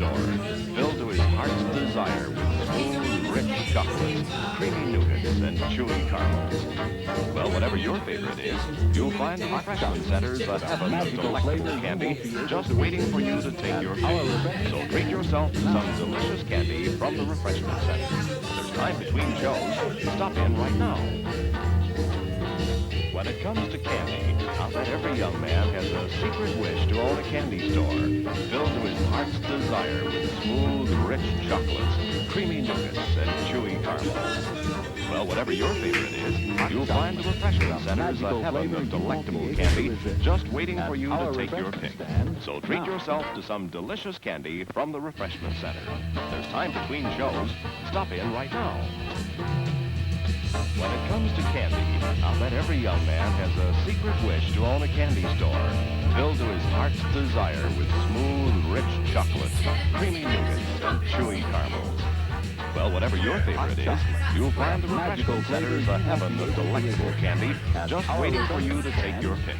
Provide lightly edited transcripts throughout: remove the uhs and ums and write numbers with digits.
store, filled to his heart's desire with smooth, rich chocolates, creamy nougats, and chewy caramels. Well, whatever your favorite is, you'll find the refreshment centers a heaven of delectable candy just waiting for you to take your pick. So treat yourself to some delicious candy from the refreshment center. There's time between shows. Stop in right now. When it comes to candy, I'll bet every young man has a secret wish to own a candy store filled to his heart's desire with smooth, rich chocolates, creamy nougats, and chewy caramels. Well, whatever your favorite is, you'll find the refreshment centers a heaven of delectable candy just waiting for you to take your pick. So treat yourself to some delicious candy from the refreshment center. There's time between shows. Stop in right now. When it comes to candy, I'll bet every young man has a secret wish to own a candy store filled to his heart's desire with smooth, rich chocolates, creamy nougats, and chewy caramels. Well, whatever your favorite is, you'll find the refreshment centers a heaven of delectable candy just waiting for you to take your pick.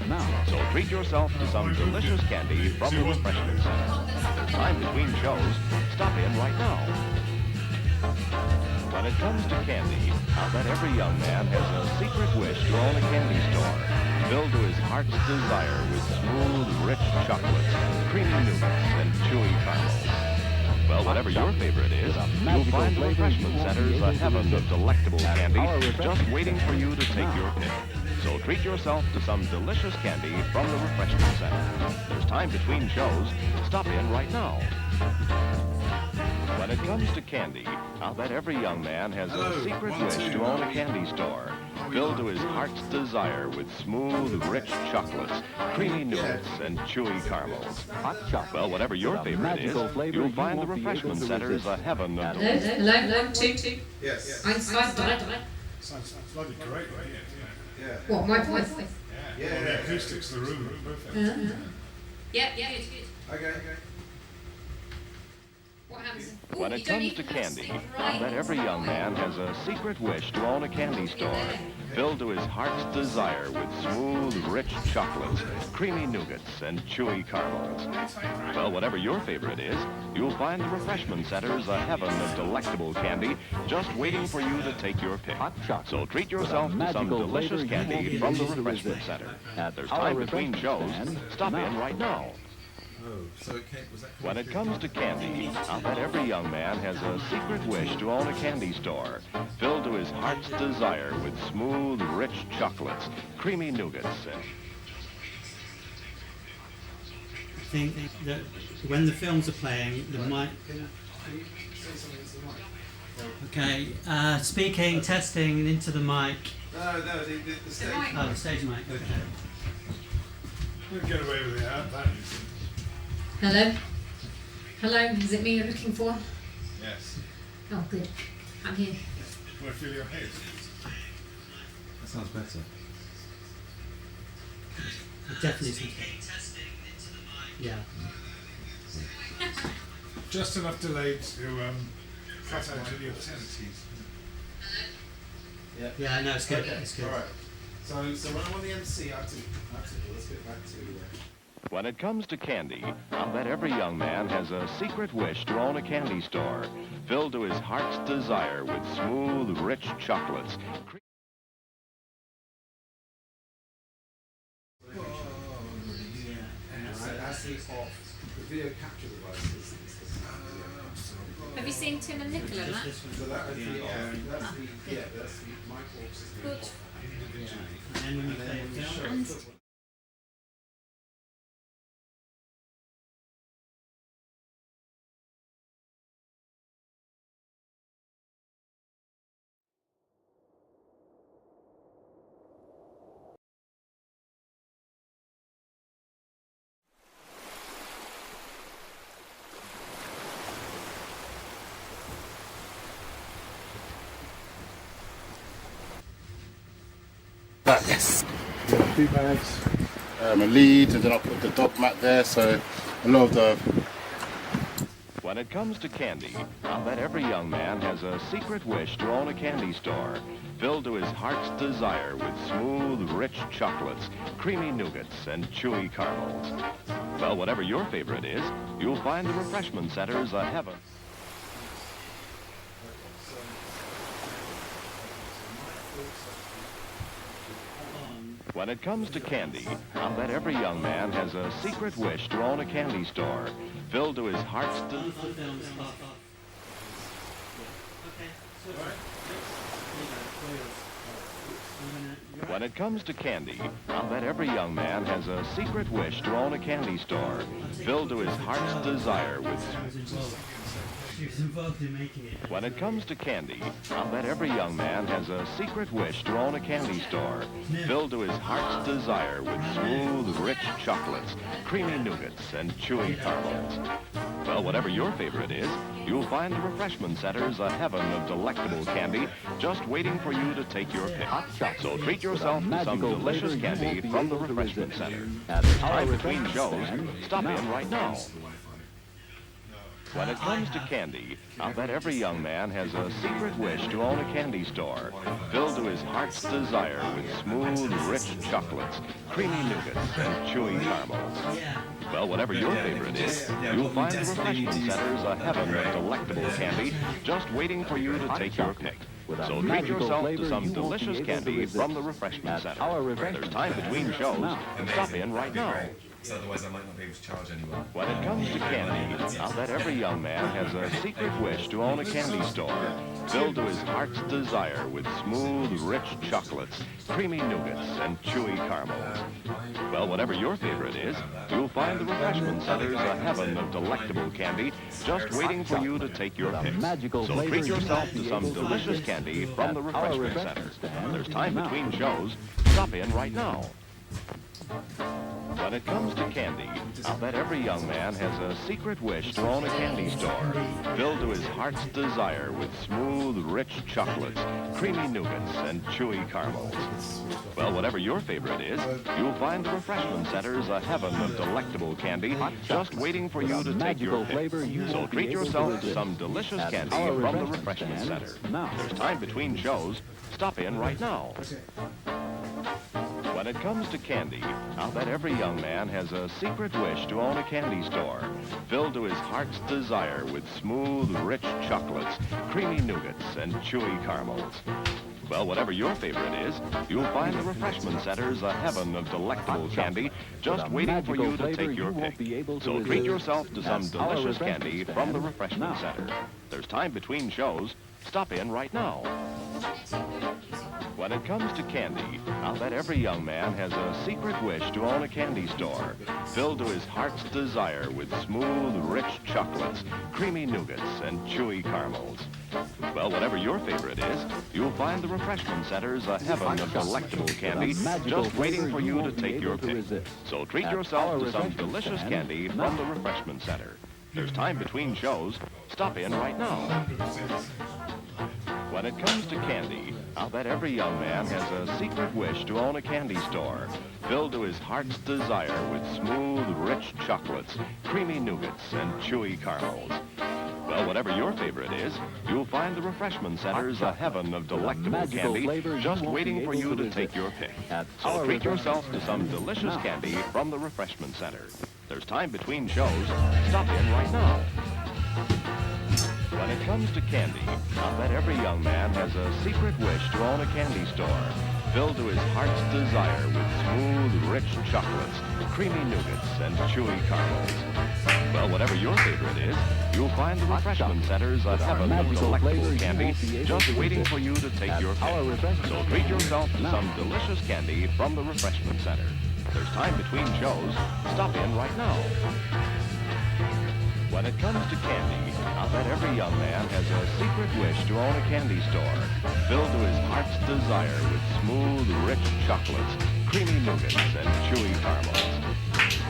So treat yourself to some delicious candy from the refreshment center. There's time between shows. Stop in right now. When it comes to candy, I'll bet every young man has a secret wish to own a candy store filled to his heart's desire with smooth, rich chocolates, creamy nougats, and chewy caramels. Well, whatever your favorite is, you'll find the refreshment centers a heaven of delectable candy just waiting for you to take your pick. So treat yourself to some delicious candy from the refreshment center. There's time between shows. Stop in right now. When it comes to candy, I'll bet every young man has a secret wish to own a candy store filled to his heart's desire with smooth, rich chocolates, creamy nougats, and chewy caramels. Well, whatever your favorite is, you'll find the refreshment centers a heaven of... Hello, two. Yes. Sounds bloody great, right? Yeah. What, my voice? Yeah. The acoustics of the room are perfect. Yeah, good. Okay. What happens? When it comes to candy, I'll bet every young man has a secret wish to own a candy store filled to his heart's desire with smooth, rich chocolates, creamy nougats, and chewy caramels. Well, whatever your favorite is, you'll find the refreshment centers a heaven of delectable candy just waiting for you to take your pick. So treat yourself to some delicious candy from the refreshment center. There's time between shows. Stop in right now. When it comes to candy, I'll bet every young man has a secret wish to own a candy store filled to his heart's desire with smooth, rich chocolates, creamy nougats, and... I think that when the films are playing, the mic... Okay, speaking, testing into the mic. No, the stage. Oh, the stage mic, okay. We'll get away with it out that. Hello, is it me you're looking for? Yes. Oh, good. I'm here. Want to feel your head? That sounds better. Definitely. Yeah. Just enough delay to cut out any obscenities. Yeah, no, it's good. It's good. All right. So when I'm on the MC, I have to let's get back to... When it comes to candy, I'll bet every young man has a secret wish to own a candy store filled to his heart's desire with smooth, rich chocolates. The video capture device Have you seen Tim and Nicola? So that's the mic box. Good. And then when you play a film... Yes. Yeah, 2 bags, a lead, and then I'll put the dog mat there, so a lot of the... When it comes to candy, I'll bet every young man has a secret wish to own a candy store filled to his heart's desire with smooth, rich chocolates, creamy nougats, and chewy caramels. Well, whatever your favorite is, you'll find the refreshment centers a heaven. When it comes to candy, I'll bet every young man has a secret wish to own a candy store filled to his heart's When it comes to candy, I'll bet every young man has a secret wish to own a candy store filled to his heart's desire with... She was involved in making it. When it comes to candy, I'll bet every young man has a secret wish to own a candy store filled to his heart's desire with smooth, rich chocolates, creamy nougats, and chewy caramels. Well, whatever your favorite is, you'll find the refreshment centers a heaven of delectable candy just waiting for you to take your pick. So treat yourself to some delicious candy from the refreshment center. Time between shows, stop in right now. When it comes to candy, I'll bet every young man has a secret wish to own a candy store filled to his heart's desire with smooth, rich chocolates, creamy nougats, and chewy caramels. Well, whatever your favorite is, you'll find the refreshment centers a heaven of delectable candy just waiting for you to take your pick. So treat yourself to some delicious candy from the refreshment center. There's time between shows. Stop in right now. So otherwise I might not be able to charge anyone. When it comes to candy, I'll bet every young man has a secret wish to own a candy store filled to his heart's desire with smooth, rich chocolates, creamy nougats, and chewy caramels. Well, whatever your favorite is, you'll find the refreshment centers a heaven of delectable candy just waiting for you to take your pick. So treat yourself to some delicious candy from the refreshment center. There's time between shows. Stop in right now. When it comes to candy, I'll bet every young man has a secret wish to own a candy store filled to his heart's desire with smooth, rich chocolates, creamy nougats, and chewy caramels. Well, whatever your favorite is, you'll find the refreshment centers a heaven of delectable candy just waiting for you to take your pick. So treat yourself to some delicious candy from the refreshment center. There's time between shows. Stop in right now. When it comes to candy, I'll bet every young man has a secret wish to own a candy store filled to his heart's desire with smooth, rich chocolates, creamy nougats, and chewy caramels. Well, whatever your favorite is, you'll find the refreshment centers a heaven of delectable candy just waiting for you to take your pick. So treat yourself to some delicious candy from the refreshment center. There's time between shows. Stop in right now. When it comes to candy, I'll bet every young man has a secret wish to own a candy store filled to his heart's desire with smooth, rich chocolates, creamy nougats, and chewy caramels. Well, whatever your favorite is, you'll find the refreshment centers a heaven of delectable candy just waiting for you to take your pick. So treat yourself to some delicious candy from the refreshment center. There's time between shows. Stop in right now. When it comes to candy, I'll bet every young man has a secret wish to own a candy store filled to his heart's desire with smooth, rich chocolates, creamy nougats, and chewy caramels. Well, whatever your favorite is, you'll find the refreshment centers a heaven of delectable candy just waiting for you to take your pick. So treat yourself to some delicious candy from the refreshment center. There's time between shows. Stop in right now. When it comes to candy, I'll bet every young man has a secret wish to own a candy store filled to his heart's desire with smooth, rich chocolates, creamy nougats, and chewy caramels. Well, whatever your favorite is, you'll find the refreshment centers a heaven of delectable candy just waiting for you to take your pick. So treat yourself to some delicious candy from the refreshment center. There's time between shows. Stop in right now. When it comes to candy, I'll bet every young man has a secret wish to own a candy store filled to his heart's desire with smooth, rich chocolates, creamy nougats, and chewy caramels.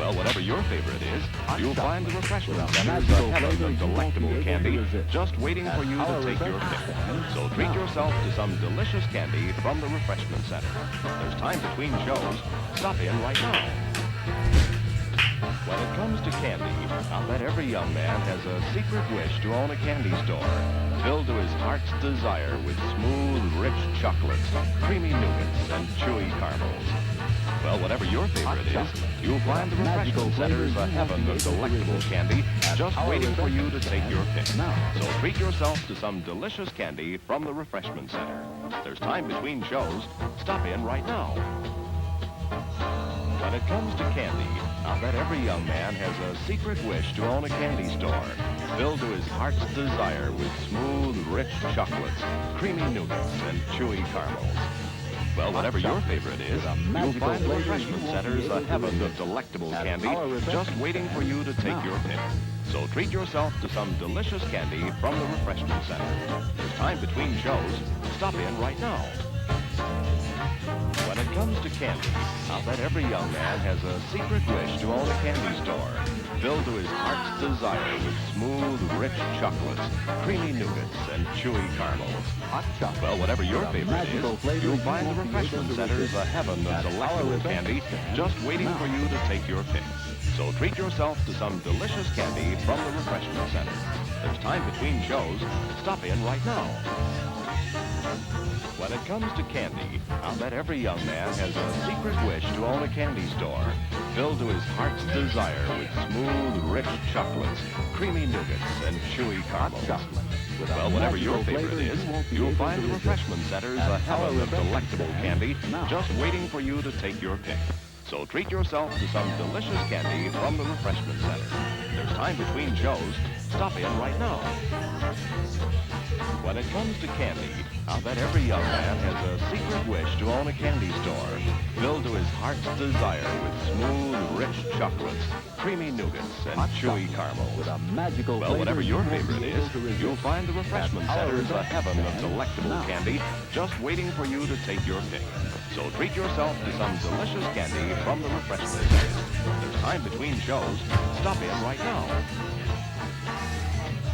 Well, whatever your favorite is, you'll find the refreshment centers a heaven of delectable candy just waiting for you to take your pick. So treat yourself to some delicious candy from the refreshment center. There's time between shows. Stop in right now. When it comes to candy, I'll bet every young man has a secret wish to own a candy store filled to his heart's desire with smooth, rich chocolates, creamy nougats, and chewy caramels. Well, whatever your favorite is, you'll find the refreshment centers a heaven of delectable candy just waiting for you to take your pick. So treat yourself to some delicious candy from the refreshment center. There's time between shows. Stop in right now. When it comes to candy, I'll bet every young man has a secret wish to own a candy store filled to his heart's desire with smooth, rich chocolates, creamy nougats, and chewy caramels. Well, whatever your favorite is, you'll find the refreshment centers a heaven of delectable candy just waiting for you to take your pick. So treat yourself to some delicious candy from the refreshment center. There's time between shows. Stop in right now. When it comes to candy, I'll bet every young man has a secret wish to own a candy store filled to his heart's desire with smooth, rich chocolates, creamy nougats, and chewy caramels. Well, whatever your favorite is, you'll find the refreshment centers a heaven of delectable candy just waiting for you to take your pick. So treat yourself to some delicious candy from the refreshment center. There's time between shows. Stop in right now. When it comes to candy, I'll bet every young man has a secret wish to own a candy store filled to his heart's desire with smooth, rich chocolates, creamy nougats, and chewy caramels. Well, whatever your favorite is, you'll find the refreshment centers a heaven of delectable candy just waiting for you to take your pick. So treat yourself to some delicious candy from the refreshment center. There's time between shows. Stop in right now. When it comes to candy, I'll bet every young man has a secret wish to own a candy store filled to his heart's desire with smooth, rich chocolates, creamy nougats, and chewy caramels. Well, whatever your favorite is, you'll find the refreshment centers a heaven of delectable candy just waiting for you to take your pick. So treat yourself to some delicious candy from the refreshment center. There's time between shows. Stop in right now.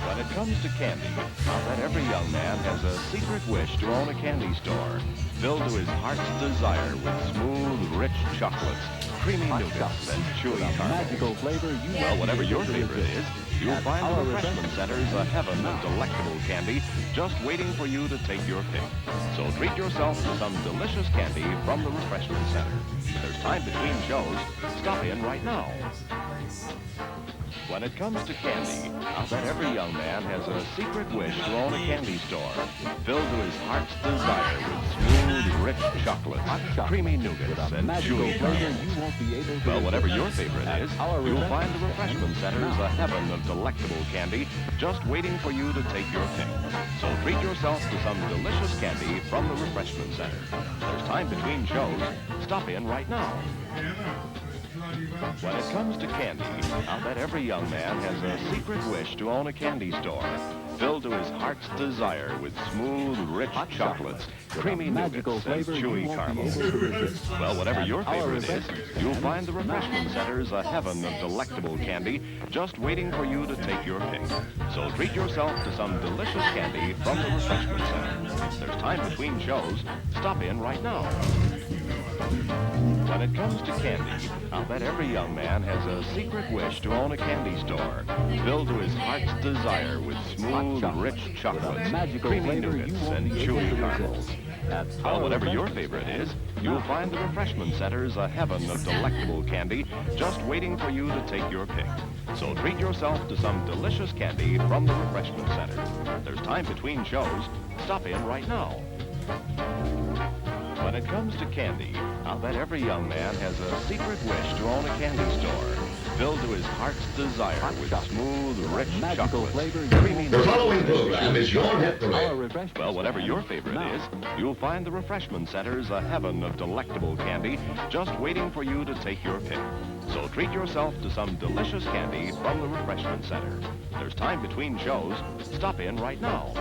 When it comes to candy, I'll bet every young man has a secret wish to own a candy store filled to his heart's desire with smooth, rich chocolates, creamy nougats, and chewy caramels. Well, whatever your favorite is, you'll find the refreshment centers a heaven of delectable candy just waiting for you to take your pick. So treat yourself to some delicious candy from the refreshment center. There's time between shows. Stop in right now. When it comes to candy, I'll bet every young man has a secret wish to own a candy store filled to his heart's desire with smooth, rich chocolates, creamy nougats, and chewy caramels. Well, whatever your favorite is, you'll find the refreshment centers a heaven of delectable candy just waiting for you to take your pick. So treat yourself to some delicious candy from the refreshment center. There's time between shows. Stop in right now. When it comes to candy, I'll bet every young man has a secret wish to own a candy store filled to his heart's desire with smooth, rich chocolates, creamy nougats, and chewy caramels. Well, whatever your favorite is, you'll find the refreshment centers a heaven of delectable candy just waiting for you to take your pick. So treat yourself to some delicious candy from the refreshment center. There's time between shows. Stop in right now. When it comes to candy, I'll bet every young man has a secret wish to own a candy store filled to his heart's desire with smooth, rich chocolates, creamy nougats, and chewy caramels. Well, whatever your favorite is, you'll find the refreshment centers a heaven of delectable candy just waiting for you to take your pick. So treat yourself to some delicious candy from the refreshment center. There's time between shows. Stop in right now. When it comes to candy, I'll bet every young man has a secret wish to own a candy store filled to his heart's desire with smooth, rich chocolates, creamy The following nougats, program is your hit parade. well, whatever your favorite is, you'll find the refreshment centers a heaven of delectable candy just waiting for you to take your pick. So treat yourself to some delicious candy from the refreshment center. There's time between shows. Stop in right now.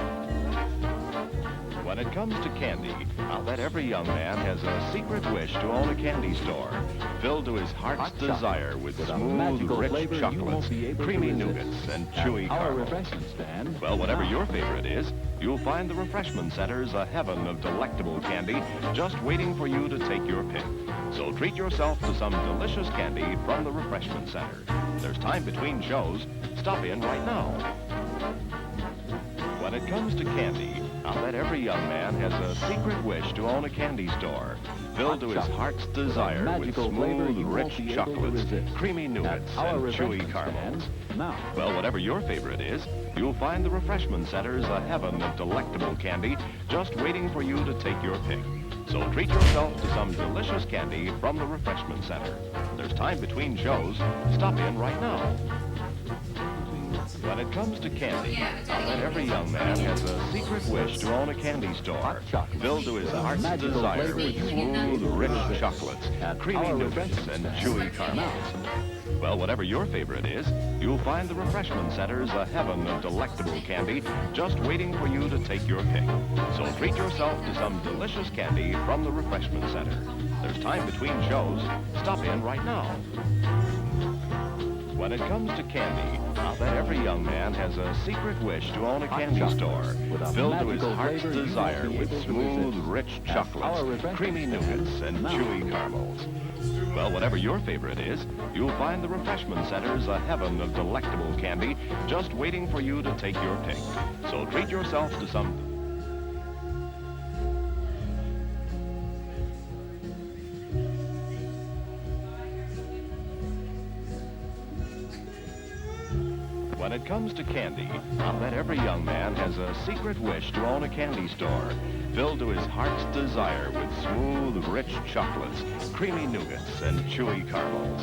When it comes to candy, I'll bet every young man has a secret wish to own a candy store filled to his heart's desire with smooth, rich chocolates, creamy nougats, and chewy caramels. Well, whatever your favorite is, you'll find the refreshment centers a heaven of delectable candy just waiting for you to take your pick. So treat yourself to some delicious candy from the refreshment center. There's time between shows. Stop in right now. When it comes to candy, I'll bet every young man has a secret wish to own a candy store filled to his heart's desire with smooth, rich chocolates, creamy nougats, and chewy caramels. Well, whatever your favorite is, you'll find the refreshment center's a heaven of delectable candy just waiting for you to take your pick. So treat yourself to some delicious candy from the refreshment center. There's time between shows. Stop in right now. When it comes to candy, I'll bet every young man has a secret wish to own a candy store filled to his heart's desire with smooth, rich chocolates, creamy nougats, and chewy caramels. Well, whatever your favorite is, you'll find the refreshment center's a heaven of delectable candy just waiting for you to take your pick. So treat yourself to some delicious candy from the refreshment center. There's time between shows. Stop in right now. When it comes to candy, I'll bet every young man has a secret wish to own a candy store filled to his heart's desire with smooth, rich chocolates, creamy nougats, and chewy caramels. Well, whatever your favorite is, you'll find the refreshment center's a heaven of delectable candy just waiting for you to take your pick. So treat yourself to some... When it comes to candy, I'll bet every young man has a secret wish to own a candy store filled to his heart's desire with smooth, rich chocolates, creamy nougats, and chewy caramels.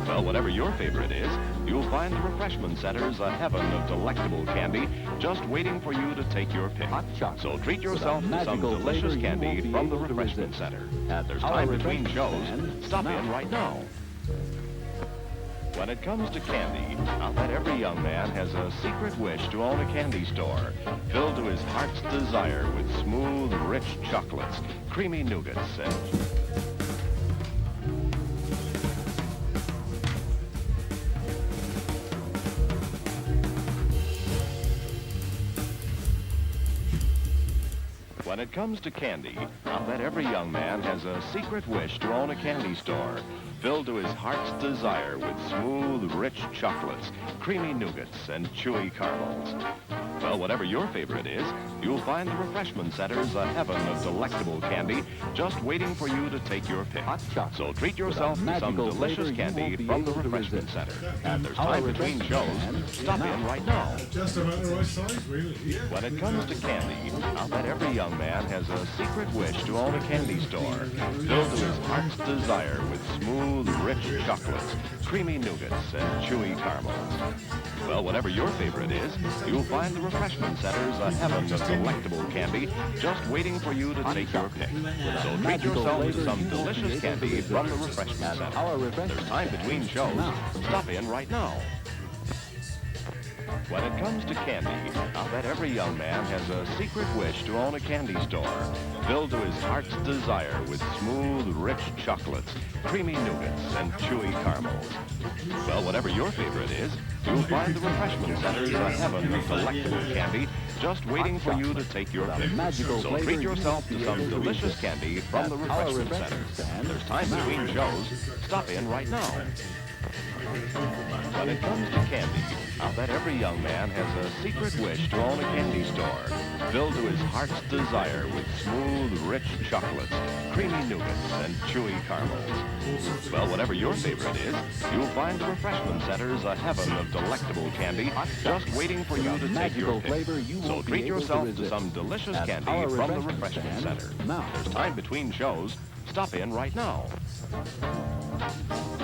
Well, whatever your favorite is, you'll find the refreshment center's a heaven of delectable candy just waiting for you to take your pick. So treat yourself to some delicious candy from the refreshment center. There's time between shows. Stop in right now. When it comes to candy, I'll bet every young man has a secret wish to own a candy store filled to his heart's desire with smooth, rich chocolates, creamy nougats, and... When it comes to candy, I'll bet every young man has a secret wish to own a candy store filled to his heart's desire with smooth, rich chocolates, creamy nougats, and chewy caramels. Well, whatever your favorite is, you'll find the refreshment center's a heaven of delectable candy just waiting for you to take your pick. So treat yourself to some delicious candy from the refreshment center. And there's time between shows. Stop in right now. Just about the right size, really. Yeah. When it comes to candy, I'll bet every young man has a secret wish to own a candy store filled to his heart's desire with smooth, rich chocolates, creamy nougats, and chewy caramels. Well, whatever your favorite is, you'll find the refreshment center's a heaven of delectable candy just waiting for you to take your pick. So treat yourself to some delicious candy from the refreshment center. There's time between shows. Stop in right now. When it comes to candy, I'll bet every young man has a secret wish to own a candy store filled to his heart's desire with smooth, rich chocolates, creamy nougats, and chewy caramels. Well, whatever your favorite is, you'll find the refreshment center's a heaven of delectable candy just waiting for you to take your pick. So treat yourself to some delicious candy from the refreshment center. There's time between shows. Stop in right now. When it comes to candy, I'll bet every young man has a secret wish to own a candy store filled to his heart's desire with smooth, rich chocolates, creamy nougats, and chewy caramels. Well, whatever your favorite is, you'll find the refreshment center's a heaven of delectable candy just waiting for you to take your pick. So treat yourself to some delicious candy from the refreshment center. There's time between shows. Stop in right now.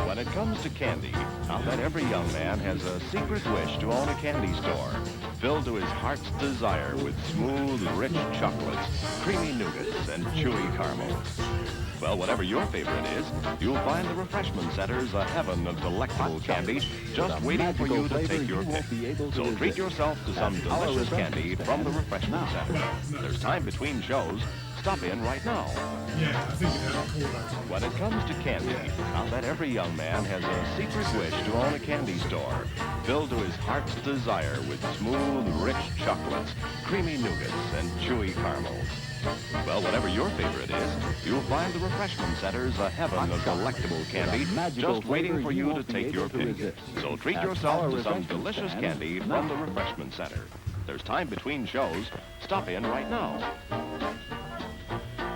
When it comes to candy, I'll bet every young man has a secret wish to own a candy store filled to his heart's desire with smooth, rich chocolates, creamy nougats, and chewy caramels. Well, whatever your favorite is, you'll find the refreshment center's a heaven of delectable candy just waiting for you to take your pick. So treat yourself to some delicious candy from the refreshment center. There's time between shows. Stop in right now. Yeah, I think you'd have to call that on. When it comes to candy, I'll bet every young man has a secret wish to own a candy store filled to his heart's desire with smooth, rich chocolates, creamy nougats, and chewy caramels. Well, whatever your favorite is, you'll find the refreshment center's a heaven of delectable candy just waiting for you to take your pick. So treat yourself to some delicious candy from the refreshment center. There's time between shows. Stop in right now.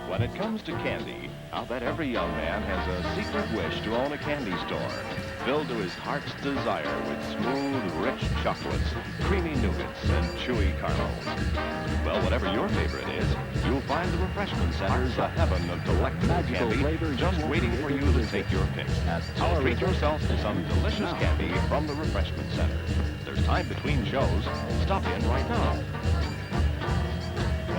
When it comes to candy, I'll bet every young man has a secret wish to own a candy store filled to his heart's desire with smooth, rich chocolates, creamy nougats, and chewy caramels. Well, whatever your favorite is, you'll find the refreshment center's a heaven of delectable candy just waiting for you to take your pick. So treat yourself to some delicious candy from the refreshment center. There's time between shows. Stop in right now.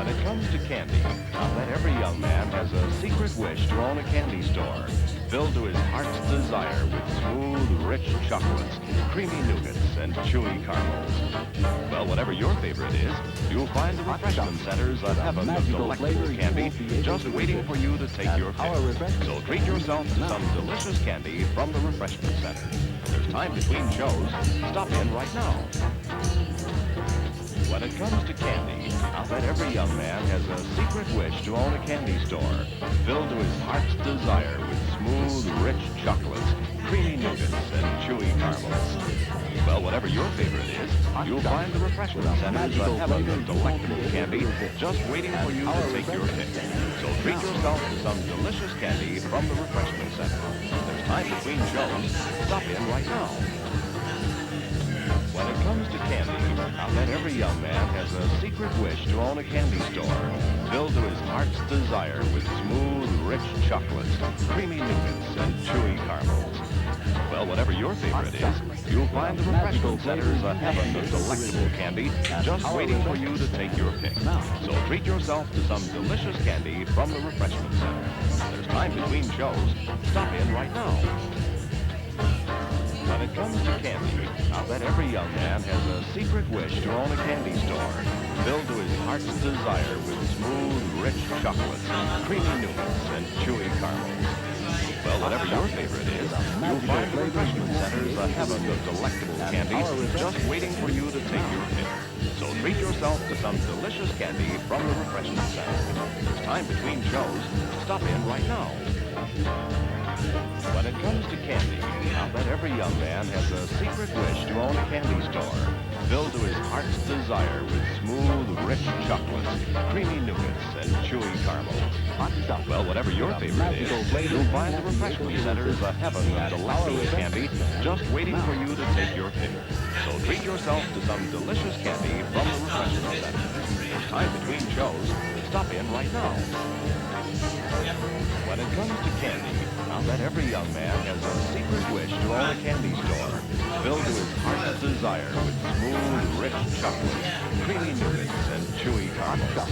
When it comes to candy, I'll bet every young man has a secret wish to own a candy store filled to his heart's desire with smooth, rich chocolates, creamy nougats, and chewy caramels. Well, whatever your favorite is, you'll find the refreshment center's a heaven of delectable candy just waiting for you to take your pick. So treat yourself to some delicious candy from the refreshment center. There's time between shows. Stop in right now. When it comes to candy, I'll bet every young man has a secret wish to own a candy store filled to his heart's desire with smooth, rich chocolates, creamy nougats, and chewy caramels. Well, whatever your favorite is, you'll find the refreshment center's a heaven of delectable candy just waiting for you to take your pick. So treat yourself to some delicious candy from the refreshment center. There's time between shows. Stop in right now. When it comes to candy, I'll bet every young man has a secret wish to own a candy store filled to his heart's desire with smooth, rich chocolates, creamy nougats, and chewy caramels. Well, whatever your favorite is, you'll find the refreshment center's a heaven of delectable candy just waiting for you to take your pick. So treat yourself to some delicious candy from the refreshment center. There's time between shows. Stop in right now. When it comes to candy, I'll bet every young man has a secret wish to own a candy store filled to his heart's desire with smooth, rich chocolates, creamy nougats, and chewy caramels. Well, whatever your favorite is, you'll find the refreshment center's a heaven of delectable candy just waiting for you to take your pick. So treat yourself to some delicious candy from the refreshment center. There's time between shows. Stop in right now. When it comes to candy, I'll bet every young man has a secret wish to own a candy store filled to his heart's desire with smooth, rich chocolates, creamy nougats, and chewy caramels. Well, whatever your favorite is, you'll find the refreshment center's a heaven of delectable candy just waiting for you to take your pick. So treat yourself to some delicious candy from the refreshment center. There's time between shows. Stop in right now. When it comes to candy, I'll bet every young man has a secret wish to own a candy store filled to his heart's desire with smooth, rich chocolates, creamy nougats, and chewy caramels.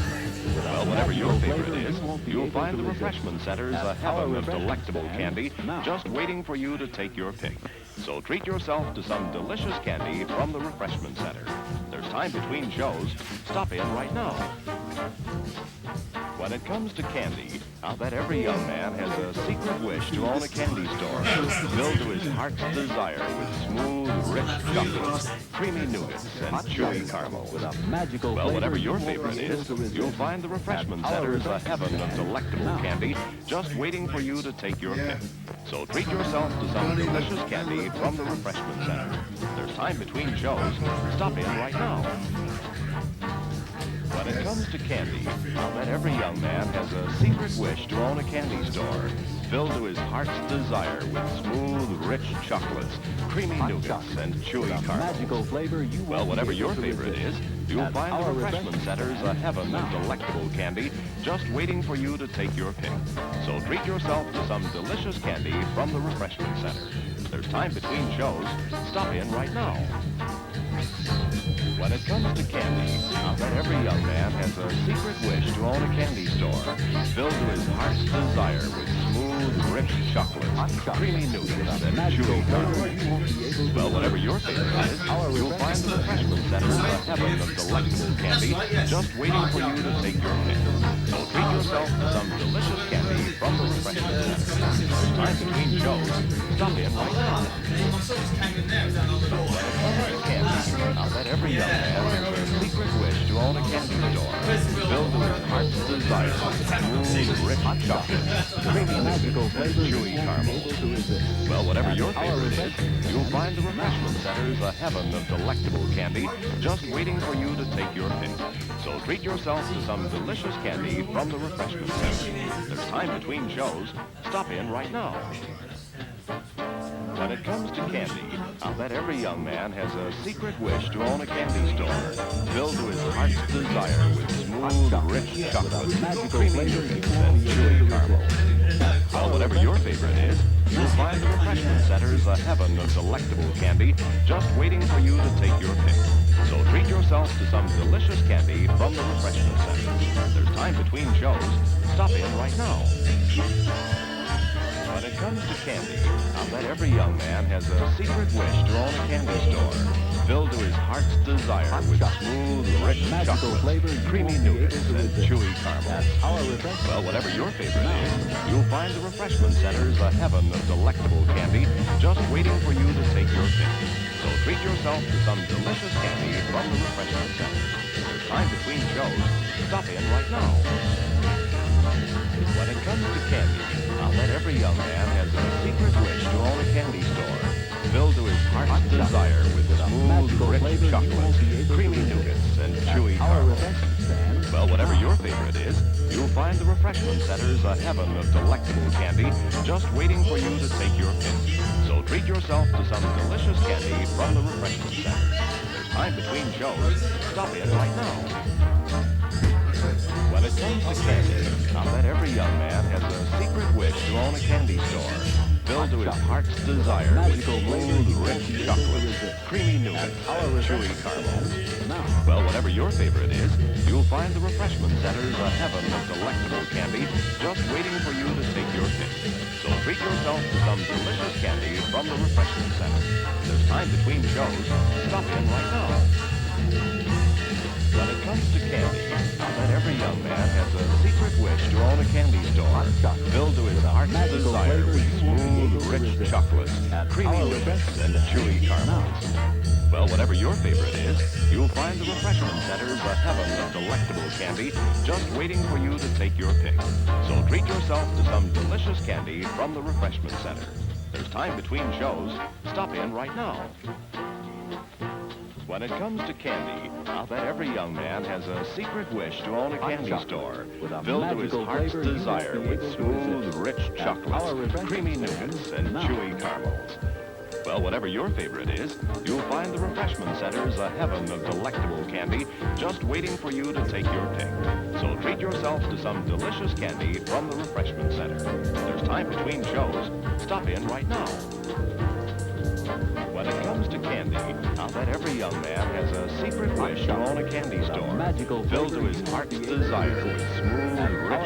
Well, whatever your favorite is, you'll find the refreshment center's a heaven of delectable candy just waiting for you to take your pick. So treat yourself to some delicious candy from the refreshment center. There's time between shows. Stop in right now. When it comes to candy, I'll bet every young man has a secret wish to own a candy store filled to his heart's desire with smooth, rich chocolates, creamy nougats, and chewy caramels. Well, whatever your favorite is, you'll find the refreshment center's a heaven of delectable candy just waiting for you to take your pick. So treat yourself to some delicious candy from the refreshment center. There's time between shows. Stop in right now. When it comes to candy, I'll bet every young man has a secret wish to own a candy store filled to his heart's desire with smooth, rich chocolates, creamy nougats, and chewy caramels. Well, whatever your favorite is, you'll find the refreshment center's a heaven of delectable candy just waiting for you to take your pick. So treat yourself to some delicious candy from the refreshment center. There's time between shows. Stop in right now. When it comes to candy, I'll bet every young man has a secret wish to own a candy store filled to his heart's desire with smooth, rich chocolates, creamy nougats, and chewy caramels. Well, whatever your favorite is, you'll find the refreshment center's a heaven of delectable candy just waiting for you to take your pick. So treat yourself to some delicious candy from the refreshment center. There's time between shows. Stop in right now. When it comes to candy, I'll bet every young man has a secret wish to own a candy store filled to its heart's desire with smooth, rich chocolate, creamy nougat, and chewy caramel. Well, whatever your favorite is, you'll find the refreshment center's a heaven of delectable candy just waiting for you to take your pick. So treat yourself to some delicious candy from the refreshment center. There's time between shows. Stop in right now. When it comes to candy, I'll bet every young man has a secret wish to own a candy store filled to his heart's desire with smooth, rich chocolate, creamy nougats, and chewy caramel. Well, whatever your favorite is, you'll find the refreshment center's a heaven of delectable candy just waiting for you to take your pick. So treat yourself to some delicious candy from the refreshment center. There's time between shows. Stop in right now. When it comes to candy, I'll bet every young man has a secret wish to own a candy store filled to his heart's desire with smooth, rich chocolate, creamy nougats, and chewy caramel. Well, whatever your favorite is, you'll find the refreshment center's a heaven of delectable candy just waiting for you to take your pick. So treat yourself to some delicious candy from the refreshment center. There's time between shows. Stop in right now. When it comes to candy, I'll bet every young man has a secret wish to own a candy store filled to his heart's desire with smooth, rich chocolate, creamy nougats, and chewy caramel. Well, whatever your favorite is, you'll find the refreshment center's a heaven of delectable candy just waiting for you to take your pick. So treat yourself to some delicious candy from the refreshment center. There's time between shows. Stop in right now. When it comes to candy, I'll bet every young man has a secret wish to own a candy store filled to his heart's desire with smooth, rich chocolate, creamy nougats, and chewy caramel. Well, whatever your favorite is, you'll find the refreshment center's a heaven of delectable candy just waiting for you to take your pick. So treat yourself to some delicious candy from the refreshment center. There's time between shows. Stop in right now. When it comes to candy, I'll bet every young man has a secret wish to own a candy store filled to his heart's desire with smooth, rich chocolates, creamy nougats, and chewy caramels. Well, whatever your favorite is, you'll find the refreshment center's a heaven of delectable candy just waiting for you to take your pick. So treat yourself to some delicious candy from the refreshment center. There's time between shows. Stop in right now. When it comes to candy, I'll bet every young man has a secret wish to own a candy store filled to his heart's desire with smooth, rich chocolates, creamy nougats, and chewy caramels. Well, whatever your favorite is, you'll find the refreshment center's a heaven of delectable candy just waiting for you to take your pick. So treat yourself to some delicious candy from the refreshment center. There's time between shows. Stop in right now. When it comes to candy, I'll bet every young man has a secret wish to own a candy store filled to his heart's desire with smooth,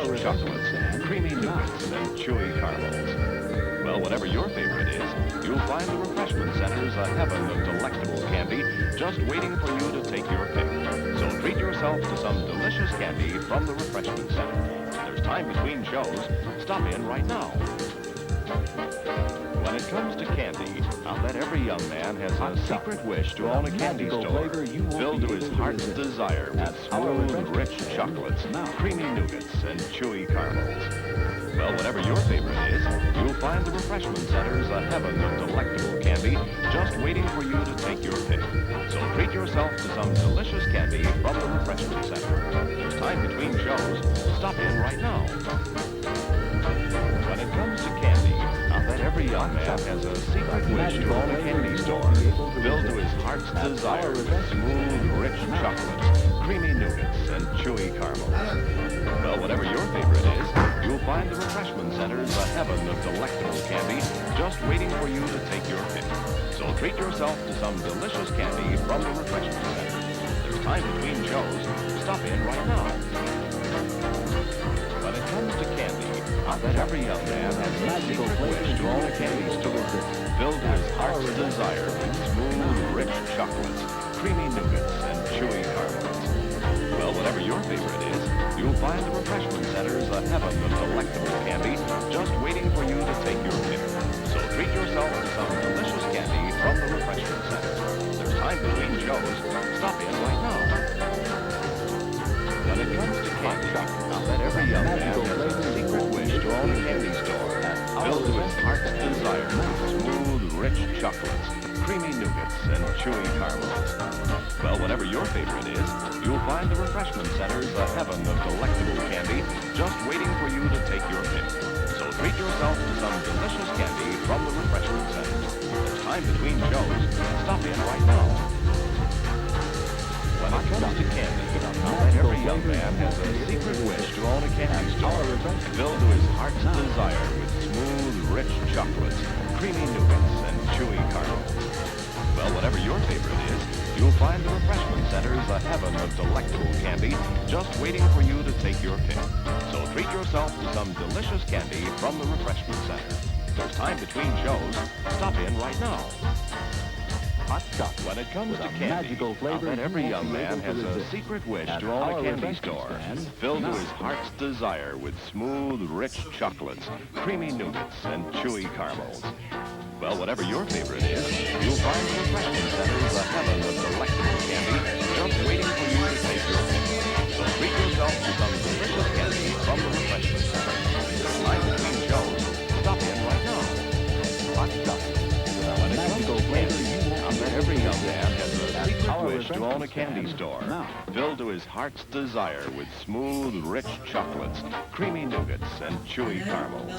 rich chocolates, creamy nougats, and chewy caramels. Well, whatever your favorite is, you'll find the refreshment center's a heaven of delectable candy just waiting for you to take your pick. So treat yourself to some delicious candy from the refreshment center. There's time between shows. Stop in right now. When it comes to candy, I'll bet every young man has a secret wish to own a candy store filled to his heart's desire with smooth, rich chocolates, creamy nougats, and chewy caramels. Well, whatever your favorite is, you'll find the refreshment center's a heaven of delectable candy just waiting for you to take your pick. So treat yourself to some delicious candy from the refreshment center. There's time between shows. Stop in right now. When it comes to candy, I'll bet every young man has a secret wish to own a candy store filled to his heart's desire with smooth, rich chocolates, creamy nougats, and chewy caramel. Well, whatever your favorite is, you'll find the refreshment center's a heaven of delectable candy just waiting for you to take your pick. So treat yourself to some delicious candy from the refreshment center. There's time between shows. Stop in right now. When it comes to candy, I'll bet every young man has a secret wish to own a candy store filled to his heart's desire with smooth, rich chocolates, creamy nougats, and chewy caramels. Well, whatever your favorite is, you'll find the refreshment center's a heaven of delectable candy just waiting for you to take your pick. So treat yourself to some delicious candy from the refreshment center. There's time between shows. Stop in right now. own a candy store filled to his heart's desire with smooth, rich chocolates, creamy nougats, and chewy caramels. Well, whatever your favorite is, you'll find the refreshment center's a heaven of delectable candy just waiting for you to take your pick. So treat yourself to some delicious candy from the refreshment center. There's time between shows. Stop in right now. When it comes to candy, I'll bet every young man has a secret wish to own a candy store filled to his heart's desire with smooth, rich chocolates, creamy nougats, and chewy caramels. Well, whatever your favorite is, you'll find the refreshment center's a heaven of delectable candy just waiting for you to take your pick. So treat yourself to some delicious candy from the refreshment center. There's time between shows. Stop in right now. Hot chocolate. When it comes to candy, magical flavor, I'll bet every young man has a secret wish to own a candy store filled to his heart's desire with smooth, rich chocolates, creamy nougats, and chewy caramels. Well, whatever your favorite is, you'll find the refreshment center's a heaven of delectable candy just waiting for you to take your pick. So treat yourself to some delicious candy from the refreshment center. There's time between shows. Stop in right now. Hot chocolate. When it comes to candy, I'll bet every young man has a secret wish to own a candy store filled to his heart's desire with smooth, rich chocolates, creamy nougats, and chewy caramels.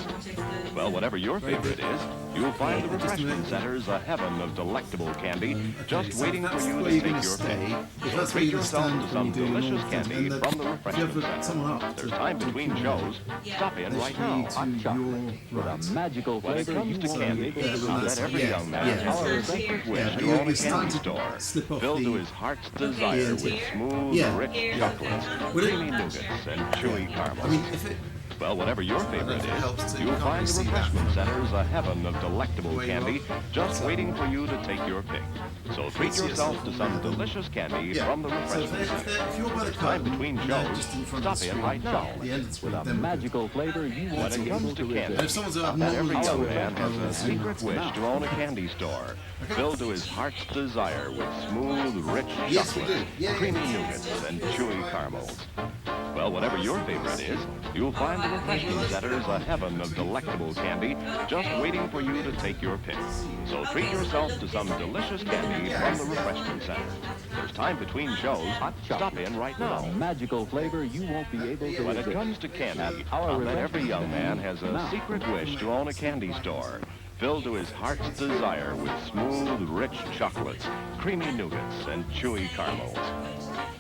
Well, whatever your favorite is, you'll find the refreshment center's a heaven of delectable candy just waiting for you to take your pick. So treat yourself to some delicious candy from the refreshment center. There's time between shows. Stop in right now. Hot chocolate. With a magical When it flavor, comes to you candy, won't be able to I'll bet resist. every young man has a secret wish to Yeah, own a it's starting candy to store slip off filled the- to his heart's desire with smooth, Yeah. rich chocolates, Would it- creamy nougats, and chewy caramels. I mean, if it... Well, whatever your favorite if it helps is, to- you'll you can't find really the see that refreshment from- center's a heaven of delectable Where you candy are. just waiting for you to take your pick. So treat see yourself yourself to from some there, then- delicious candy Yeah. from the So refreshment if center. you're by the There's time curtain, between and they're shows. just in front Stop of the in screen, right now. the entrance With a then we could- magical flavor, you When won't it be comes able to to candy, And if someone's resist. that every young abnormally man has a tolerant, secret wish to own a candy store filled to his heart's desire with smooth, rich Yes, we chocolate, do. Yeah, creamy yeah. nougats, and chewy caramels. Well, whatever your favorite is, you'll find the refreshment center's a heaven of delectable candy just waiting for you to take your pick. So treat yourself to some delicious candy from the refreshment center. There's time between shows. Hot Stop chocolate. in right With now. a magical flavor, you won't be able to When resist. it comes to candy, our I'll bet every refreshment young man stand has a now. secret wish to own a candy store filled to his heart's desire with smooth, rich chocolates, creamy nougats, and chewy caramels.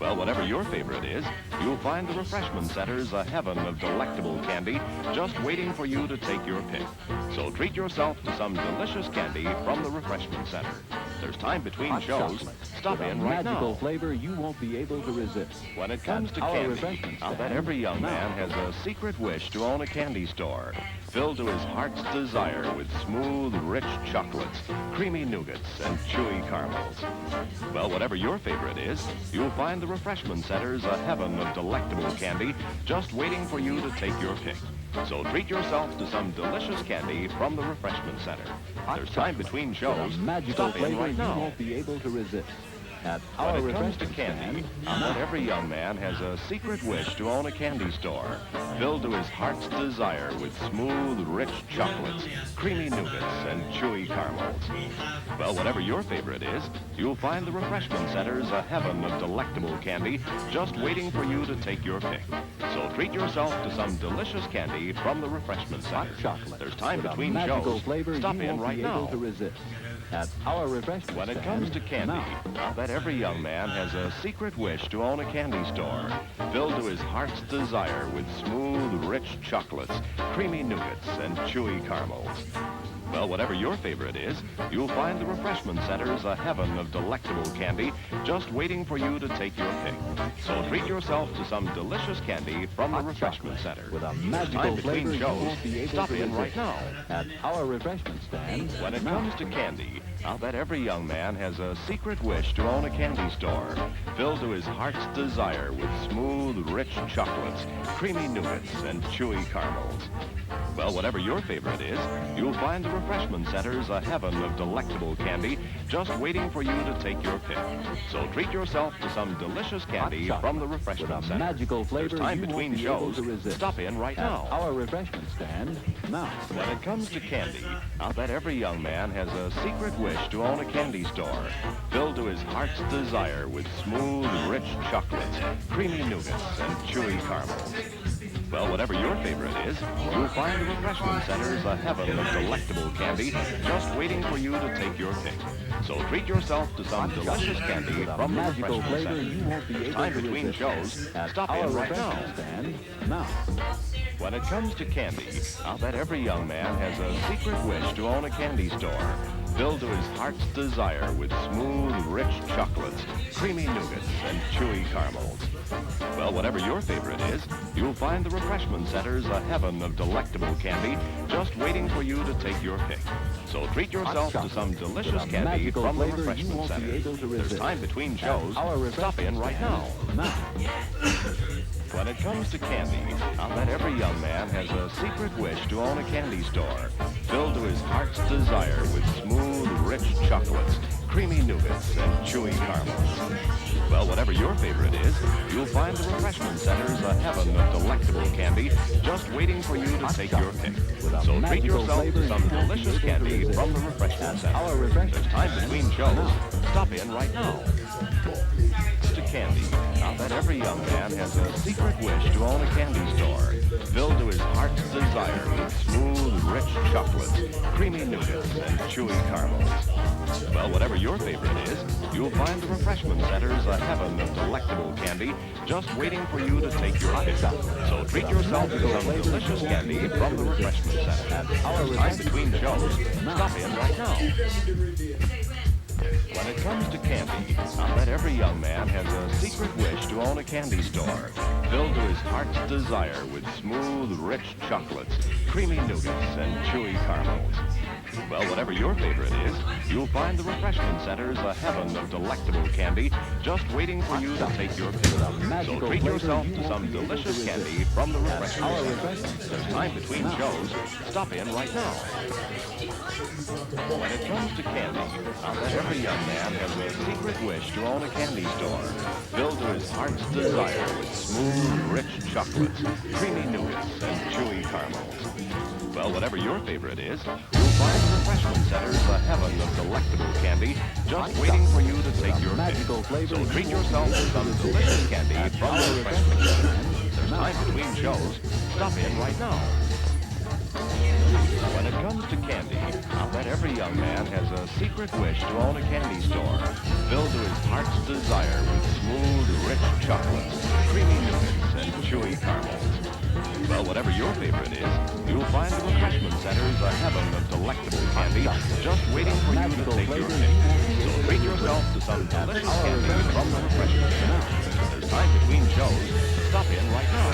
Well, whatever your favorite is, you'll find the refreshment center's a heaven of delectable candy just waiting for you to take your pick. So treat yourself to some delicious candy from the refreshment center. There's time between Hot shows. chocolate. Stop With a in right magical now. flavor, you won't be able to resist. When it comes to Our candy, refreshment I'll bet stand every young now. man has a secret wish to own a candy store filled to his heart's desire with smooth, rich chocolates, creamy nougats, and chewy caramels. Well, whatever your favorite is, you'll find the refreshment center's a heaven of delectable candy just waiting for you to take your pick. So treat yourself to some delicious candy from the refreshment center. There's time between With shows. a magical Stop in flavor, right you now. won't be able to resist. At our When it comes to refreshment candy, stand, I'll bet every young man has a secret wish to own a candy store filled to his heart's desire with smooth, rich chocolates, creamy nougats, and chewy caramels. Well, whatever your favorite is, you'll find the refreshment center's a heaven of delectable candy just waiting for you to take your pick. So treat yourself to some delicious candy from the refreshment center. chocolate. There's time With a between magical shows. flavor, Stop you in won't right be now. able to resist. At our refreshment When it stand, comes to candy, now. I'll bet every young man has a secret wish to own a candy store filled to his heart's desire with smooth, rich chocolates, creamy nougats, and chewy caramels. Well, whatever your favorite is, you'll find the refreshment center's a heaven of delectable candy just waiting for you to take your pick. So treat yourself to some delicious candy from the refreshment center. With a There's magical time flavor, between you shows. won't be able Stop to in resist. right now. At our refreshment stand, When it now. comes to candy, I'll bet every young man has a secret wish to own a candy store filled to his heart's desire with smooth, rich chocolates, creamy nougats, and chewy caramels. Well, whatever your favorite is, you'll find the refreshment center's a heaven of delectable candy just waiting for you to take your pick. So treat yourself to some delicious candy Hot from the chocolate refreshment with a center. magical flavor There's time you between won't be able shows. to resist. Stop in right At now. our refreshment stand now. When it comes to candy, I'll bet every young man has a secret wish to own a candy store filled to his heart's desire with smooth, rich chocolates, creamy nougats, and chewy caramels. Well, whatever your favorite is, you'll find the refreshment center's a heaven of delectable candy just waiting for you to take your pick. So treat yourself to some delicious candy With a from the magical refreshment flavor center. you won't be There's able time to between resist. shows. At Stop our in right now. refreshment stand now. When it comes to candy, I'll bet every young man has a secret wish to own a candy store filled to his heart's desire with smooth, rich chocolates, creamy nougats, and chewy caramels. Well, whatever your favorite is, you'll find the refreshment center's a heaven of delectable candy just waiting for you to take your pick. So treat yourself to some delicious With a candy magical from the flavor you refreshment won't be center. able to There's resist. time between shows. At our Stop in refreshment right stand now. now. When it comes to candy, I'll bet every young man has a secret wish to own a candy store filled to his heart's desire with smooth, rich chocolates, creamy nougats, and chewy caramels. Well, whatever your favorite is, you'll find the refreshment center's a heaven of delectable candy just waiting for you to take your pick. So treat yourself to some delicious candy from the refreshment center. Our refreshment There's time between shows. Stop in right now. To candy, I'll bet every young man has a secret wish to own a candy store filled to his heart's desire with smooth, rich chocolates, creamy nougats, and chewy caramels. Well, whatever your favorite is, you'll find the refreshment center's a heaven of delectable candy just waiting for you to take your pick. So treat yourself to some delicious candy from the refreshment center. There's time between shows. Stop in right now. When it comes to candy, I'll bet every young man has a secret wish to own a candy store filled to his heart's desire with smooth, rich chocolates, creamy nougats, and chewy caramels. Well, whatever your favorite is, you'll find the refreshment center's a heaven of delectable candy just waiting for you to take your pick. So treat yourself to some delicious candy from the refreshment center. There's time between shows. Stop in right now. When it comes to candy, I'll bet every young man has a secret wish to own a candy store filled to his heart's desire with smooth, rich chocolates, creamy nougats, and chewy caramels. Well, whatever your favorite is, you'll find the refreshment center's a heaven of delectable candy just waiting for you to take your pick. So treat yourself to some delicious candy from the refreshment center. There's time between shows. Stop in right now. When it comes to candy, I'll bet every young man has a secret wish to own a candy store filled to his heart's desire with smooth, rich chocolates, creamy nougats, and chewy caramels. Well, whatever your favorite is, you'll find the refreshment center's a heaven of delectable candy just waiting for you to take your pick. So treat yourself to some delicious candy from the refreshment center. There's time between shows. Stop in right now.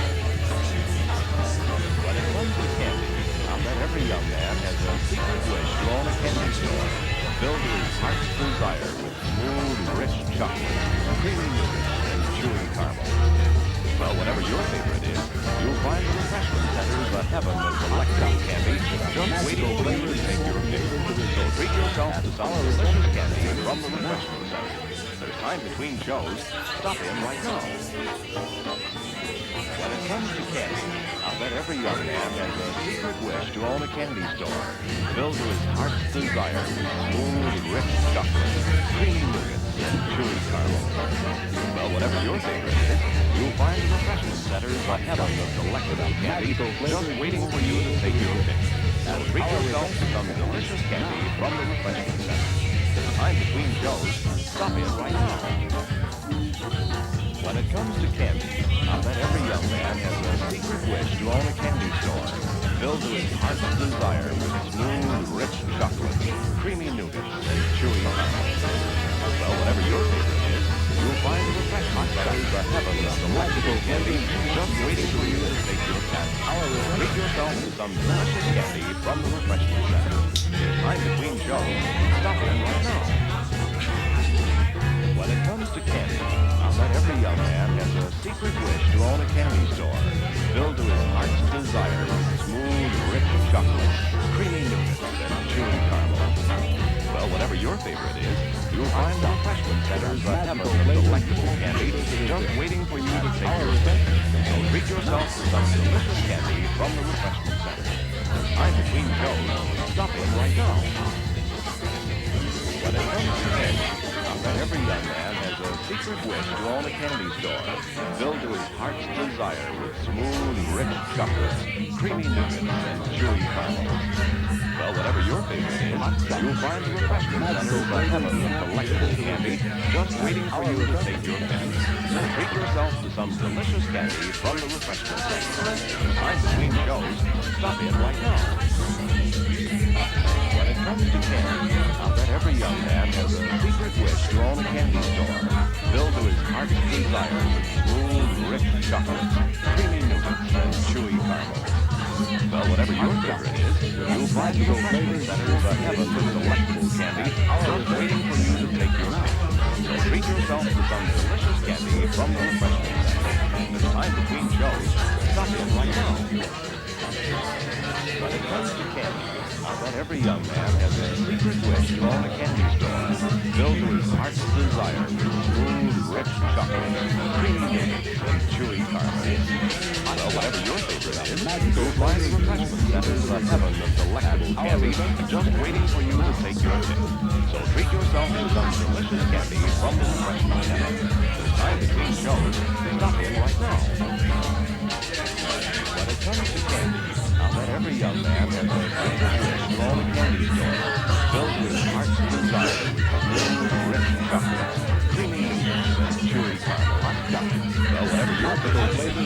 When it comes to candy, I'll bet every young man has a secret wish to own a candy store filled to his heart's desire with smooth, rich chocolates, creamy nougats, and chewy caramels. Well, whatever your favorite is, you'll find the refreshment center's a heaven of delectable candy just waiting for you to take your pick. So treat yourself to some delicious candy from the refreshment center. There's time between shows. Stop in right now. When it comes to candy, I'll bet every young man has a secret wish to own a candy store filled to his heart's desire with smooth, rich chocolates, creamy nougats, and chewy caramels. Well, whatever your favorite is, you'll find the refreshment center's a heaven of delectable candy just waiting for you to take your pick. So treat yourself to some delicious candy from the refreshment center. There's time between shows. Stop in right now. When it comes to candy, I'll bet every young man has a secret wish to own a candy store filled to his heart's desire with smooth, rich chocolates, creamy nougats, and chewy caramels. Well, whatever your favorite is, you'll find the refreshment center's a heaven of delectable candy just waiting for you to take your pick. Treat yourself to some delicious candy from the refreshment center. There's time between shows. Stop in right now. When it comes to candy, I'll bet every young man has a secret wish to own a candy store filled to his heart's desire with smooth, rich chocolates, creamy nougats, and chewy caramels. Well, whatever your favorite is, you'll find the refreshment centers a heaven of delectable candy just waiting for you to take your pick. So treat yourself to some delicious candy from the refreshment center. There's time between shows. Stop in right now. When it comes to candy, I bet every young man has a secret wish to own a candy store filled to his heart's desire with smooth, rich chocolates, creamy nougats, and chewy caramels. Well, whatever your favorite is, you'll find the refreshment centers a heaven of delectable candy just waiting for you to take your pick. So treat yourself to some delicious candy from the refreshment center. There's time between shows. Stop in right now. When it comes to candy, I'll bet every young man has a secret wish to own a candy store filled to his heart's desire with smooth, rich chocolates, creamy nougats, and chewy caramels. Well, whatever your favorite is, you'll find the refreshment centers a heaven of delectable candy just waiting for you to take your pick. So treat yourself to some delicious candy from the refreshment center. There's time between shows. Stop in right now. When it comes to candy, I bet every young man has a secret wish to own a candy store filled to his heart's desire with smooth, rich chocolate, creamy nougats, and chewy caramels. Well, whatever your favorite is, you'll find the refreshment centers a heaven of delectable candy just waiting for you to take your pick. So treat yourself to some delicious candy from the refreshment center. There's time between shows. Stop in right now. When it comes to candy, I'll bet every young man has a secret wish to own a candy store filled with heart's desire with smooth, rich chocolates, creamy nougats, and chewy caramels. Well, whatever your favorite flavor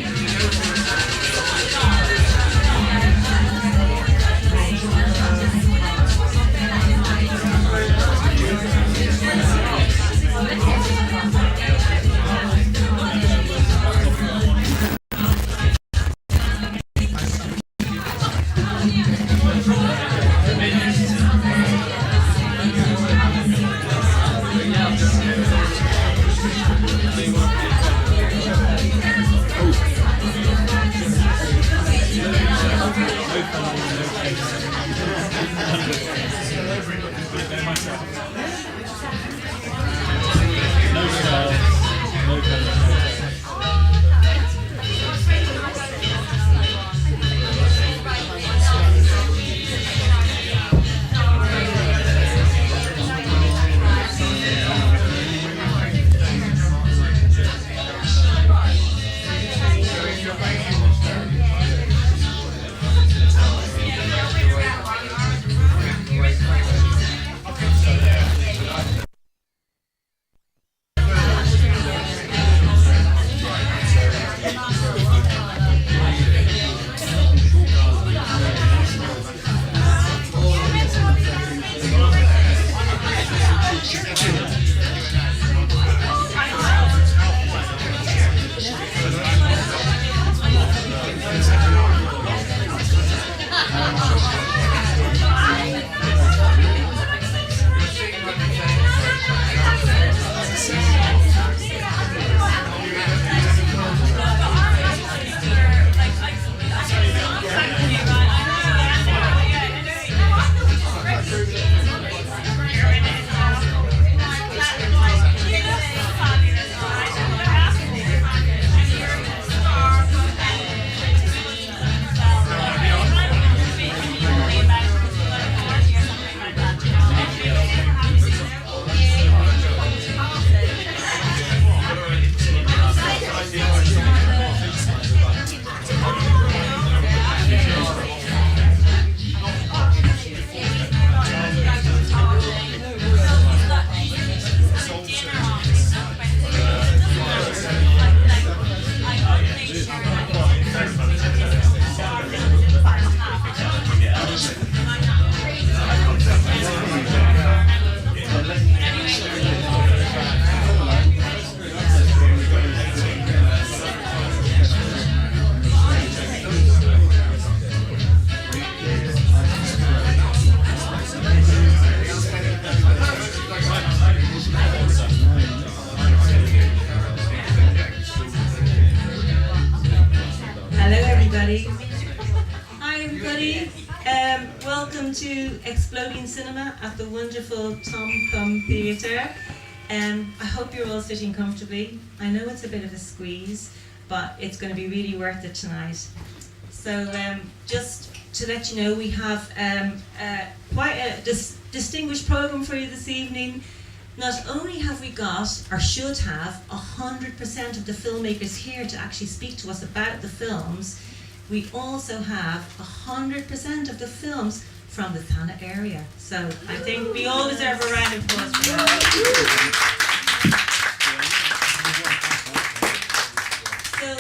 everybody. Hi, everybody. welcome to Exploding Cinema at the wonderful Tom Thumb Theatre. I hope you're all sitting comfortably. I know it's a bit of a squeeze, but it's going to be really worth it tonight. So just to let you know, we have quite a distinguished programme for you this evening. Not only have we got, or should have, 100% of the filmmakers here to actually speak to us about the films, we also have 100% of the films from the Thana area. So I think we all deserve a round of applause for that. So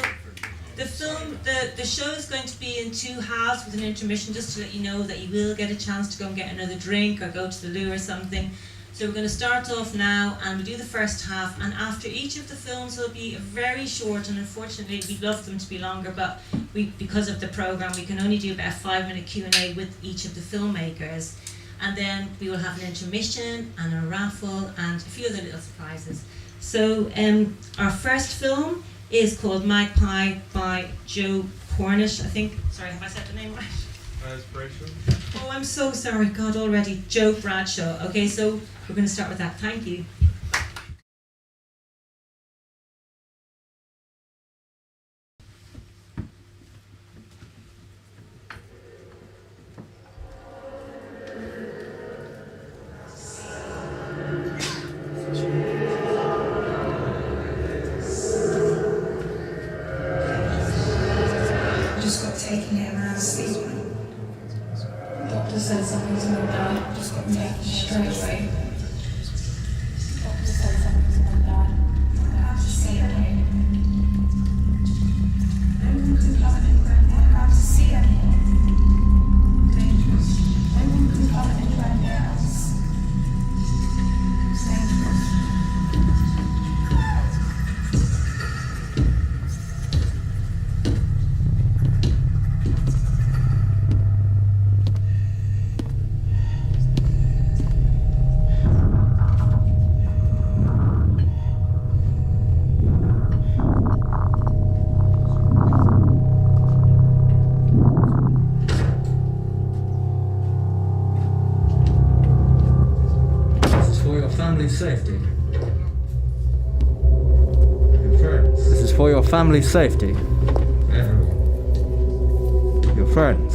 the show is going to be in 2 halves with an intermission, just to let you know that you will get a chance to go and get another drink or go to the loo or something. So we're going to start off now, and we'll do the first half, and after each of the films will be very short, and unfortunately we'd love them to be longer, but because of the programme we can only do about a 5-minute Q&A with each of the filmmakers, and then we will have an intermission and a raffle and a few other little surprises. So our first film is called Magpie by Joe Cornish, I think. Sorry, have I said the name right? Oh, I'm so sorry, God, already. Joe Bradshaw. Okay, so we're going to start with that. Thank you. I just got taken here when I was sleeping. The doctor said something's not bad. I just got taken straight away. The doctor said something's not bad. I have to see anyone. No one can come anywhere near. I have to see anyone. Dangerous. No one can come anywhere near us. It's dangerous. Safety. Your friends. This is for your family's safety. Everyone. Your friends.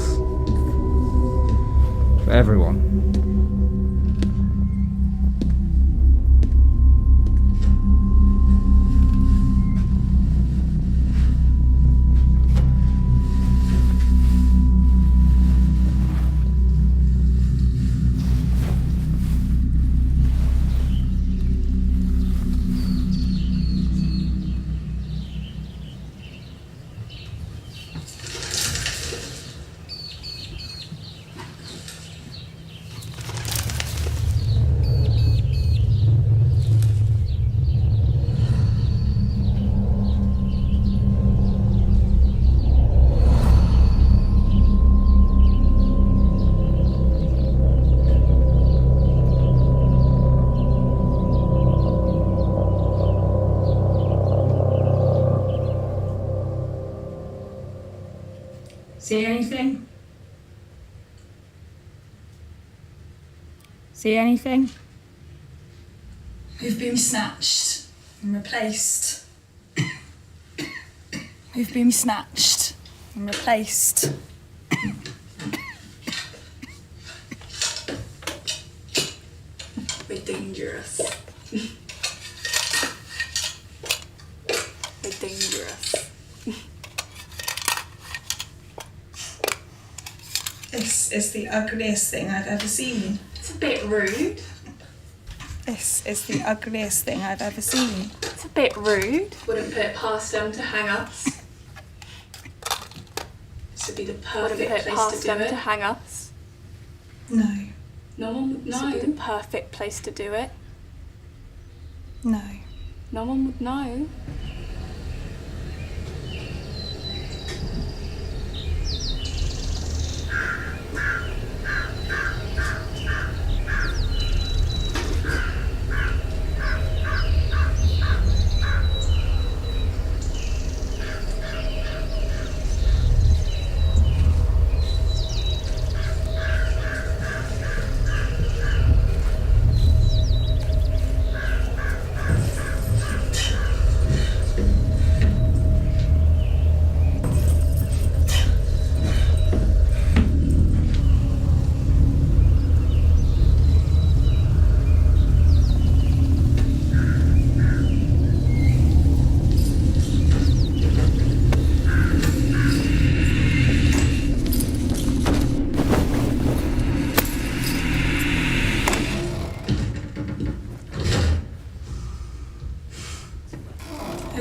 For everyone. See anything? See anything? We've been snatched and replaced. We've been snatched and replaced. We're dangerous. We're dangerous. This is the ugliest thing I've ever seen. It's a bit rude. This is the ugliest thing I've ever seen. It's a bit rude. Wouldn't put it past them to hang us. This would be the perfect place to do it. To hang us. No. No one would know. This would be the perfect place to do it. No. No one would know.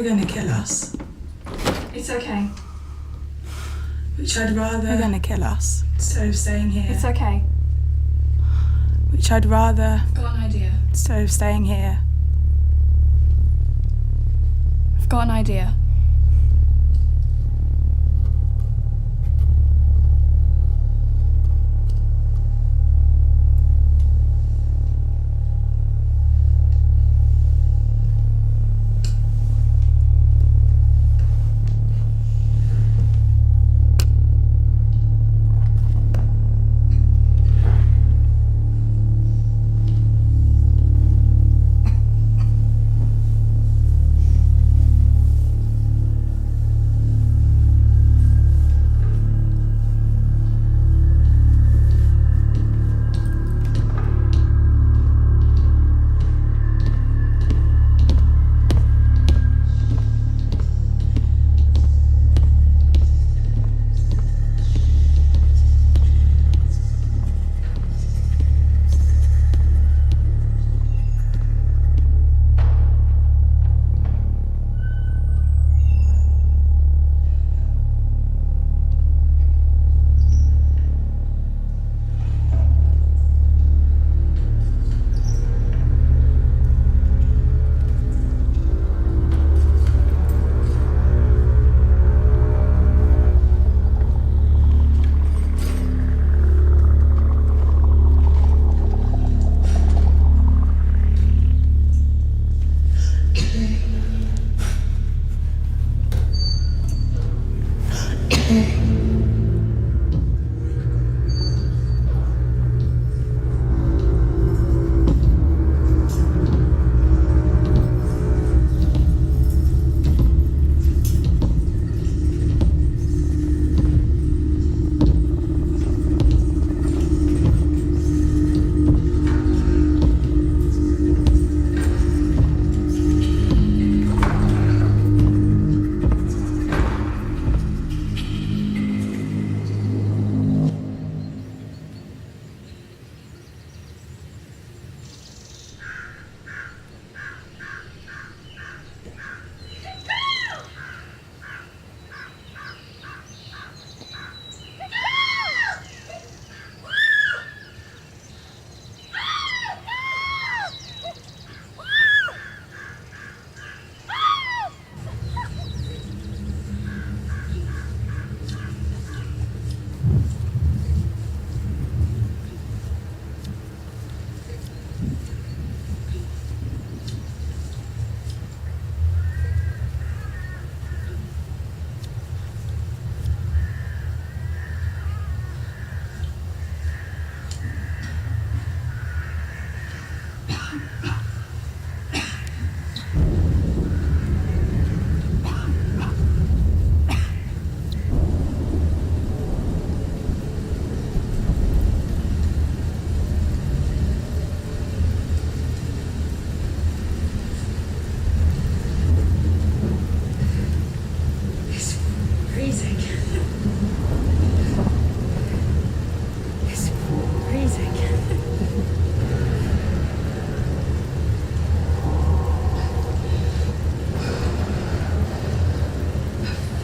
gonna kill us. It's okay. Which I'd rather. They're gonna kill us. Instead of staying here. It's okay. Which I'd rather. I've got an idea. Instead of staying here. I've got an idea.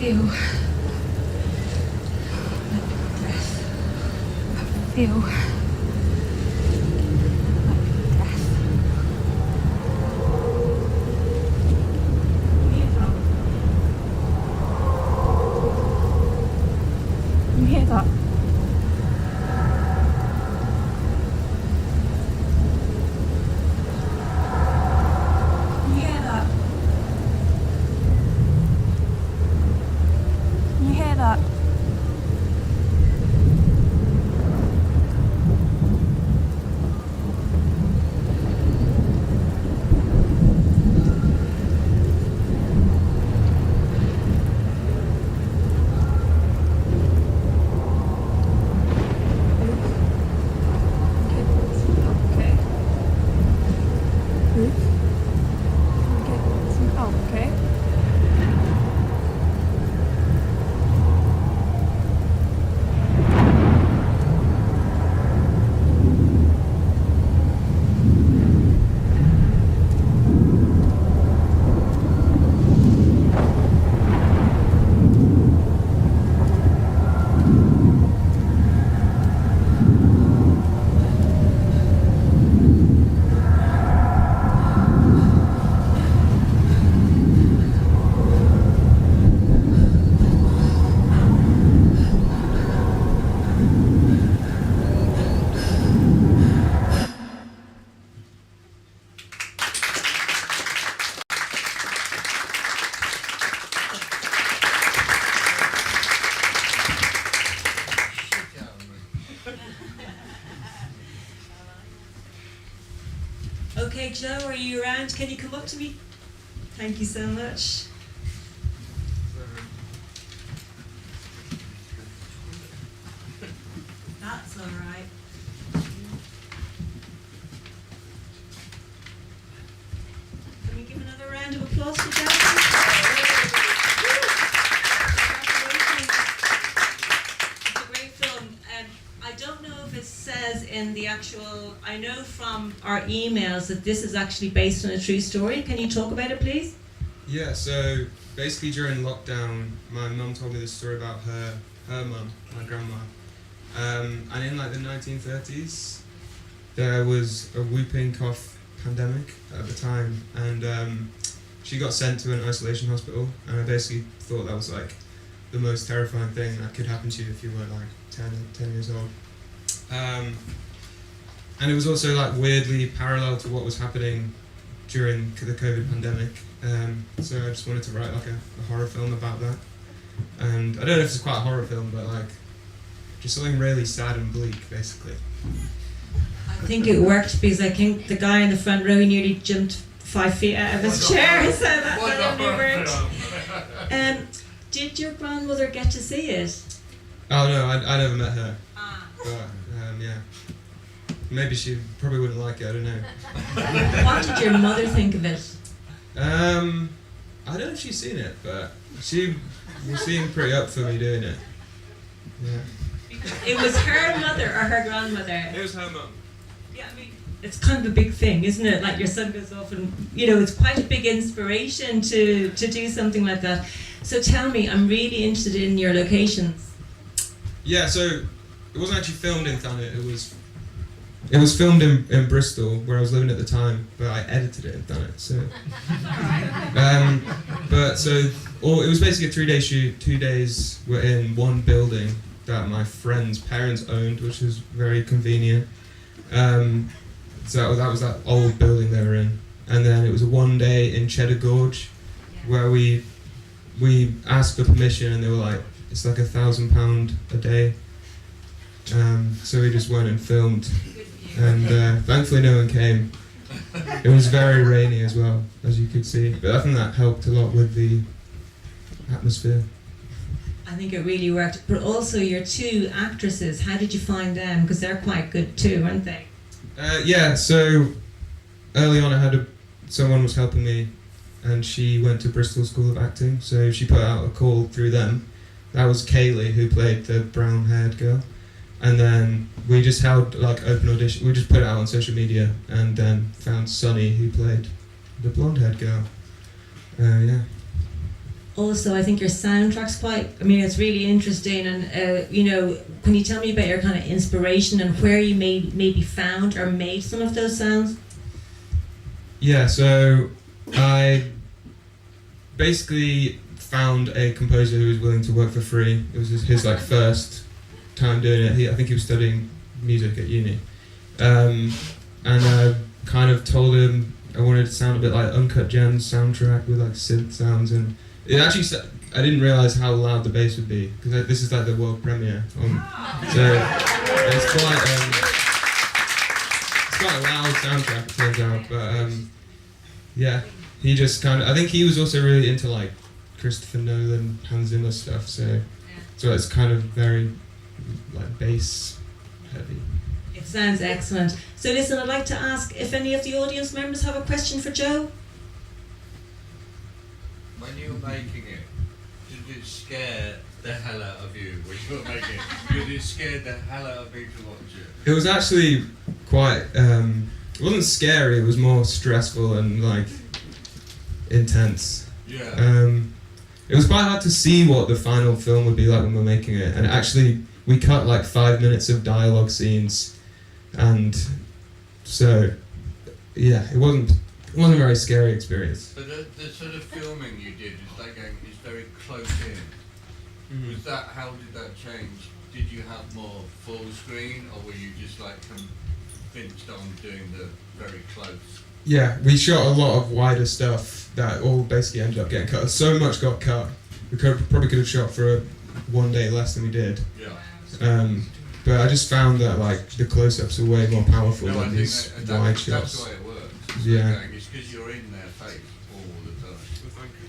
feel feel you hear that? You hear that? You hear that? Okay. Ruth? Get some help, okay? Joe, are you around? Can you come up to me? Thank you so much. That's all right. Can we give another round of applause for Joe? It's a great film. I don't know if it says in the actual, I know from our emails that this is actually based on a true story. Can you talk about it, please? Yeah, so basically during lockdown, my mum told me this story about her mum, my grandma. And in like the 1930s, there was a whooping cough pandemic at the time, and she got sent to an isolation hospital, and I basically thought that was like the most terrifying thing that could happen to you if you were like 10 years old. And it was also like weirdly parallel to what was happening during the COVID pandemic. So I just wanted to write like a horror film about that. And I don't know if it's quite a horror film, but like just something really sad and bleak, basically. I think it worked because I think the guy in the front row nearly jumped 5 feet out of his chair, so that only worked. Did your grandmother get to see it? Oh no, I never met her. But yeah, maybe she probably wouldn't like it. I don't know. What did your mother think of it? I don't know if she's seen it, but she seemed pretty up for me doing it. Yeah. It was her mother or her grandmother? It was her mum. Yeah, I mean, it's kind of a big thing, isn't it? Like your son goes off and, it's quite a big inspiration to do something like that. So tell me, I'm really interested in your locations. Yeah, so it wasn't actually filmed in Thanet, it was filmed in Bristol, where I was living at the time, but I edited it in Thanet, so... it was basically a 3-day shoot. 2 days were in one building that my friend's parents owned, which was very convenient. So that was that old building they were in. And then it was a 1 day in Cheddar Gorge, where we asked for permission, and they were like, it's like £1,000 a day. So we just went and filmed, and thankfully no one came. It was very rainy as well, as you could see, but I think that helped a lot with the atmosphere. I think it really worked. But also your 2 actresses, how did you find them? Because they're quite good too, aren't they? Yeah, so early on someone was helping me, and she went to Bristol School of Acting, so she put out a call through them. That was Kaylee, who played the brown-haired girl. And then we just held like open audition. We just put it out on social media, and then found Sunny, who played the blonde-haired girl. Yeah. Also, I think your soundtrack's it's really interesting, and can you tell me about your kind of inspiration and where you maybe found or made some of those sounds? Yeah, so I basically found a composer who was willing to work for free. It was his like first time doing it. I think he was studying music at uni, and I kind of told him I wanted it to sound a bit like Uncut Gems soundtrack with like synth sounds, and it actually I didn't realise how loud the bass would be, because this is like the world premiere. So it's quite a loud soundtrack, it turns out. But yeah, he just kind of, I think he was also really into like Christopher Nolan, Hans Zimmer stuff. So it's kind of very like bass heavy. It sounds excellent. So listen, I'd like to ask if any of the audience members have a question for Joe. When you were making it, did it scare the hell out of you when you were making it? Did it scare the hell out of me to watch it? It was actually quite, it wasn't scary, it was more stressful and like intense. Yeah. It was quite hard to see what the final film would be like when we were making it, and actually we cut like 5 minutes of dialogue scenes, and so yeah, it wasn't a very scary experience. But the sort of filming you did is very close in. Mm-hmm. Was that, how did that change? Did you have more full screen, or were you just like convinced on doing the very close? Yeah, we shot a lot of wider stuff that all basically ended up getting cut. So much got cut. We probably could have shot for 1 day less than we did. Yeah. But I just found that like the close-ups are way more powerful than these wide shots. That's the way it works. Yeah. It's because you're in their face all the time. Well, thank you.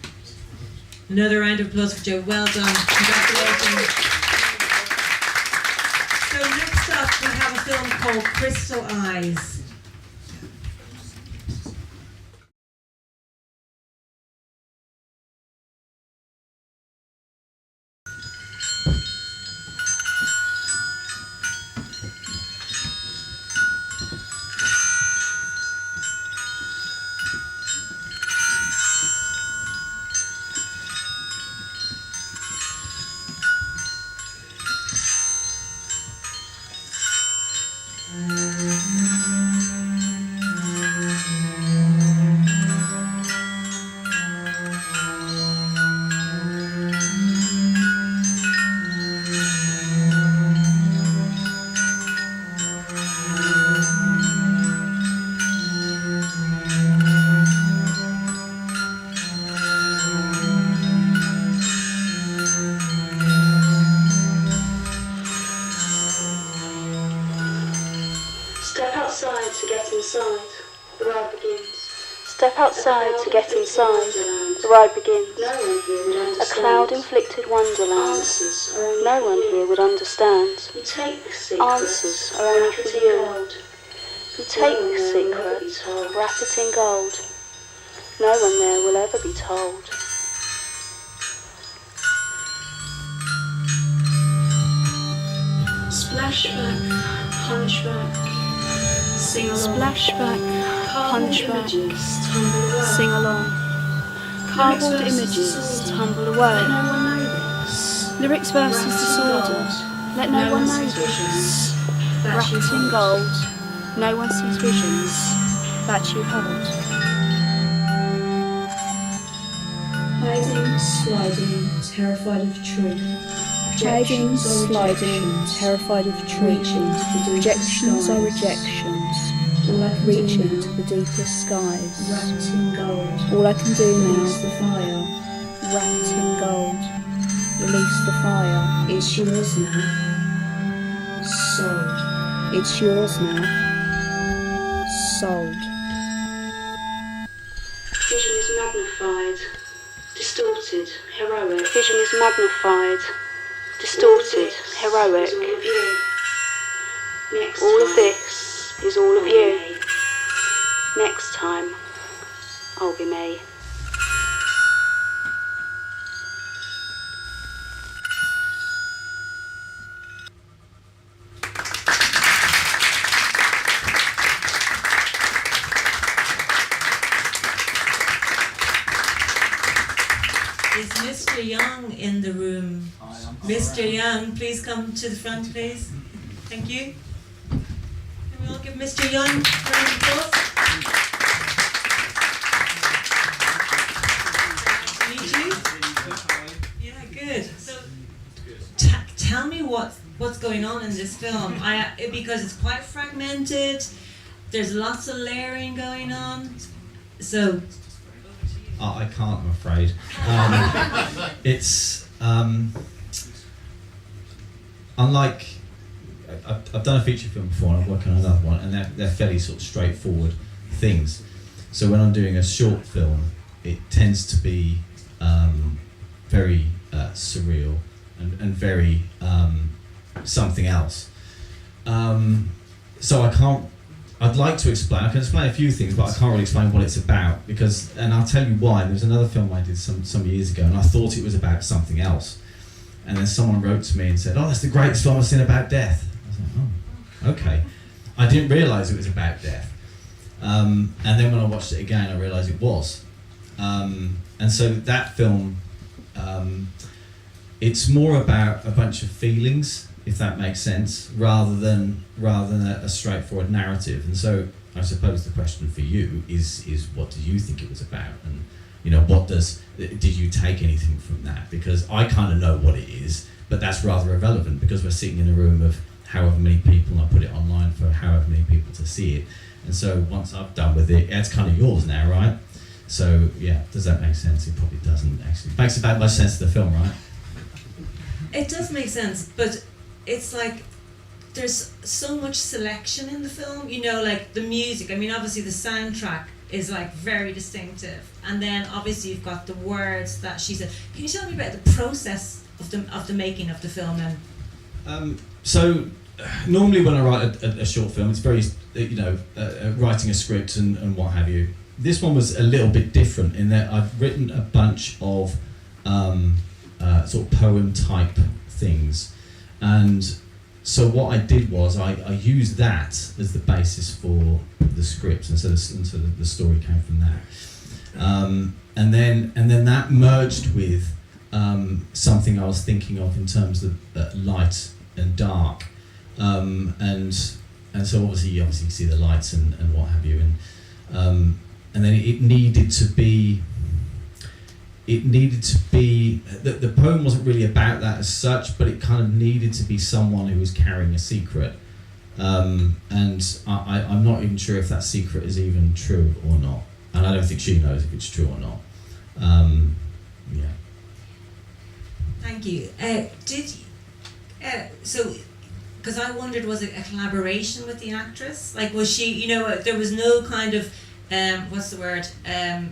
Another round of applause for Joe. Well done. Congratulations. So next up we have a film called Crystal Eyes. Step outside to get inside. The ride begins. Step outside to get inside. The ride begins. A cloud-inflicted wonderland. No one here would understand. Answers are only for you. You take the secret, wrap it in gold. No one there will ever be told. Splashback, hunchback, sing along. Splashback, hunchback, sing along. Cardboard images tumble away. Lyrics versus disorder. Let no one know this. Wrapped in gold. No one sees visions that you hold. Hiding, sliding, terrified of truth. Hiding, sliding, terrified of truth. Projections are rejections. Reaching to the deepest skies. Wrapped in gold. All I can do now Release the fire. Wrapped in gold. Release the fire. It's yours now. Sold. It's yours now. Sold. Vision is magnified, distorted, heroic. Vision is magnified, distorted, heroic. All of this is all of you. Next time, I'll be me. Is Mr. Young in the room? Mr. Young, please come to the front, please. Thank you. Can we all give Mr. Young a round of applause? Nice to meet you. Yeah, good. So, tell me what's going on in this film. Because it's quite fragmented. There's lots of layering going on. So. I can't, I'm afraid. It's unlike I've done a feature film before and I'm working on another one, and they're fairly sort of straightforward things. So when I'm doing a short film, it tends to be very surreal and very something else. So I'd like to explain. I can explain a few things, but I can't really explain what it's about because, and I'll tell you why. There was another film I did some years ago, and I thought it was about something else. And then someone wrote to me and said, "Oh, that's the greatest film I've seen about death." I was like, "Oh, okay." I didn't realise it was about death. And then when I watched it again, I realised it was. And so that film, it's more about a bunch of feelings, if that makes sense, rather than a straightforward narrative. And so I suppose the question for you is what do you think it was about, and did you take anything from that? Because I kind of know what it is, but that's rather irrelevant because we're sitting in a room of however many people, and I put it online for however many people to see it. And so once I've done with it, it's kind of yours now, right? So yeah, does that make sense? It probably doesn't actually. It makes about much sense to the film, right? It does make sense, but it's like there's so much selection in the film, like the music. I mean, obviously the soundtrack is like very distinctive. And then obviously you've got the words that she said. Can you tell me about the process of the making of the film then? So normally when I write a short film, it's very, writing a script and what have you. This one was a little bit different in that I've written a bunch of sort of poem type things, and so what I did was I used that as the basis for the script, and so the story came from that, and then that merged with something I was thinking of in terms of light and dark, and so obviously you see the lights and what have you, and then it needed to be. The poem wasn't really about that as such, but it kind of needed to be someone who was carrying a secret, and I'm not even sure if that secret is even true or not, and I don't think she knows if it's true or not. Yeah. Thank you. So, because I wondered, was it a collaboration with the actress? Like, was she? There was no kind of what's the word? There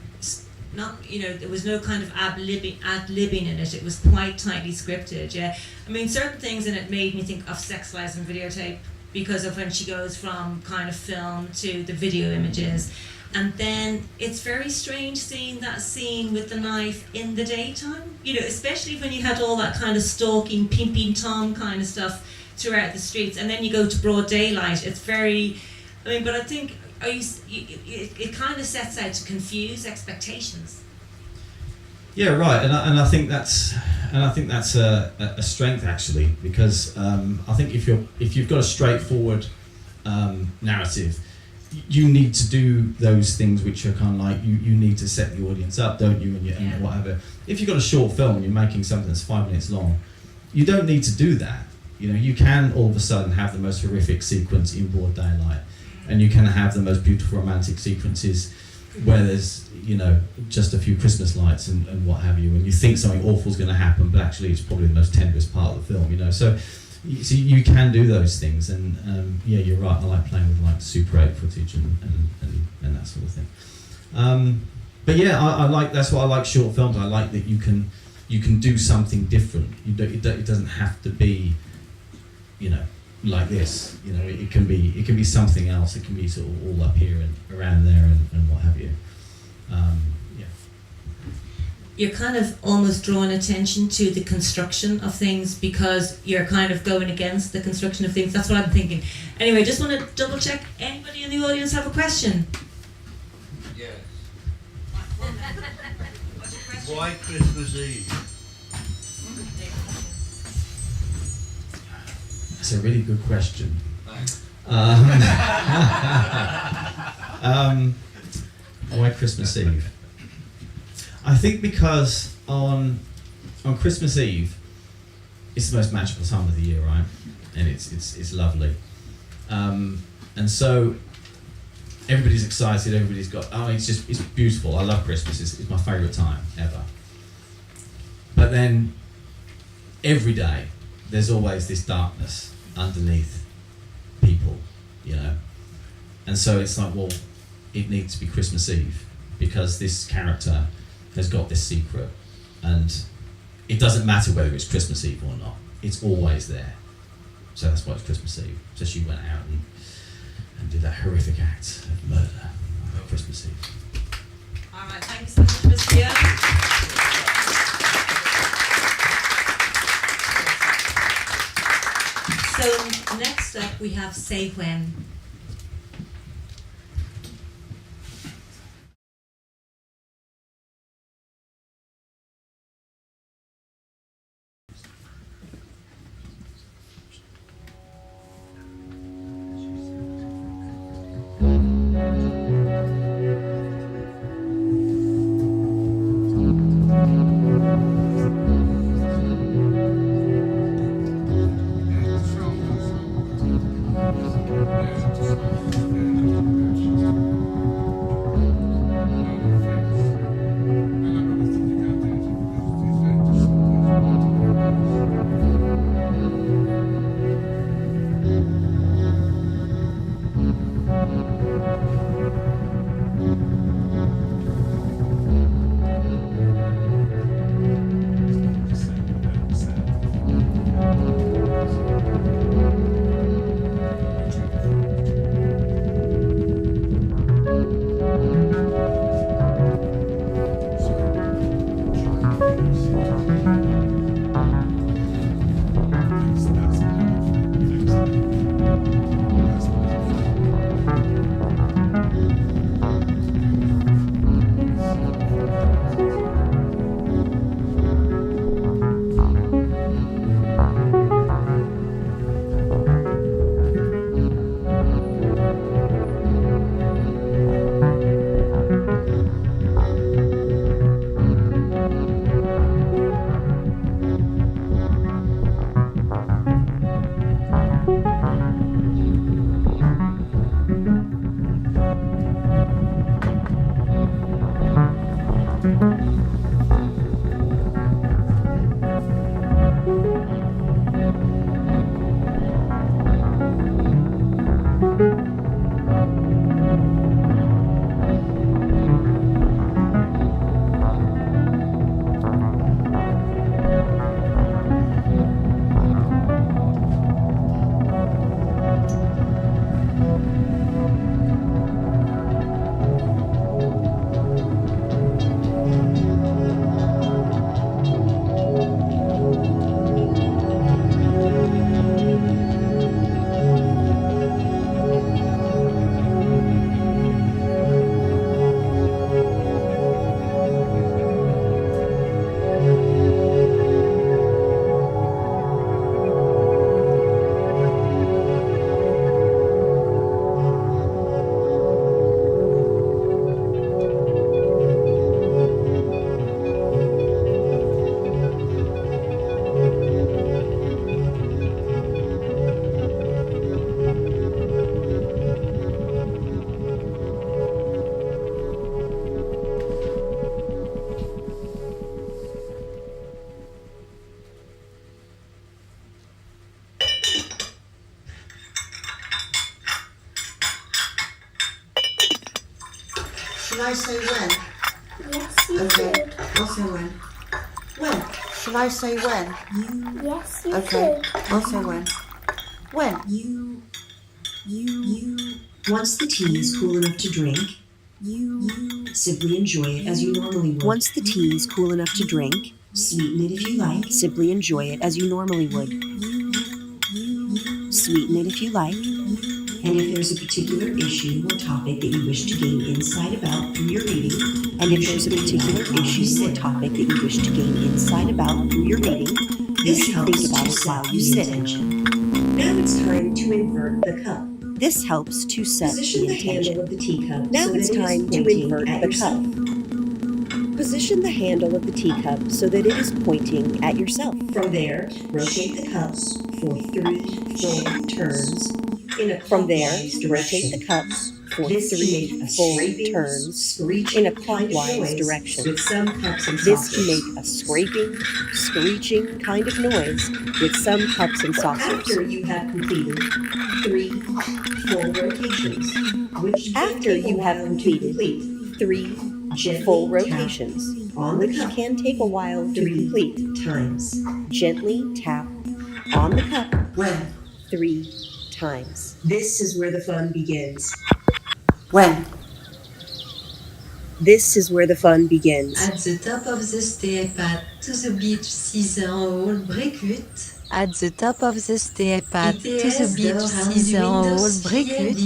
was no kind of ad-libbing in it. It was quite tightly scripted, yeah. I mean, certain things in it made me think of Sex, Lies and Videotape because of when she goes from kind of film to the video images. And then it's very strange seeing that scene with the knife in the daytime, especially when you had all that kind of stalking, pimping Tom kind of stuff throughout the streets. And then you go to broad daylight. It's very, but I think it kind of sets out to confuse expectations. Yeah, right, and I think that's a strength actually, because I think if you've got a straightforward narrative, you need to do those things which are kind of like you need to set the audience up, don't you, and whatever. If you've got a short film and you're making something that's 5 minutes long, you don't need to do that. You can all of a sudden have the most horrific sequence in broad daylight. And you can have the most beautiful romantic sequences where there's, just a few Christmas lights and what have you, and you think something awful is going to happen, but actually it's probably the most tenderest part of the film, So you can do those things, and yeah, you're right. I like playing with like Super 8 footage and that sort of thing. But yeah, I like that's why I like short films. I like that you can do something different. It doesn't have to be, like this, it can be something else. It can be sort of all up here and around there and what have you. Yeah. You're kind of almost drawing attention to the construction of things because you're kind of going against the construction of things. That's what I'm thinking. Anyway, just want to double check. Anybody in the audience have a question? Yes. Why Christmas Eve? That's a really good question. Why Christmas Eve? I think because on Christmas Eve, it's the most magical time of the year, right? And it's lovely, and so everybody's excited. Everybody's got. It's beautiful. I love Christmas. It's my favourite time ever. But then every day, there's always this darkness underneath people, and so it's like, well, it needs to be Christmas Eve because this character has got this secret, and it doesn't matter whether it's Christmas Eve or not, it's always there. So that's why it's Christmas Eve. So she went out and did that horrific act of murder on Christmas Eve. Alright, thanks so much, Mr. Young. So next up we have Say When. Yeah. Shall I say when? Yes, you Okay, should. I'll say when. When? Shall I say when? Yes, you Okay, should. I'll say when. When? Once the tea is cool enough to drink, simply enjoy it as you normally would. Once the tea is cool enough to drink, Sweeten it if you like. simply enjoy it as you normally would. Sweeten it if you like. And if there's a particular issue or topic that you wish to gain insight about through your reading, And if there's a particular issue or topic that you wish to gain insight about through your reading, you should think about it while you sit. now it's time to invert the cup. This helps to set Position the the handle intention. of the teacup. Now so it's that it is time to pointing invert at the yourself. cup. Position the handle of the teacup so that it is pointing at yourself. From there, rotate the cups for 3 full turns in a From there, clockwise rotate direction. the cups for This can 3 make a full scraping, turns screeching in a kind of clockwise noise direction. with some cups and This saucers. can make a scraping, screeching kind of noise with some cups and saucers. After you have completed 3 full rotations, which can After take a you have while to completed complete, 3 gently full tap rotations, on the which cup can take a while to 3 complete, times. gently tap on the cup When? 3 times. This is where the fun begins. When? This is where the fun begins. At the top of the stairpath to the beach, 6 ans haut, Brecut. At the top of the stairpath to the ITS beach, door 6 ans haut, Brecut.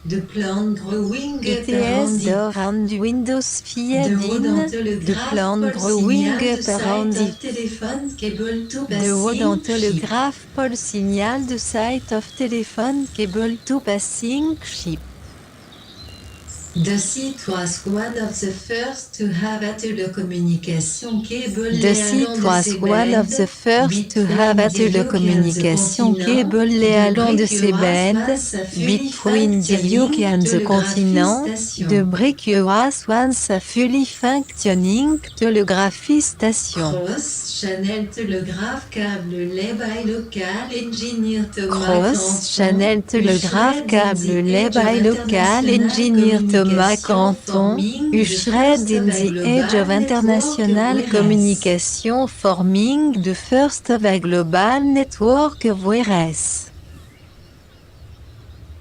de plant growing ITS door and windows fiadine, de plant growing around it. De wodontelegraph Paul signal de site of telephone cable to passing ship. The site was one of the first to have a telecommunication cable. The site was one of the first to have a telecommunication cable le long de ces bandes between the UK and the continent. The Brecu was once a fully functioning telegraphy station. Cross Channel Telegraph câble lait by local engineer Thomas Cross Channel Telegraph câble lait by local engineer Thomas Canton, ushered in the age of international communication, forming the first of a global network of wires.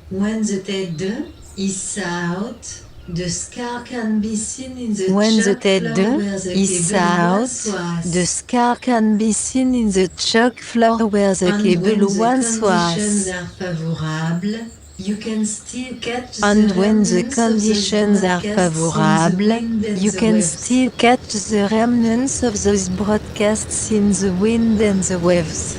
When the TED is out, the scar can be seen in the When the chalk floor where TED the is cable out, once was. the scar can be seen in the chalk floor where the And cable when the once conditions was. are favorable, you can still catch And the when the remnants of conditions are broadcasts in the favorable, wind and you the can waves. still catch the remnants of those broadcasts in the wind and the waves.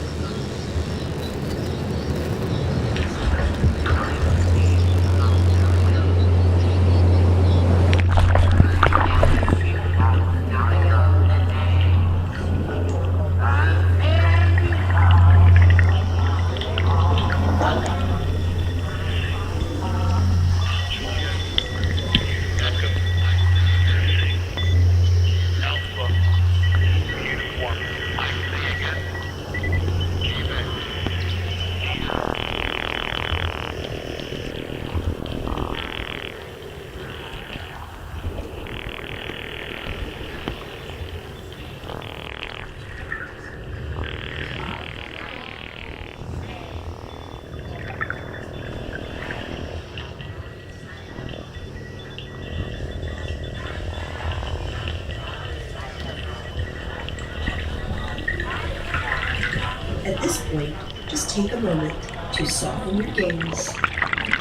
At this point, just take a moment to soften your gaze.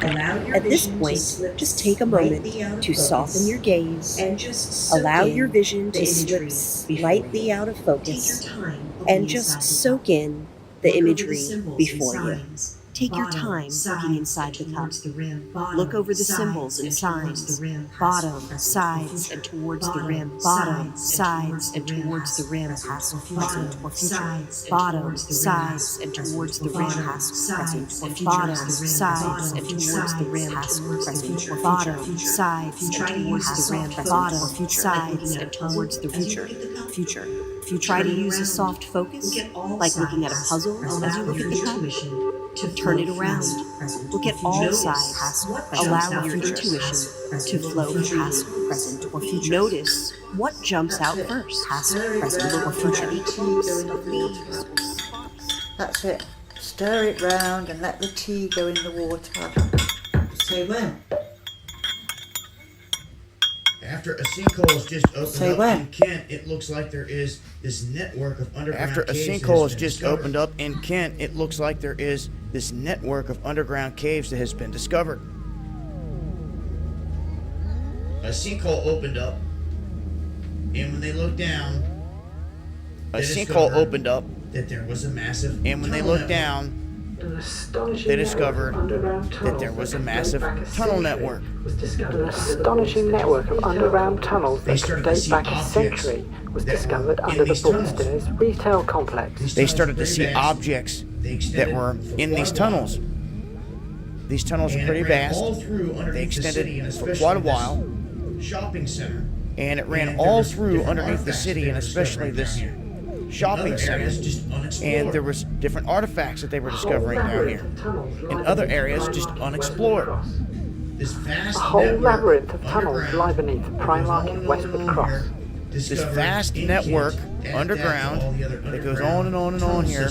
Allow your At this vision point, to slip just take a moment slightly out of to focus soften your gaze. and just soak Allow in your vision the to slip imagery slightly before you. out of Take focus your time and looking just inside the soak cup. in the Look over the imagery symbols before and you. signs. Take your Bottom, time sides, looking inside the cup. towards the rim. Look over the sides, symbols and towards signs. the rim. Bottom, Present, sides, future. and towards the Bottom, rim. Bottom, sides, sides, and towards the rim. Past, present, or future. Bottom, sides, and towards the rim. Past, present, or bottom, sides, and towards the rim. Past, present, or bottom, sides, and towards the rim. Bottom, sides, and towards the future. Future. If you try to use a soft focus, like looking at a puzzle as you look at the cup, Turn it around. Look at all sides. Allow your intuition to flow past, present, or future. Notice what jumps out first, past, present, or future. That's it. Stir it round and let the tea go in the water. Say when. After a sinkhole is just opened Say up when. in Kent, it looks like there is this network of underground After a caves sinkhole has is been just discovered. opened up in Kent, it looks like there is this network of underground caves that has been discovered. A sinkhole opened up, and when they looked down, A sinkhole opened up, that there was a massive and when they tunnel looked network. down, they discovered that there was a massive tunnel network. An astonishing network of underground tunnels that could date back a century was discovered under the Broadstairs retail complex. They started to see objects that were in these tunnels. These tunnels are pretty vast. They extended for quite a while. Shopping center. And it ran all through underneath the city, and especially this shopping center. And there was different artifacts that they were discovering down here. In other areas, just unexplored. This vast A whole network labyrinth of tunnels lie beneath Primark in Westwood Cross. This vast network underground that goes on and on and on here,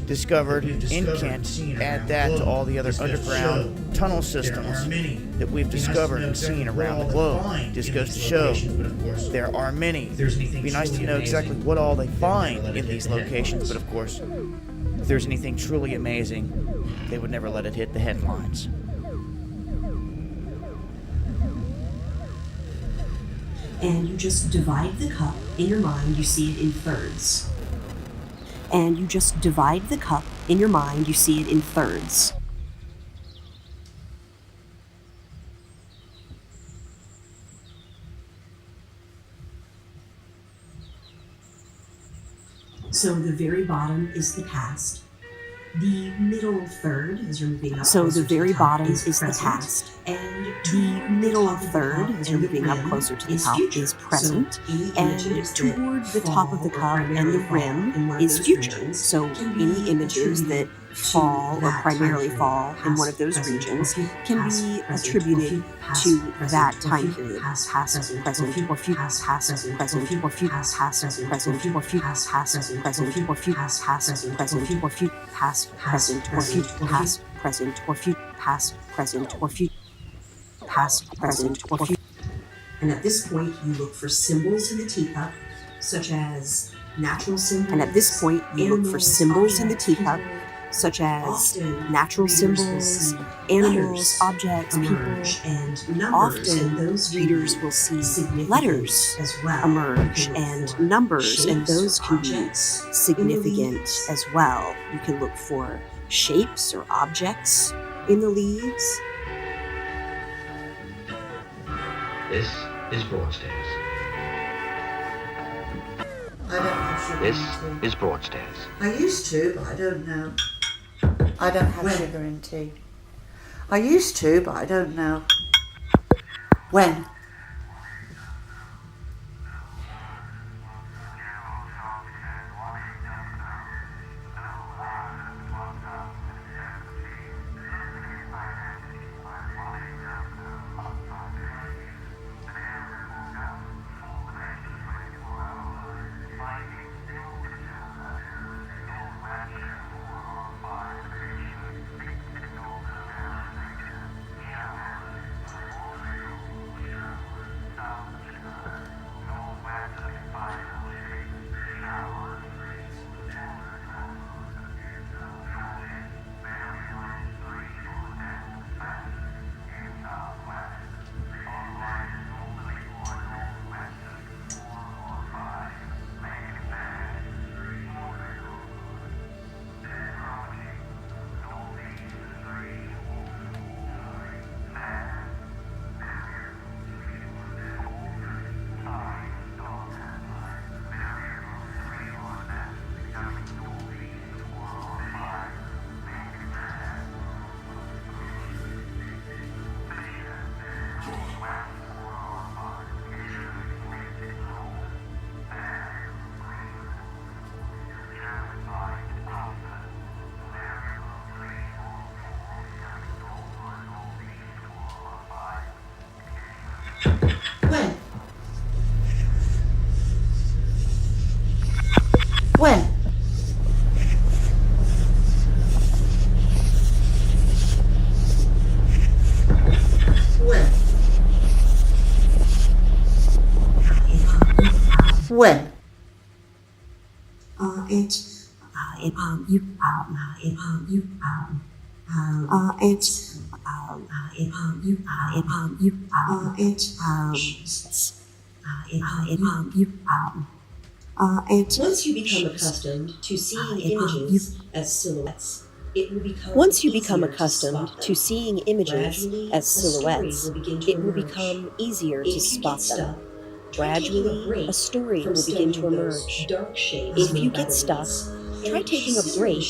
discovered in Kent, add that to all the other underground tunnel systems that we've discovered and seen around the globe. Just goes to show there are many. It'd be nice to know exactly what all they find in these locations, but of course, if there's anything truly amazing, they would never let it hit the headlines. And you just divide the cup. In your mind, you see it in thirds. And you just divide the cup. In your mind, you see it in thirds. So the very bottom is the past. The middle third, as you're moving up. So the very bottom is the past. And the middle third, as you're moving up closer to the top, is present. And toward the top of the cup and the rim is future. So any images that fall or primarily fall in one of those regions can be attributed to that time period. Past, present, or future. Past, present, or future. Past, present, or future. Past, present, or future. Past, present, or future. Past, present, or future. Past, present, or future. Past, present, or future. Past, present, or future. And at this point, you look for symbols in the teacup, such as natural symbols. And at this point, you look for symbols in the teacup, such as natural symbols, animals, objects, people, and numbers. Often those readers will see letters emerge and numbers, and those can be significant as well. You can look for shapes or objects in the leaves. This is Broadstairs. I don't have sugar This in tea. is Broadstairs. I used to, but I don't now. I don't have sugar in tea. I used to, but I don't now. When? When? Once you become accustomed to seeing images as silhouettes, it will become easier to spot them. Gradually, a story will begin to emerge. If you get stuck, try taking a break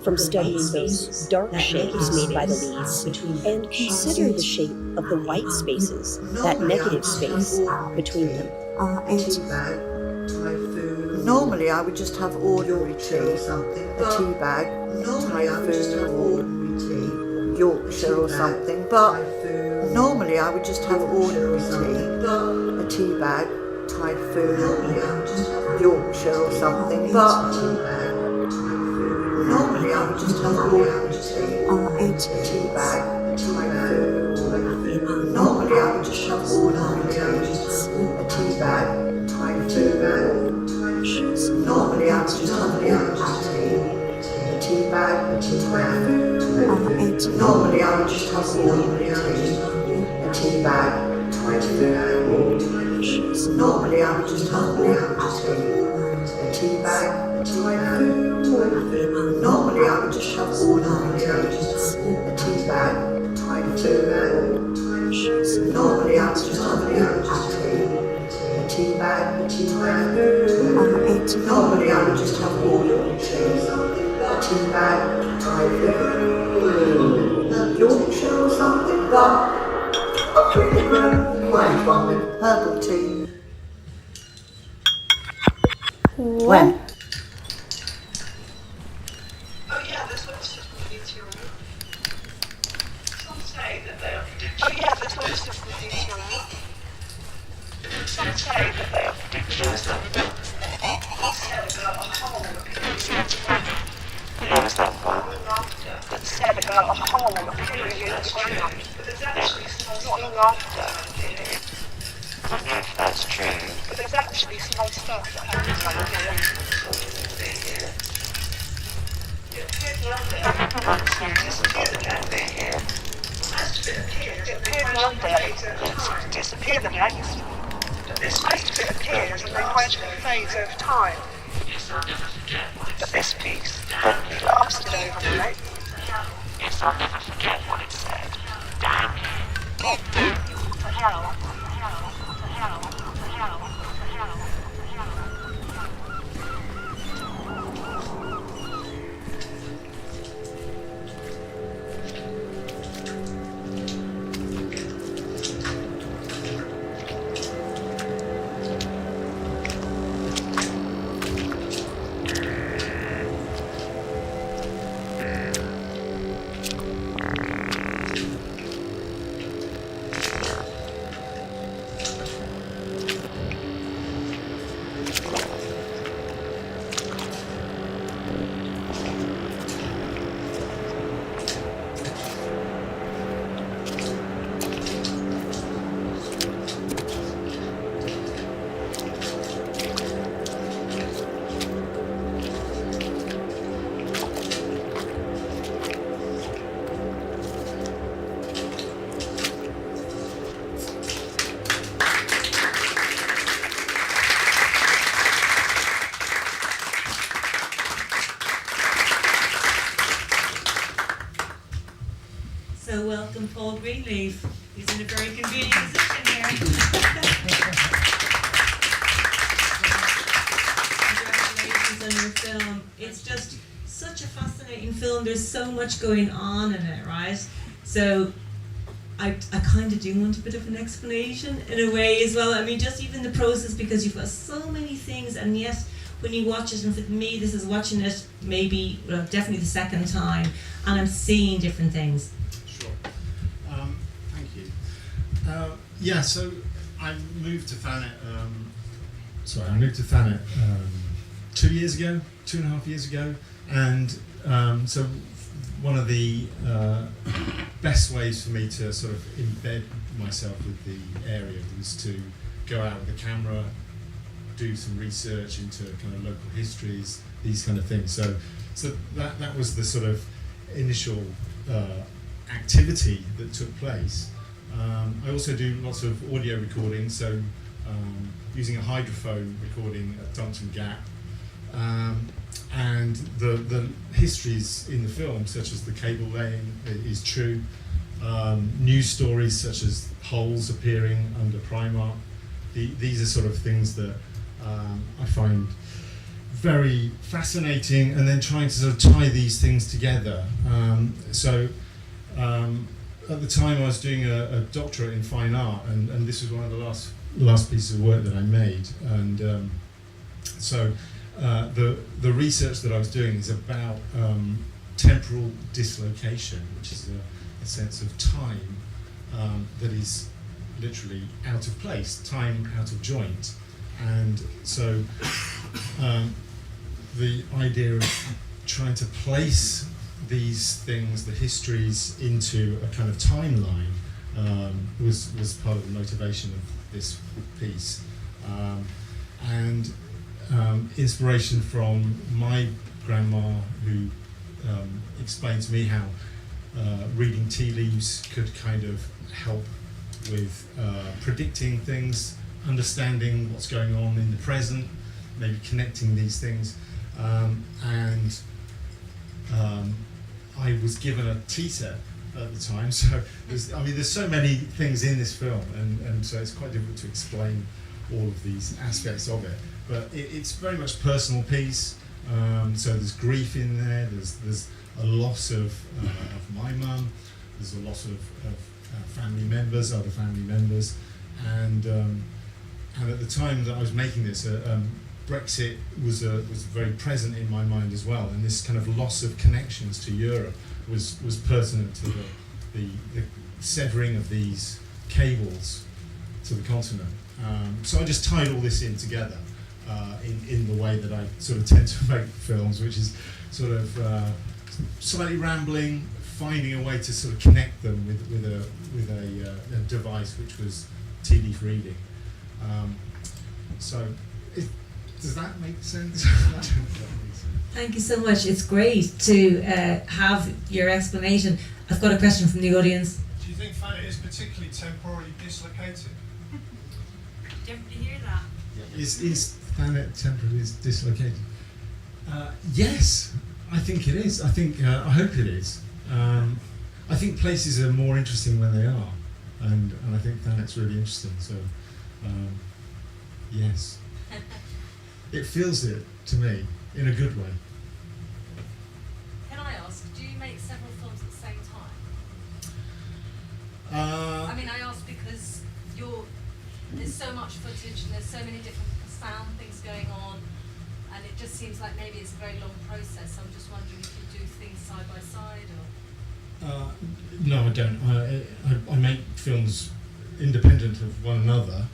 from studying those dark shapes made by the leaves and consider the shape of the white spaces, that negative space between them. Normally I would just have ordinary tea, a tea bag, Thai food, Yorkshire or something, but normally I would just have ordinary tea, a tea bag, Thai food, Yorkshire or something, but normally I would just have ordinary tea, a tea bag, Thai food, normally I would just have ordinary tea, a tea bag, Thai food, normally I would just have ordinary tea, a tea bag, Thai food, normally I would just have ordinary tea, a tea bag, Thai food, normally I would just have ordinary tea, a tea bag, Thai food, normally I would just have ordinary tea, a tea bag, Thai food, normally I would just have ordinary tea, a tea bag, Thai food, normally I would just have ordinary tea, a tea bag, Thai food, Yorkshire or something, but I'm really good herbal tea. When? Oh yeah, this one's just the detail. Some say that they are predictions. Oh yeah, this one's just the detail. Some say that they are predictions. He said about a hole appearing said about a hole appearing in the ground, but there's actually small laughter appearing. I don't know if that's true. But there's actually small stuff that happens on the ground. It appeared one day. It appeared one day. It disappeared the next. This most of it appears and then went through a phase over time. But this piece only lasted overnight. Yes, I'll never forget what it said. Damn you. To hell. To hell. To hell. To hell. To hell. So welcome Paul Greenleaf. He's in a very convenient position here. Congratulations on your film. It's just such a fascinating film. There's so much going on in it, right? So I kind of do want a bit of an explanation in a way as well. I mean, just even the process, because you've got so many things, and yet when you watch it, and for me this is watching it maybe, well, definitely the second time, and I'm seeing different things. Sure. Thank you. Yeah, so I moved to Thanet. I moved to Thanet 2 years ago, 2.5 years ago, and so one of the best ways for me to sort of embed myself with the area was to go out with a camera do some research into kind of local histories, these kind of things. So that was the sort of initial activity that took place. I also do lots of audio recording, so using a hydrophone recording at Dumpton Gap. And the histories in the film, such as the cable laying, is true. News stories such as holes appearing under Primark. These are sort of things that I find very fascinating, and then trying to sort of tie these things together. At the time I was doing a doctorate in fine art, and this was one of the last pieces of work that I made. And the research that I was doing is about temporal dislocation, which is a sense of time that is literally out of place, time out of joint. And so the idea of trying to place these things, the histories, into a kind of timeline was part of the motivation of this piece. Inspiration from my grandma, who explained to me how reading tea leaves could kind of help with predicting things, understanding what's going on in the present, maybe connecting these things. I was given a tea set at the time, so there's so many things in this film, and so it's quite difficult to explain all of these aspects of it. But it's very much a personal piece. So there's grief in there. There's a loss of my mum. There's a loss of family members, other family members, and at the time that I was making this, Brexit was very present in my mind as well, and this kind of loss of connections to Europe was pertinent to the severing of these cables to the continent. So I just tied all this in together in the way that I sort of tend to make films, which is sort of slightly rambling, finding a way to sort of connect them with a device which was tea leaf reading. Does that make sense? Thank you so much. It's great to have your explanation. I've got a question from the audience. Do you think Thanet is particularly temporally dislocated? Did everybody hear that? Is Thanet temporally dislocated? Yes, I think it is. I hope it is. I think places are more interesting when they are, and I think Thanet's really interesting. So, yes. It feels it to me in a good way. Can I ask, do you make several films at the same time? I mean, I ask because there's so much footage and there's so many different sound things going on, and it just seems like maybe it's a very long process. I'm just wondering if you do things side by side, or? No, I don't. I make films independent of one another.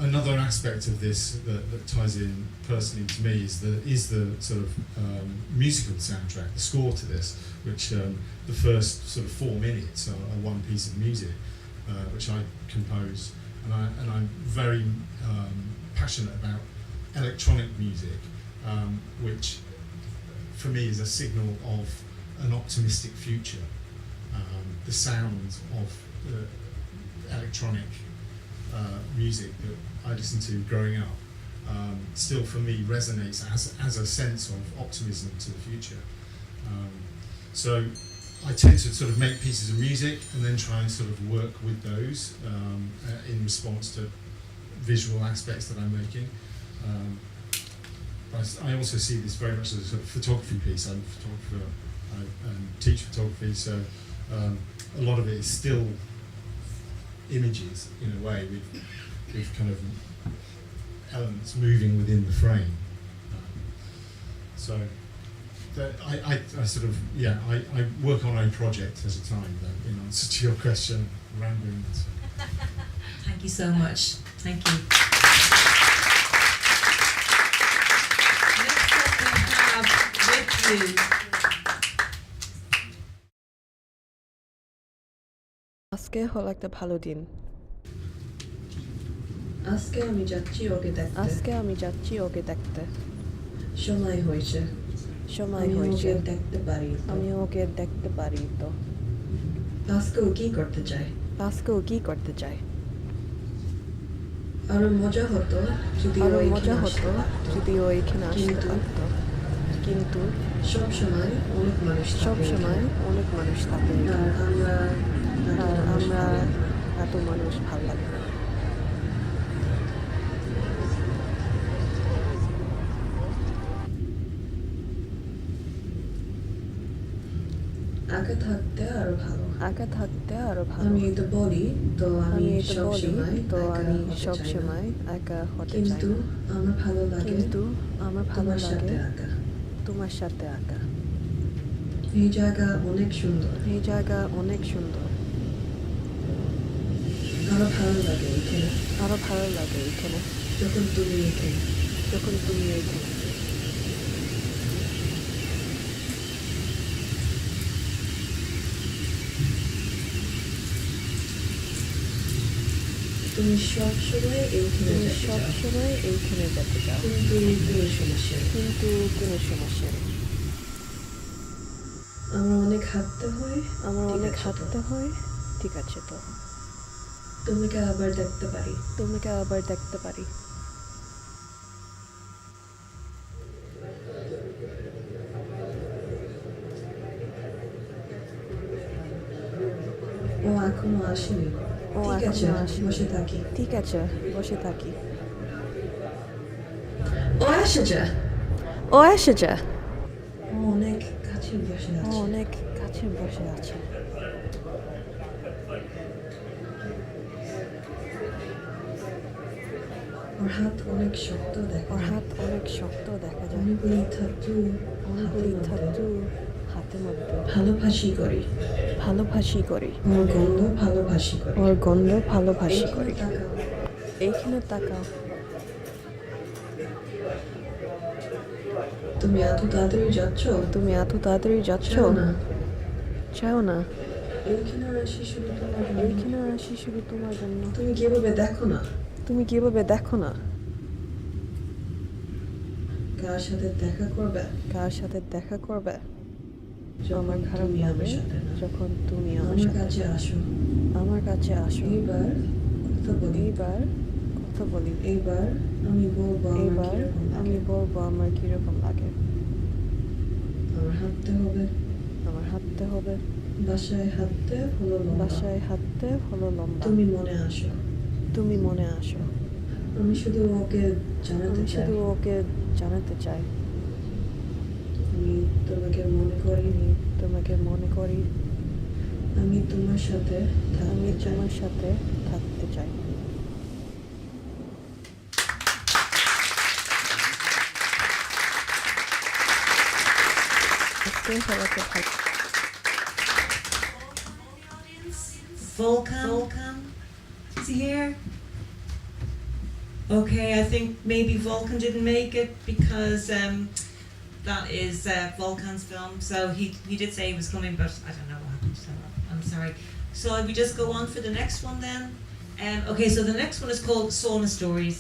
Another aspect of this that ties in personally to me is the sort of musical soundtrack, the score to this, which the first sort of 4 minutes are one piece of music, which I compose, and I'm very passionate about electronic music, which for me is a signal of an optimistic future. The sound of electronic music that I listened to growing up still for me resonates as a sense of optimism to the future. So I tend to sort of make pieces of music and then try and sort of work with those in response to visual aspects that I'm making. I also see this very much as a sort of photography piece. I'm a photographer, I teach photography, so a lot of it is still images in a way, with kind of elements moving within the frame. So that I sort of, I work on a project at a time, though, in answer to your question, rambling. Thank you so much. Thank you. Next up we have with you. Aske or like the paladin? আজকে আমি যাচ্ছি ওকে দেখতে আজকে আমি যাচ্ছি ওকে দেখতে সময় হয়েছে সময় আমি হয়েছে ওকে দেখতে পারি তো। আমি ওকে দেখতে পারি তো আজকে ও কি করতে চায় আজকে ও কি করতে চায় আরো মজা হতো যদি আরো ও এখানে মজা আসতে হতো পারতো। যদি ও এখানে আসতে কিন্তু পারতো কিন্তু সব সময় অনেক মানুষ সব থাকে সময় এখানে। অনেক মানুষ থাকে আর আমরা আমরা এত মানুষ ভালো লাগে না একা থাকতে আরো ভালো একা থাকতে আরো ভালো আমি তো বলি তো আমি তো সব বলি সময় তো একা আমি হতে সব চাই না। সময় একা হতে চাই কিন্তু না আমার ভালো লাগে কিন্তু আমার ভালো তোমার সাথে লাগে একা তোমার সাথে একা এই জায়গা অনেক সুন্দর এই জায়গা অনেক সুন্দর আরো ভালো লাগে এখানে আরো ভালো লাগে এখানে যখন তুমি এখানে যখন তুমি এখানে তুমি সব সময় এইখানে তুমি যেতে সব চাও সময় এইখানে যেতে চাও কিন্তু কোনো সমস্যা নেই কিন্তু কোনো সমস্যা নেই আমার অনেক হাঁটতে হয় আমার ঠিক অনেক আছে তো। হাঁটতে হয় ঠিক আছে তো তোমাকে আবার দেখতে পারি তোমাকে আবার দেখতে পারি ও এখনো আসেনি ও ঠিক আছে এখনো আসেনি। বসে থাকি ঠিক আছে বসে থাকি ও এসেছে ও এসেছে ও অনেক কাছে বসে ও আছে অনেক কাছে বসে আছে ওর হাত অনেক শক্ত দেখা ওর যায়। হাত অনেক শক্ত দেখা যায় অনেকগুলি ধাতু অনেকগুলি হাতের মধ্যে। ধাতু হাতের মধ্যে ভালোবাসি করি ভালোবাসি করি ওর গন্ধ ভালোবাসি করি ওর গন্ধ ভালোবাসি এইখানে করি তাকাও। এইখানে তাকাও তুমি এত তাড়াতাড়ি যাচ্ছ তুমি এত তাড়াতাড়ি যাচ্ছ চাও না চাও না এইখানে আসি শুধু তোমার জন্য। এইখানে আসি শুধু তোমার জন্য তুমি কিভাবে দেখো না তুমি কিভাবে দেখো না কার সাথে দেখা করবে কার সাথে দেখা করবে যখন আমার খারাপ তুমি লাগে আমার সাথে না। যখন তুমি আমার আমার সাথে কাছে আসো আমার কাছে আসো এইবার কথা বলি এইবার কথা বলি এইবার আমি বলবো আমার এইবার কিরকম আমি লাগে বলবো আমার কিরকম লাগে আমার হাঁটতে হবে আমার হাঁটতে হবে বাসায় হাঁটতে হলো লম্বা বাসায় হাঁটতে হলো লম্বা তুমি মনে আসো তুমি মনে আসো আমি শুধু ওকে জানাতে আমি চাই শুধু ওকে জানাতে চাই আমি তোমাকে মনে করি আমি তোমাকে মনে করি আমি তোমার সাথে আমি থাকতে চাই তোমার সাথে থাকতে চাই আজকে সবাইকে ভালো Volkan? Is he here? Okay, I think maybe Volkan didn't make it because that is Volkan's film. So he did say he was coming, but I don't know what happened. So I'm sorry. So we just go on for the next one then. Okay, so the next one is called Sauna Stories.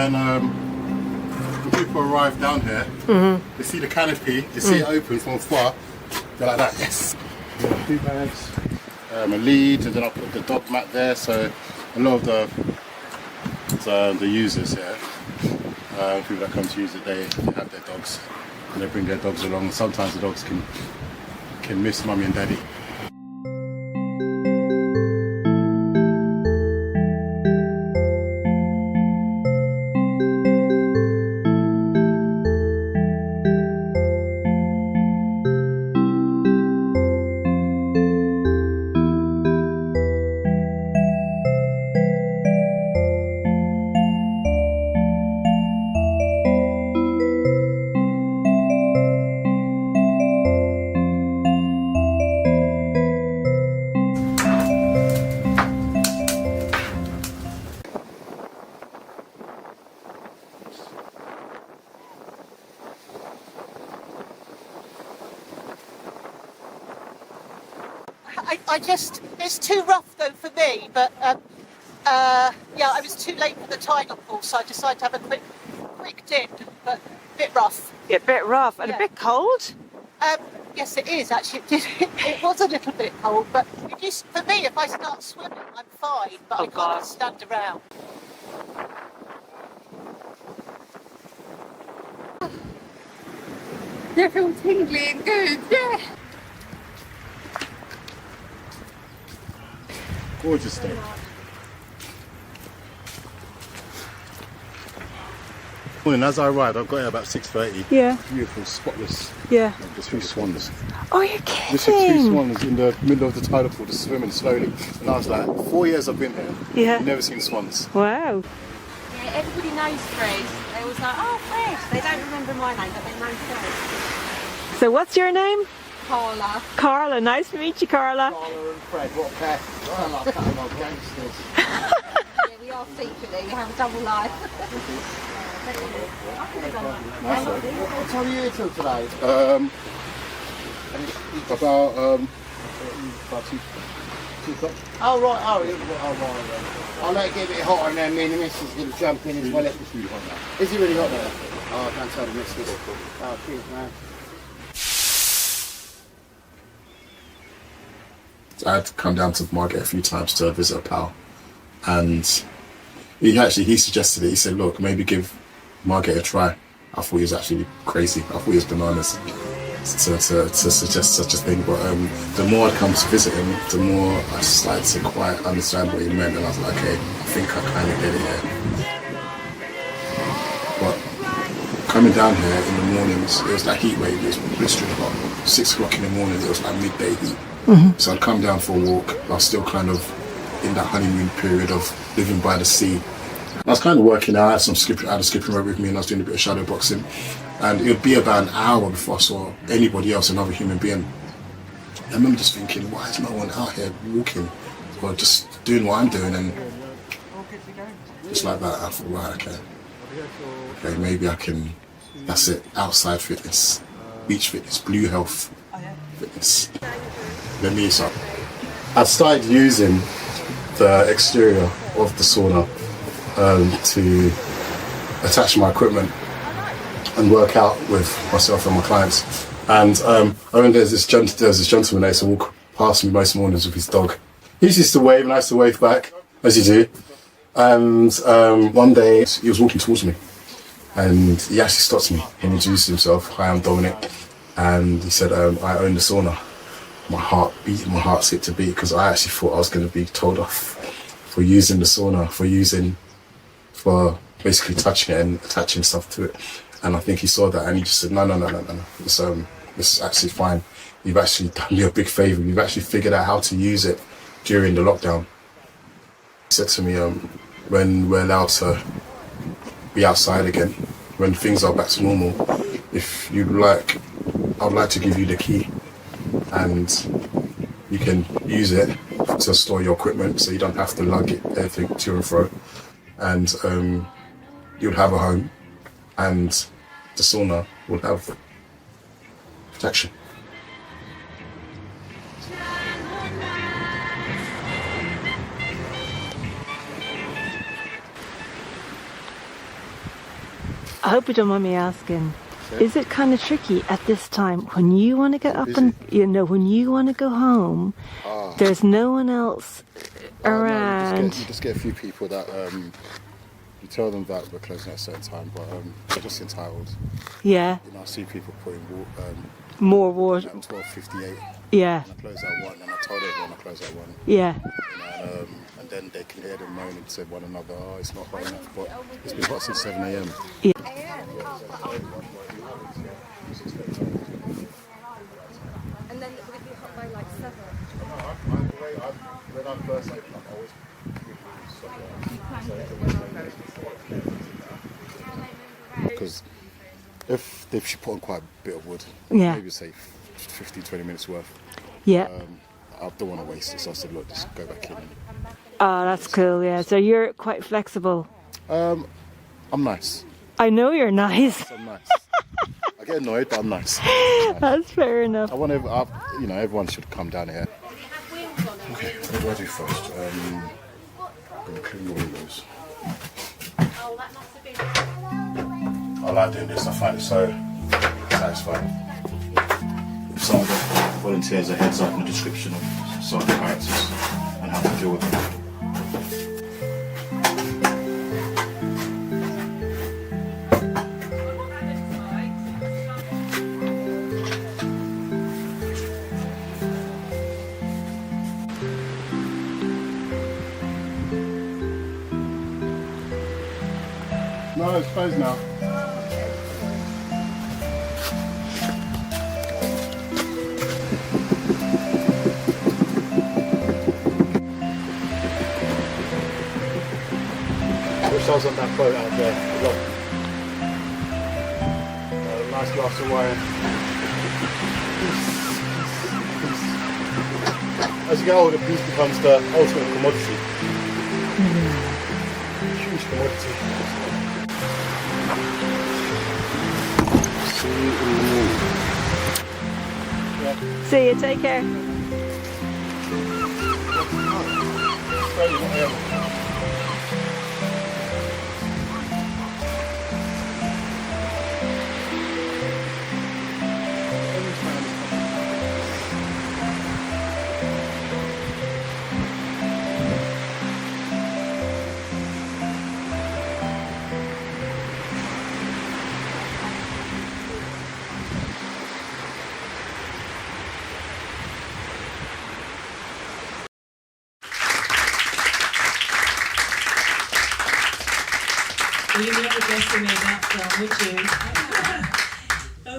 And when people arrive down here, they see the canopy, they see it open from far, they're like that, yes. 2 bags, a lead, and then I'll put the dog mat there. So a lot of the users here, people that come to use it, they have their dogs and they bring their dogs along. Sometimes the dogs can miss mummy and daddy. It's too rough though for me, but yeah, I was too late for the tidal pool, so I decided to have a quick dip, but a bit rough. Yeah, a bit rough and a bit cold? Yes, it is actually. It was a little bit cold, but for me, if I start swimming, I'm fine, but I can't stand around. I feel tingly and good, yeah. Gorgeous day. Morning, as I arrived, I've got here about 6:30. Yeah. Beautiful, spotless. Yeah. The 3 swans. Oh, you're kidding? This is 2 swans in the middle of the tidal pool, just swimming slowly. And I was like, 4 years I've been here. Yeah. I've never seen swans. Wow. Yeah, everybody knows Fred. They always like, oh, Fred. They don't remember my name, but they know Fred. So what's your name? Carla. Carla. Nice to meet you, Carla. Carla and Fred, what a pair. Oh, like a couple of gangsters. Yeah, we are secretly. We have a double life. What time are you here till today? About 2 o'clock. Oh, right. Oh, right. I'll let it get a bit hotter and then me and the missus are going to jump in as well. It's really hot now. Is it really hot there? Oh, I can't tell the missus. Oh, cheers, man. I had to come down to Margate a few times to visit a pal, and he suggested it. He said, look, maybe give Margate a try. I thought he was actually crazy. I thought he was bananas to suggest such a thing, but the more I'd come to visit him, the more I started to quite understand what he meant, and I was like, okay, I think I kind of get it here. But coming down here in the mornings, it was like heat wave. It was blistering hot. 6 o'clock in the morning, it was like midday heat. So I'd come down for a walk. I was still kind of in that honeymoon period of living by the sea. I was kind of working out. I had a skipping rope with me, and I was doing a bit of shadow boxing. And it would be about an hour before I saw anybody else, another human being. I remember just thinking, why is no one out here walking or just doing what I'm doing? And just like that, I thought, right, okay, maybe I can. That's it. Outside fitness, beach fitness, blue health fitness. Let me start. I've started using the exterior of the sauna to attach my equipment and work out with myself and my clients. And I remember there's this gentleman that used to walk past me most mornings with his dog. He used to wave, and I used to wave back, as you do. And one day he was walking towards me, and he actually stopped me and introduced himself. Hi, I'm Dominic. And he said, I own the sauna. My heart skipped a beat, because I actually thought I was going to be told off for using the sauna, for basically touching it and attaching stuff to it. And I think he saw that, and he just said, no. This is actually fine. You've actually done me a big favour. You've actually figured out how to use it during the lockdown. He said to me, when we're allowed to be outside again, when things are back to normal, if you'd like, I'd like to give you the key, and you can use it to store your equipment, so you don't have to lug everything to and fro. And you'll have a home, and the sauna will have protection. I hope you don't mind me asking. Is it kind of tricky at this time when you want to get up and when you want to go home? There's no one else around. You just get a few people that you tell them that we're closing at a certain time, but they're just entitled. Yeah. You know, I see people putting more water. 12:58. Yeah. And I close at 1, and I told everyone I close at 1. Yeah. You know, and then they can hear them moaning to one another, oh, it's not hot enough, but it's been hot since 7 a.m. Yeah. And then would it be hot by like 7? When I first opened up, I always because if they should put on quite a bit of wood, maybe say 15-20 minutes worth. Yeah. I don't want to waste it, so I said, look, just go back in. Oh, that's cool. Yeah. So you're quite flexible. I'm nice. I know you're nice. I'm nice. I get annoyed, but I'm nice. That's fair enough. I want everyone should come down here. Okay, what do I do first? I'm going to clean the windows. I like doing this, I find it so satisfying. Some of the volunteers a heads up in the description of some of the characters and how to deal with them. No, it's closed now. I wish I was on that boat out there. A nice glass of wine. As you get older, peace becomes the ultimate commodity. Huge commodity. See you, take care. Well, you never guessed who made that film, would you?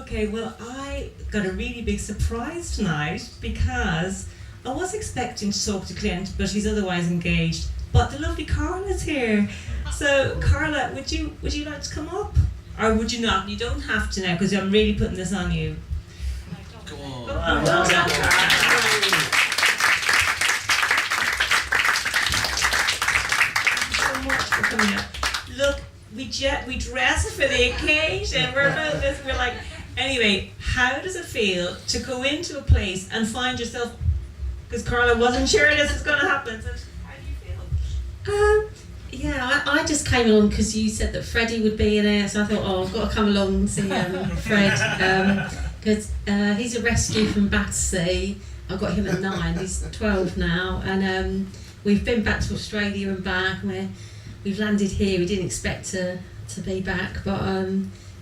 Okay, well, I got a really big surprise tonight because I was expecting to talk to Clint, but he's otherwise engaged. But the lovely Carla's here. So, Carla, would you like to come up? Or would you not? You don't have to now because I'm really putting this on you. Go on. Well done, Carla. So much for coming up. Look, we dress for the occasion. We're about this. We're like, anyway. How does it feel to go into a place and find yourself? Because Carla wasn't sure this was going to happen. So how do you feel? Yeah, I just came along because you said that Freddie would be in it, so I thought, I've got to come along and see Fred, because he's a rescue from Battersea. I got him at 9. He's 12 now, and we've been back to Australia and back. We've landed here. We didn't expect to be back, but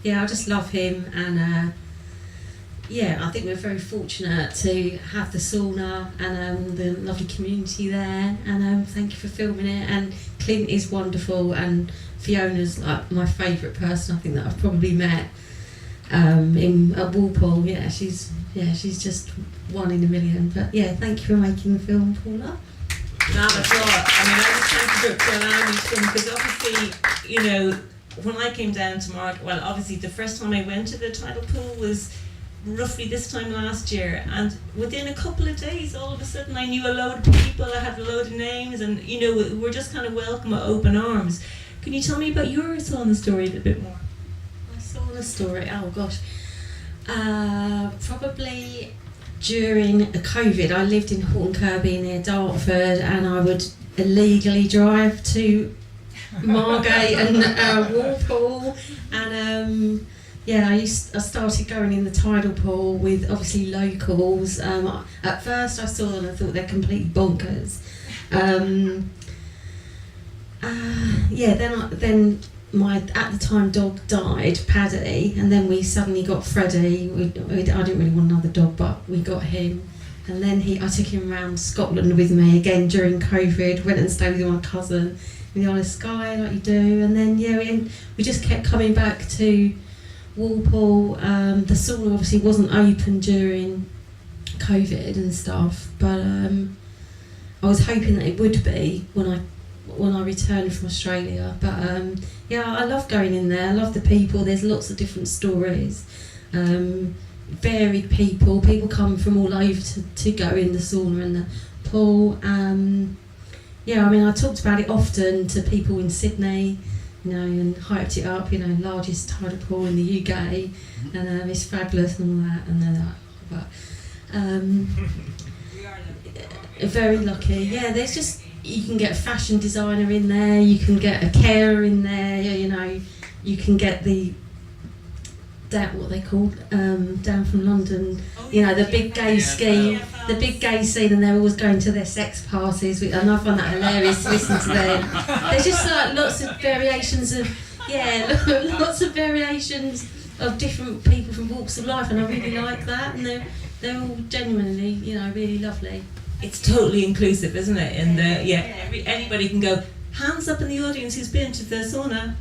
yeah, I just love him, and yeah, I think we're very fortunate to have the sauna and the lovely community there, and thank you for filming it. And Clint is wonderful, and Fiona's like my favourite person I think that I've probably met at Walpole. Yeah, she's just one in a million. But yeah, thank you for making the film, Paula. No, that's all. I mean, I was trying to allow me to film because obviously, you know, when I came down to Margate, well, obviously the first time I went to the tidal pool was roughly this time last year, and within a couple of days all of a sudden I knew a load of people, I had a load of names, and you know, we're just kind of welcome with open arms. Can you tell me about your sauna story a little bit more? My sauna story, oh gosh, probably during COVID. I lived in Horton Kirby near Dartford, and I would illegally drive to Margate and Walpole, and I started going in the tidal pool with obviously locals. At first I saw them and I thought they're completely bonkers. Then my at the time dog died, Paddy, and then we suddenly got Freddie. I didn't really want another dog, but we got him. And then I took him around Scotland with me again during COVID. Went and stayed with my cousin in the Isle of Skye, like you do. And then we just kept coming back to Walpole. The sauna obviously wasn't open during COVID and stuff, but I was hoping that it would be when I returned from Australia. But I love going in there. I love the people. There's lots of different stories. Varied people come from all over to go in the sauna and the pool. I talked about it often to people in Sydney, and hyped it up, largest tidal pool in the UK, and it's fabulous and all that, and they're like, very lucky. Yeah, there's just, you can get a fashion designer in there, you can get a carer in there, you can get what they called down from London, the big gay scene, and they're always going to their sex parties, and I find that hilarious to listen to them. There's just like lots of variations of different people from walks of life, and I really like that, and they're all genuinely, really lovely. It's totally inclusive, isn't it? And anybody can go. Hands up in the audience who's been to the sauna.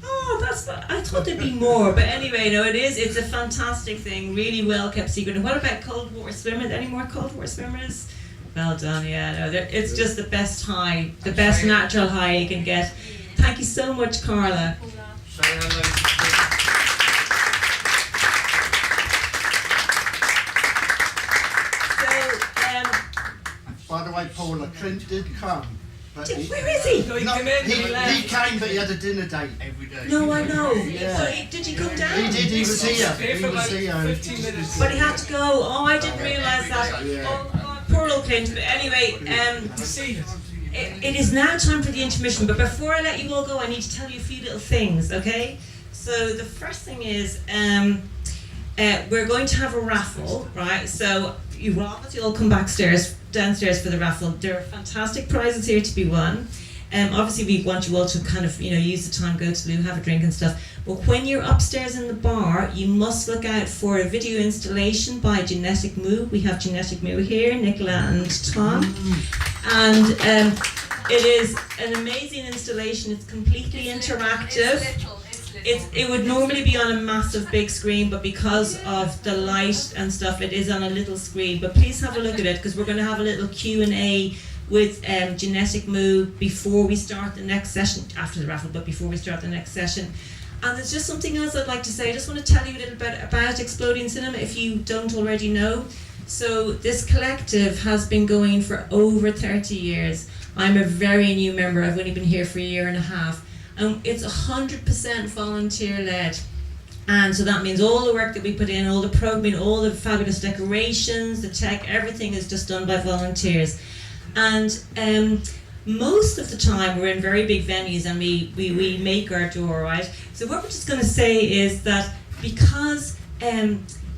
Oh, I thought there'd be more, but anyway, it's a fantastic thing, really well kept secret. And what about cold water swimmers? Any more cold water swimmers? Well done, it's just the best high, the best natural high you can get. Thank you so much, Carla. By the way, Paula, Trent did come. But where is he? He came, but he had a dinner date every day. No, I know. Yeah. Did he come down? He did. He was here. But he had to go. Oh, I didn't realise that. Yeah. Oh, poor old Clint. But anyway, it is now time for the intermission. But before I let you all go, I need to tell you a few little things. Okay. So the first thing is, we're going to have a raffle, right? So you will obviously all come downstairs for the raffle. There are fantastic prizes here to be won. Obviously we want you all to kind of, use the time, go to the loo, have a drink and stuff. But when you're upstairs in the bar, you must look out for a video installation by Genetic Moo. We have Genetic Moo here, Nicola and Tom. And it is an amazing installation. It's completely interactive. It would normally be on a massive big screen, but because of the light and stuff, it is on a little screen. But please have a look at it, because we're going to have a little Q&A with Genetic Moo before we start the next session, after the raffle, but before we start the next session. And there's just something else I'd like to say. I just want to tell you a little bit about Exploding Cinema if you don't already know. So this collective has been going for over 30 years. I'm a very new member. I've only been here for a year and a half. It's 100% volunteer-led, and so that means all the work that we put in, all the programming, all the fabulous decorations, the tech, everything is just done by volunteers. And most of the time we're in very big venues and we make our door, right? So what we're just going to say is that because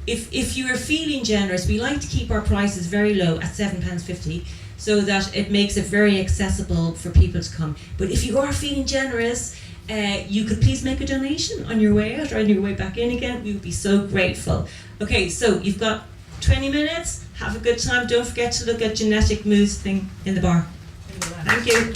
if you are feeling generous, we like to keep our prices very low at £7.50. So that it makes it very accessible for people to come. But if you are feeling generous, you could please make a donation on your way out or on your way back in again. We would be so grateful. Okay, so you've got 20 minutes. Have a good time. Don't forget to look at Genetic Moo's thing in the bar. Thank you.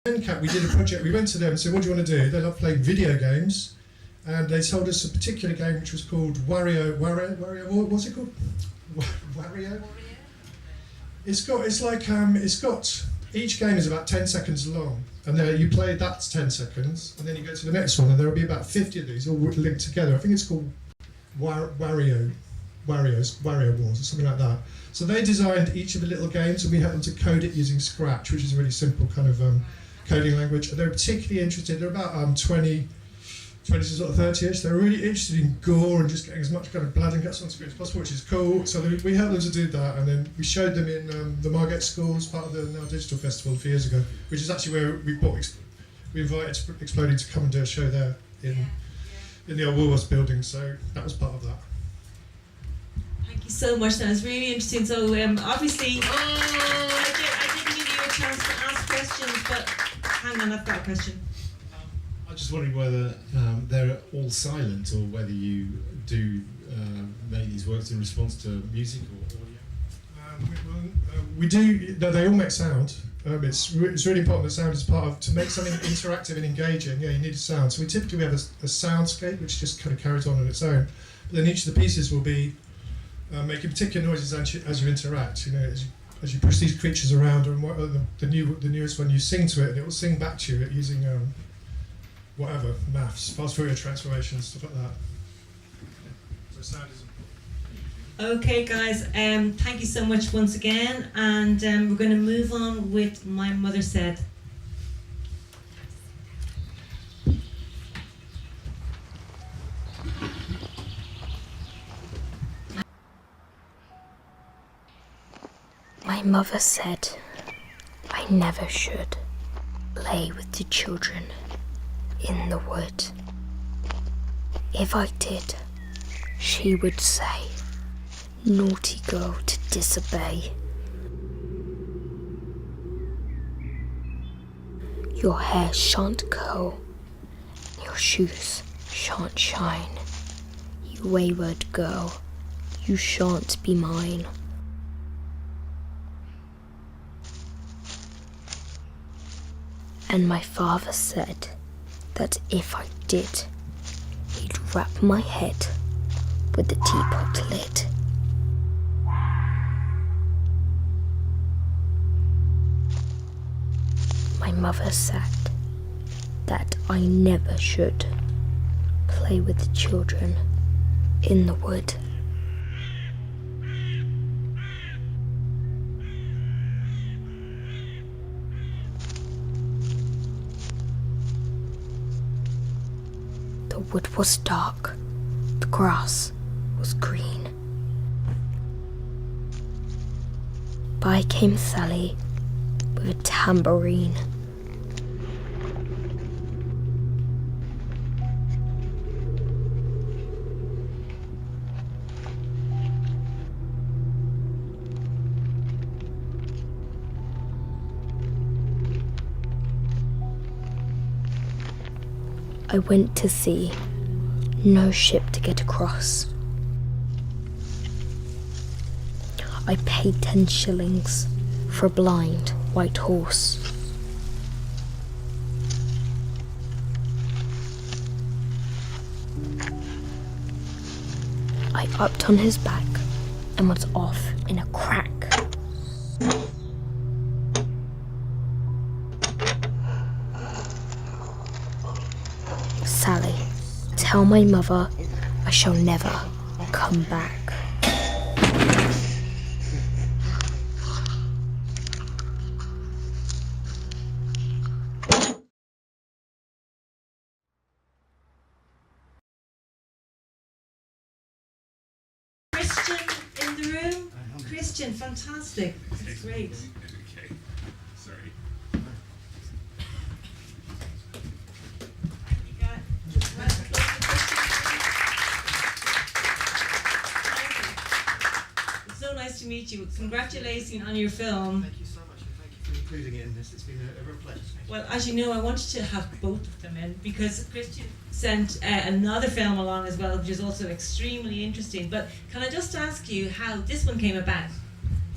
We did a project. We went to them and said, "What do you want to do?" They love playing video games, and they told us a particular game which was called Wario. What's it called? Wario. It's got each game is about 10 seconds long, and you play that's 10 seconds, and then you go to the next one, and there will be about 50 of these all linked together. I think it's called Wario Wars or something like that. So they designed each of the little games, and we helped them to code it using Scratch, which is a really simple kind of coding language. And they're particularly interested. They're about 20 to sort of 30ish. They're really interested in gore and just getting as much kind of blood and guts on screen as possible, which is cool. So we helped them to do that, and then we showed them in the Margate school as part of the Now Digital Festival a few years ago, which is actually where we invited Exploding to come and do a show there in the old Woolworths building. So that was part of that. Thank you so much. That was really interesting. So obviously, I didn't give you a chance to ask questions, but hang on, I've got a question. I'm just wondering whether they're all silent or whether you do make these works in response to music or audio. We do. No, they all make sound. It's really important. The sound is part of to make something interactive and engaging. Yeah, you need a sound. So we typically have a soundscape which just kind of carries on its own. But then each of the pieces will be making particular noises as you interact. You know, as you push these creatures around, and the newest one, you sing to it, and it will sing back to you using whatever maths, fast Fourier transformations, stuff like that. So sound is important. Okay, guys. Thank you so much once again, and we're going to move on with My Mother Said. My mother said I never should play with the children in the wood. If I did, she would say, "Naughty girl to disobey. Your hair shan't curl, your shoes shan't shine. You wayward girl, you shan't be mine." And my father said that if I did, he'd wrap my head with the teapot lid. My mother said that I never should play with the children in the wood. The wood was dark, the grass was green. By came Sally with a tambourine. I went to sea, no ship to get across. I paid 10 shillings for a blind white horse. I upped on his back and was off in a crack. Sally, tell my mother I shall never come back. Christian in the room? Christian, fantastic. That's great. Okay, sorry. It's so nice to meet you. Congratulations on your film. Thank you so much, and thank you for including it in this. It's been a real pleasure. Well, as you know, I wanted to have both of them in because Christian sent another film along as well, which is also extremely interesting. But can I just ask you how this one came about?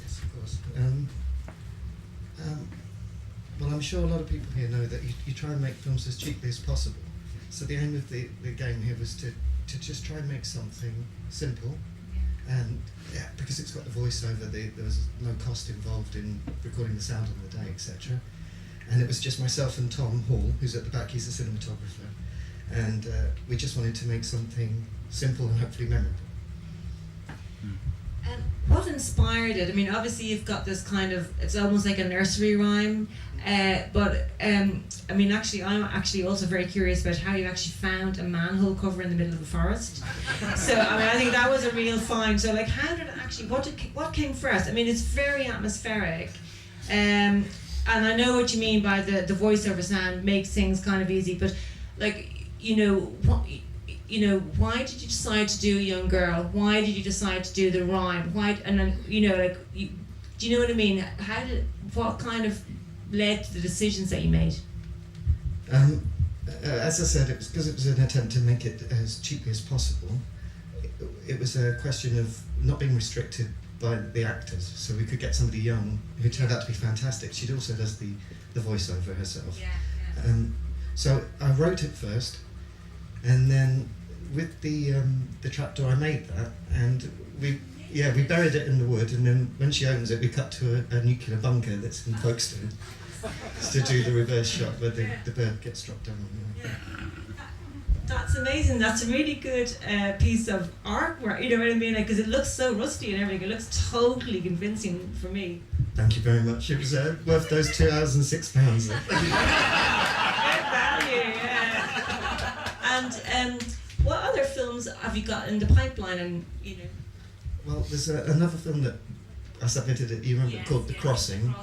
Yes, of course. Well, I'm sure a lot of people here know that you try and make films as cheaply as possible. So the aim of the game here was to just try and make something simple, and because it's got the voiceover, there was no cost involved in recording the sound on the day, etc. And it was just myself and Tom Hall, who's at the back, he's a cinematographer, and we just wanted to make something simple and hopefully memorable. What inspired it? I mean, obviously you've got this kind of, it's almost like a nursery rhyme, but I mean, actually, I'm actually also very curious about how you actually found a manhole cover in the middle of the forest. So, I mean, I think that was a real find. So, like, how did it actually, what came first? I mean, it's very atmospheric, and I know what you mean by the voiceover sound makes things kind of easy, but, like, why did you decide to do a young girl? Why did you decide to do the rhyme? Why, and then, do you know what I mean? What kind of led to the decisions that you made? As I said, it was because it was an attempt to make it as cheaply as possible. It was a question of not being restricted by the actors, so we could get somebody young who turned out to be fantastic. She also does the voiceover herself. So I wrote it first, and then with the trapdoor I made that, and we buried it in the wood, and then when she opens it we cut to a nuclear bunker that's in Folkestone to do the reverse shot where the bird gets dropped down. That's amazing. That's a really good piece of artwork, you know what I mean? Because it looks so rusty and everything. It looks totally convincing for me. Thank you very much. It was worth those 2 hours and £6. Good value, yeah. And what other films have you got in the pipeline? And Well, there's another film that I submitted it. You remember called The Crossing.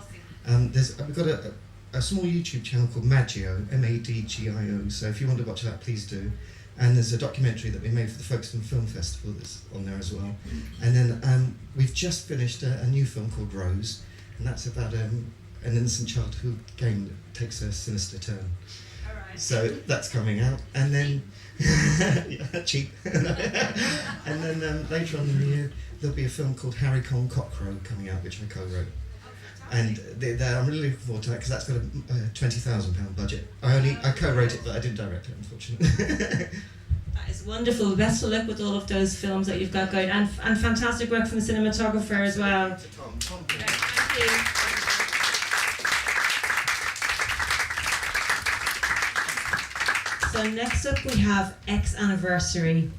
We've got a small YouTube channel called Maggio, Madgio. So if you want to watch that, please do. And there's a documentary that we made for the Folkestone Film Festival that's on there as well. And then we've just finished a new film called Rose, and that's about an innocent childhood game that takes a sinister turn. So that's coming out, and then cheap. And then later on in the year there'll be a film called Harry Con Cockcrow coming out, which I co-wrote. And I'm really looking forward to that because that's got a £20,000 budget. I co-wrote it, but I didn't direct it, unfortunately. That is wonderful. Best of luck with all of those films that you've got going, and fantastic work from the cinematographer as well. Thank you. So next up we have X Anniversary.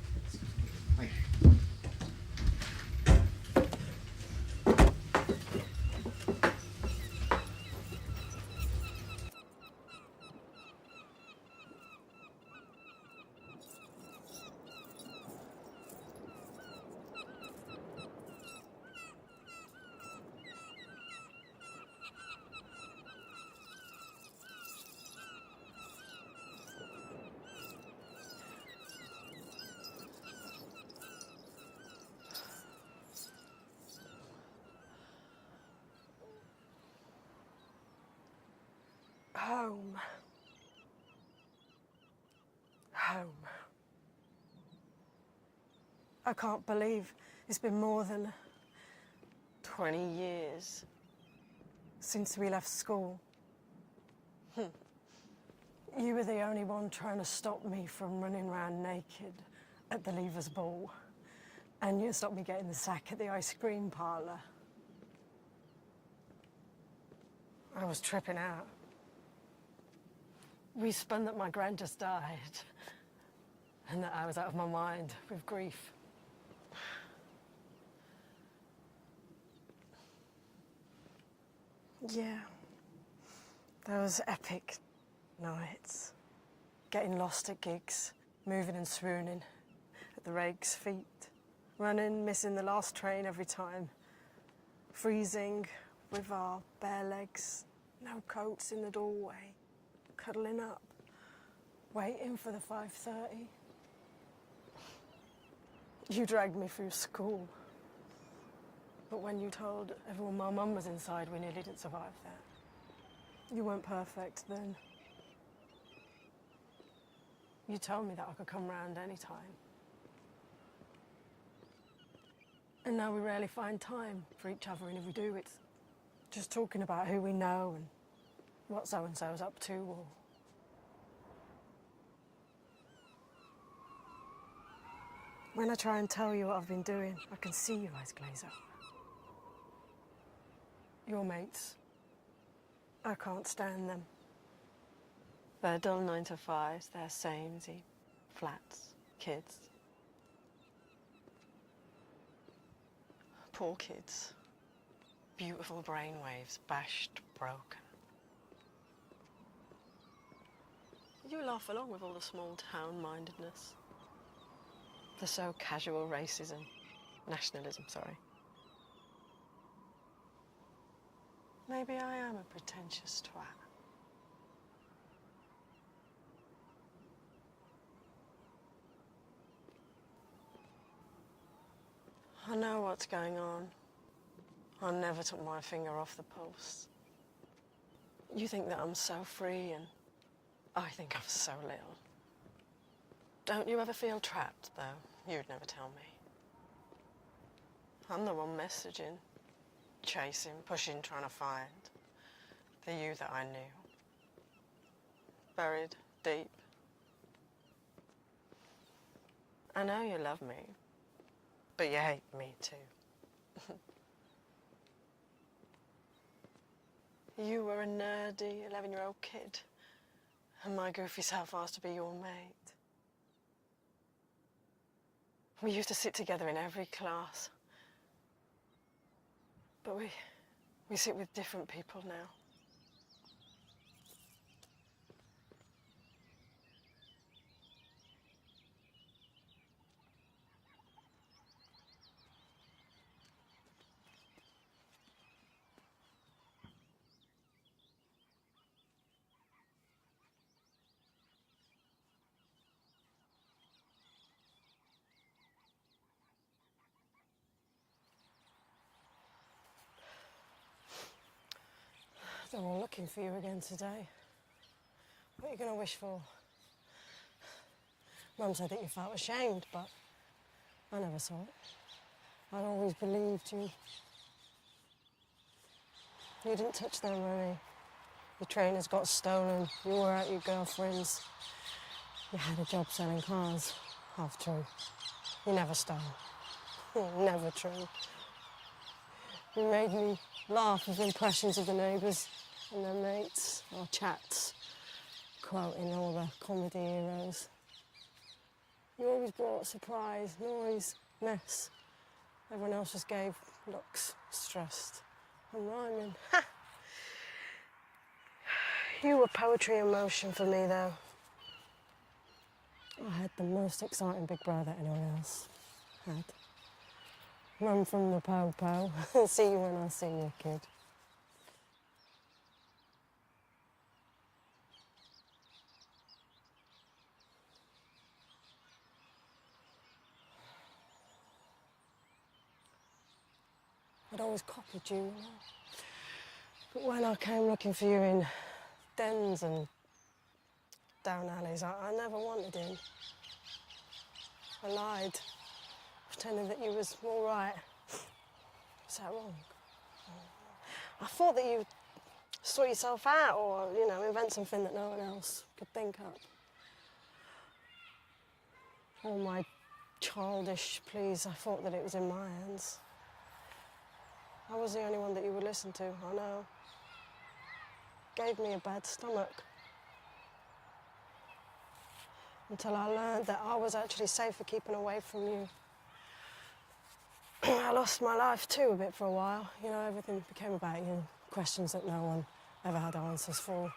Home. Home. I can't believe it's been more than 20 years since we left school. You were the only one trying to stop me from running around naked at the Leavers Ball, and you stopped me getting the sack at the ice cream parlour. I was tripping out. We spun that my gran just died, and that I was out of my mind with grief. Yeah, those epic nights, getting lost at gigs, moving and swooning at the rake's feet, running, missing the last train every time, freezing with our bare legs, no coats in the doorway, cuddling up, waiting for the 5:30. You dragged me through school, but when you told everyone my mum was inside, we nearly didn't survive that. You weren't perfect then. You told me that I could come round any time. And now we rarely find time for each other, and if we do, it's just talking about who we know and what so-and-so's up to, or when I try and tell you what I've been doing, I can see your eyes glaze over. Your mates, I can't stand them. They're dull 9 to 5s, they're samey, flats, kids. Poor kids. Beautiful brainwaves, bashed, broken. You laugh along with all the small town mindedness. The so casual racism, nationalism, sorry. Maybe I am a pretentious twat. I know what's going on. I never took my finger off the pulse. You think that I'm so free, and I think I'm so little. Don't you ever feel trapped, though? You'd never tell me. I'm the one messaging, chasing, pushing, trying to find the you that I knew. Buried deep. I know you love me, but you hate me too. You were a nerdy 11-year-old kid, and my goofy self asked to be your mate. We used to sit together in every class, but we sit with different people now. They're all looking for you again today. What are you going to wish for? Mum said that you felt ashamed, but I never saw it. I'd always believed you. You didn't touch their money. Your trainers got stolen. You were out your girlfriends. You had a job selling cars. Half true. You never stole. Never true. You made me laugh with impressions of the neighbours and their mates, or chats, quoting all the comedy heroes. You always brought surprise, noise, mess. Everyone else just gave looks, stressed, and rhyming. Ha! You were poetry in motion for me, though. I had the most exciting big brother anyone else had. Run from the po-po. See you when I see you, kid. I'd always copied you, you know. But when I came looking for you in dens and down alleys, I never wanted in. I lied, pretending that you was all right. Was that wrong? I thought that you sort yourself out, or, you know, invent something that no one else could think up. All my childish pleas, I thought that it was in my hands. I was the only one that you would listen to, I know. Gave me a bad stomach. Until I learned that I was actually safer keeping away from you. I lost my life too a bit for a while. You know, everything became about you. Questions that no one ever had answers for.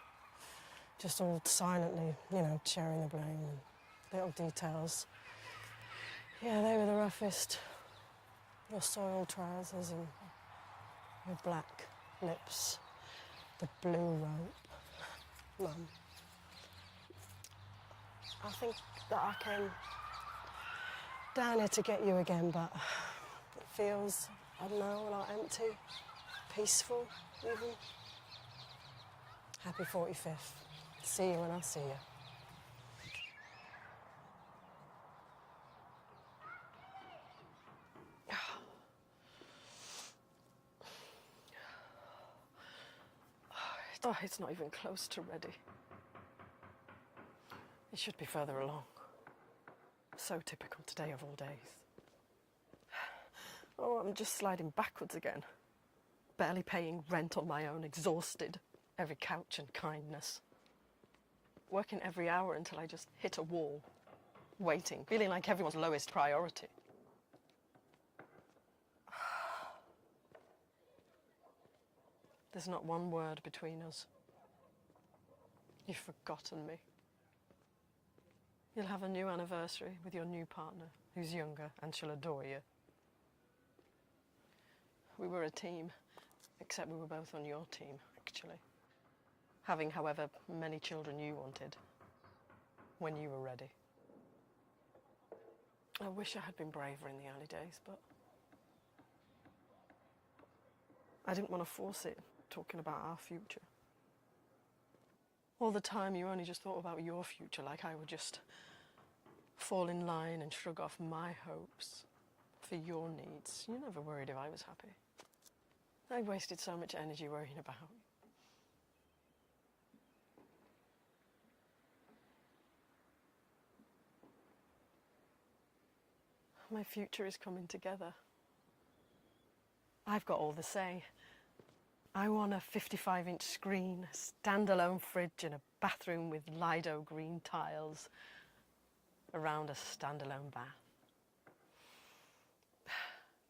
Just all silently, you know, sharing the blame and little details. Yeah, they were the roughest. Your soiled trousers and your black lips. The blue rope. Mum. I think that I came down here to get you again, but it feels, I don't know, like empty, peaceful, even. Happy 45th. See you when I see you. Oh, it's not even close to ready. It should be further along. So typical today of all days. Oh, I'm just sliding backwards again. Barely paying rent on my own, exhausted. Every couch and kindness. Working every hour until I just hit a wall. Waiting, feeling like everyone's lowest priority. There's not one word between us. You've forgotten me. You'll have a new anniversary with your new partner, who's younger and she'll adore you. We were a team, except we were both on your team, actually. Having however many children you wanted, when you were ready. I wish I had been braver in the early days, but I didn't want to force it, talking about our future. All the time you only just thought about your future, like I would just fall in line and shrug off my hopes for your needs. You never worried if I was happy. I wasted so much energy worrying about you. My future is coming together. I've got all the say. I want a 55-inch screen, a standalone fridge and a bathroom with Lido green tiles around a standalone bath.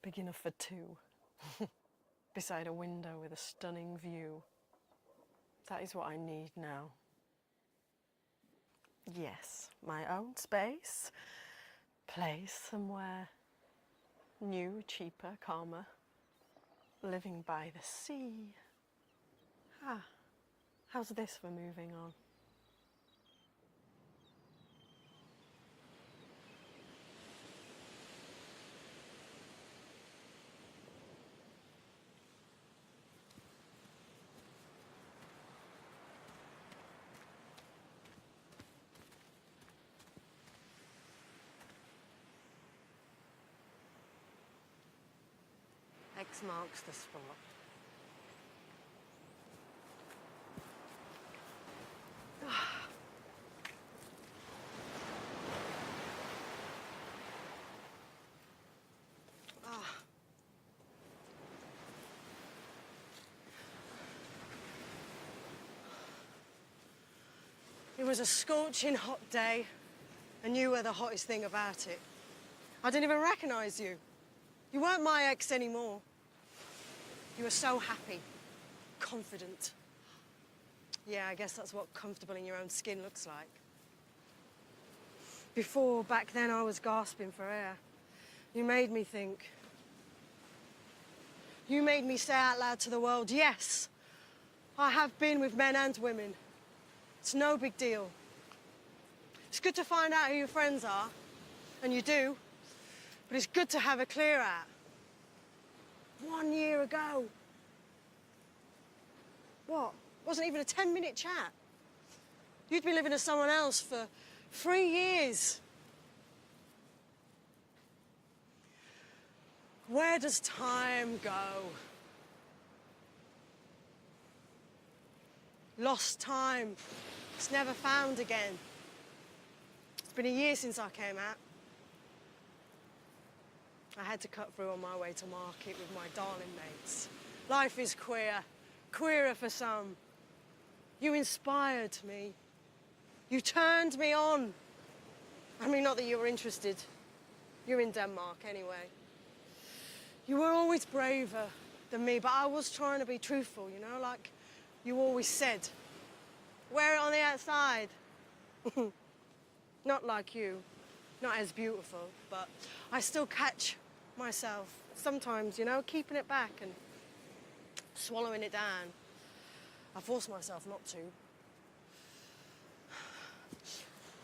Big enough for two. Beside a window with a stunning view. That is what I need now. Yes, my own space. Place somewhere new, cheaper, calmer. Living by the sea. How's this for moving on? X marks the spot. It was a scorching hot day, and you were the hottest thing about it. I didn't even recognise you. You weren't my ex anymore. You were so happy, confident. Yeah, I guess that's what comfortable in your own skin looks like. Before, back then, I was gasping for air. You made me think. You made me say out loud to the world, yes, I have been with men and women. It's no big deal. It's good to find out who your friends are, and you do, but it's good to have a clear out. 1 year ago. What? Wasn't even a 10-minute chat. You'd been living with someone else for 3 years. Where does time go? Lost time. It's never found again. It's been a year since I came out. I had to cut through on my way to Margate with my darling mates. Life is queer, queerer for some. You inspired me. You turned me on. I mean, not that you were interested. You're in Denmark anyway. You were always braver than me, but I was trying to be truthful, you know, like you always said. Wear it on the outside. Not like you, not as beautiful, but I still catch myself sometimes, you know, keeping it back and swallowing it down. I force myself not to.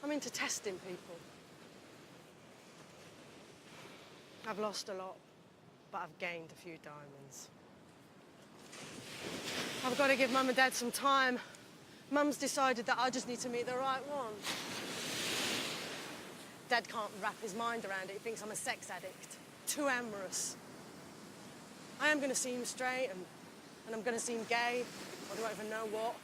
I'm into testing people. I've lost a lot, but I've gained a few diamonds. I've got to give Mum and Dad some time. Mum's decided that I just need to meet the right one. Dad can't wrap his mind around it. He thinks I'm a sex addict. Too amorous. I am going to seem straight and I'm going to seem gay. Or do I even know what?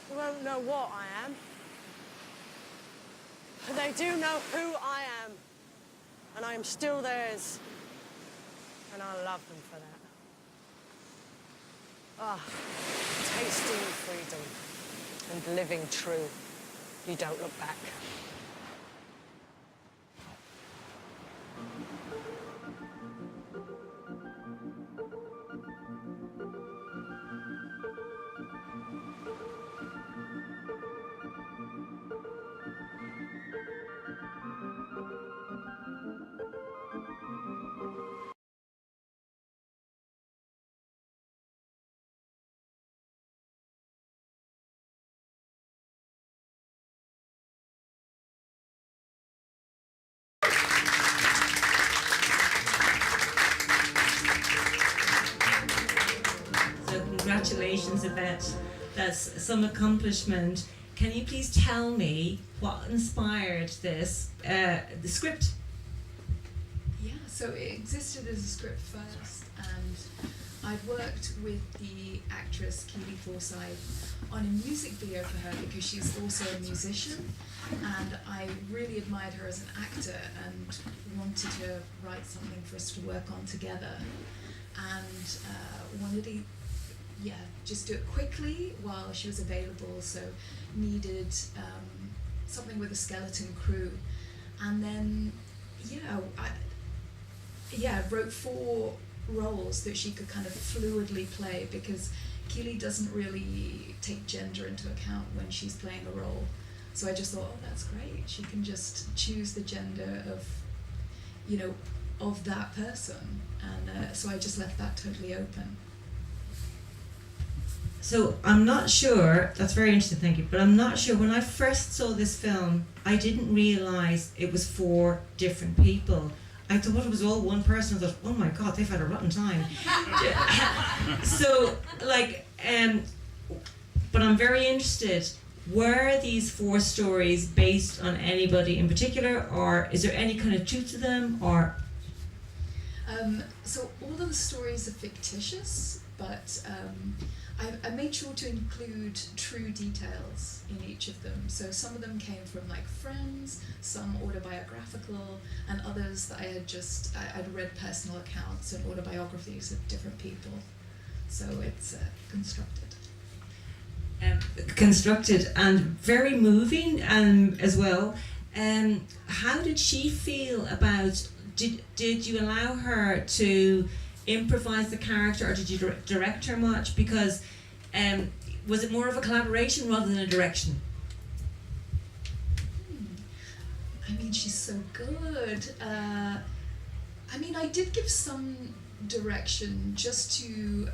They won't know what I am. But they do know who I am. And I am still theirs. And I love them for that. Ah, tasting freedom and living true. You don't look back. So congratulations, Yvette. That's some accomplishment. Can you please tell me what inspired this, the script? Yeah, so it existed as a script first, and I'd worked with the actress Keely Forsyth on a music video for her because she's also a musician, and I really admired her as an actor and wanted to write something for us to work on together, and wanted to just do it quickly while she was available, so needed something with a skeleton crew. And then I wrote 4 roles that she could kind of fluidly play, because Keely doesn't really take gender into account when she's playing a role. So I just thought, oh, that's great. She can just choose the gender of that person. And so I just left that totally open. So I'm not sure, that's very interesting, thank you, but I'm not sure, when I first saw this film, I didn't realise it was 4 different people. I thought it was all one person. I thought, oh my God, they've had a rotten time. So, but I'm very interested, were these 4 stories based on anybody in particular, or is there any kind of truth to them, or? So all of the stories are fictitious, but I made sure to include true details in each of them. So some of them came from friends, some autobiographical, and others that I'd read personal accounts and autobiographies of different people. So it's constructed. Constructed and very moving as well. How did she feel about, did you allow her to improvise the character, or did you direct her much? Because was it more of a collaboration rather than a direction? I mean, she's so good. I did give some direction just to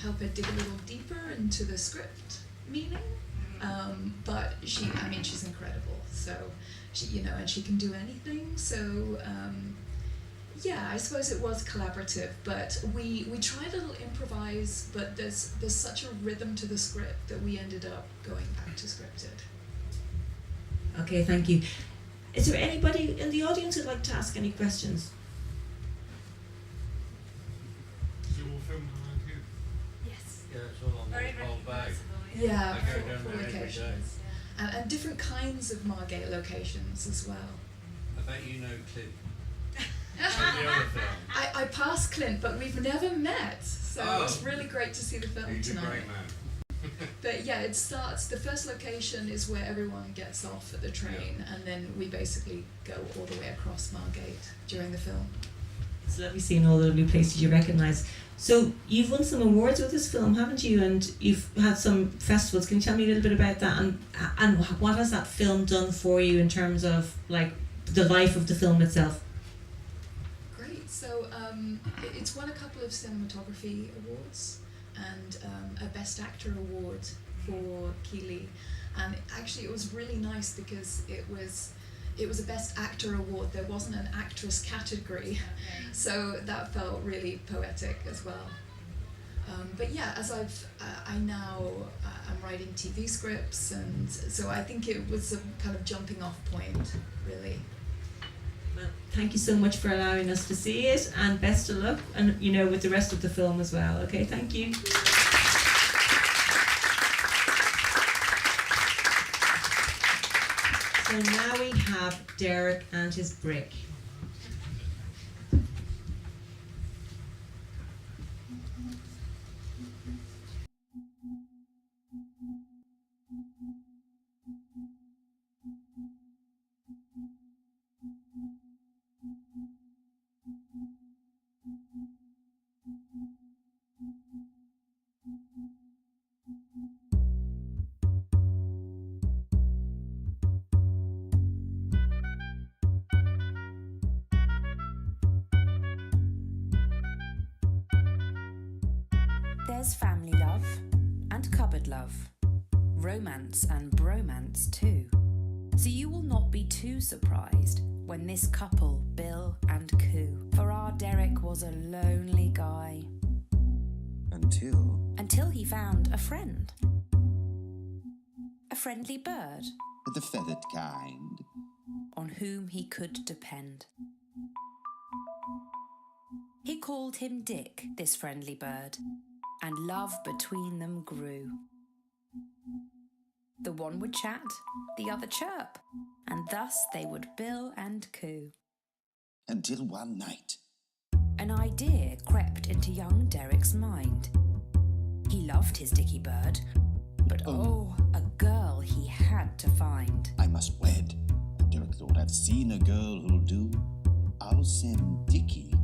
help her dig a little deeper into the script meaning. But she's incredible. So and she can do anything. So I suppose it was collaborative, but we tried a little improvise, but there's such a rhythm to the script that we ended up going back to scripted. Okay, thank you. Is there anybody in the audience who'd like to ask any questions? Is it all filmed around here? Yes. Yeah, it's all on Very the whole bag. Yeah, I go for down there every day. locations. And different kinds of Margate locations as well. I bet you know Clint. From the other film. I passed Clint, but we've never met, so it's really great to see the film He's tonight. a great man. But it starts, the first location is where everyone gets off at the train, and then we basically go all the way across Margate during the film. It's lovely seeing all the new places you recognise. So you've won some awards with this film, haven't you? And you've had some festivals. Can you tell me a little bit about that? And what has that film done for you in terms of the life of the film itself? Great. So it's won a couple of cinematography awards and a Best Actor award for Keely. And actually it was really nice because it was a Best Actor award. There wasn't an actress category, so that felt really poetic as well. But as I'm writing TV scripts, and so I think it was a kind of jumping off point, really. Well, thank you so much for allowing us to see it, and best of luck, and with the rest of the film as well. Okay, thank you. So now we have Derek and his brick. There's family love and cupboard love, romance and bromance too. So you will not be too surprised when this couple, Bill and Coo. For our Derek was a lonely guy. Until he found a friend. A friendly bird. The feathered kind. On whom he could depend. He called him Dick, this friendly bird, and love between them grew. The one would chat, the other chirp, and thus they would bill and coo. Until one night, an idea crept into young Derek's mind. He loved his Dicky bird, but a girl he had to find. I must wed. Derek thought, I've seen a girl who'll do. I'll send Dicky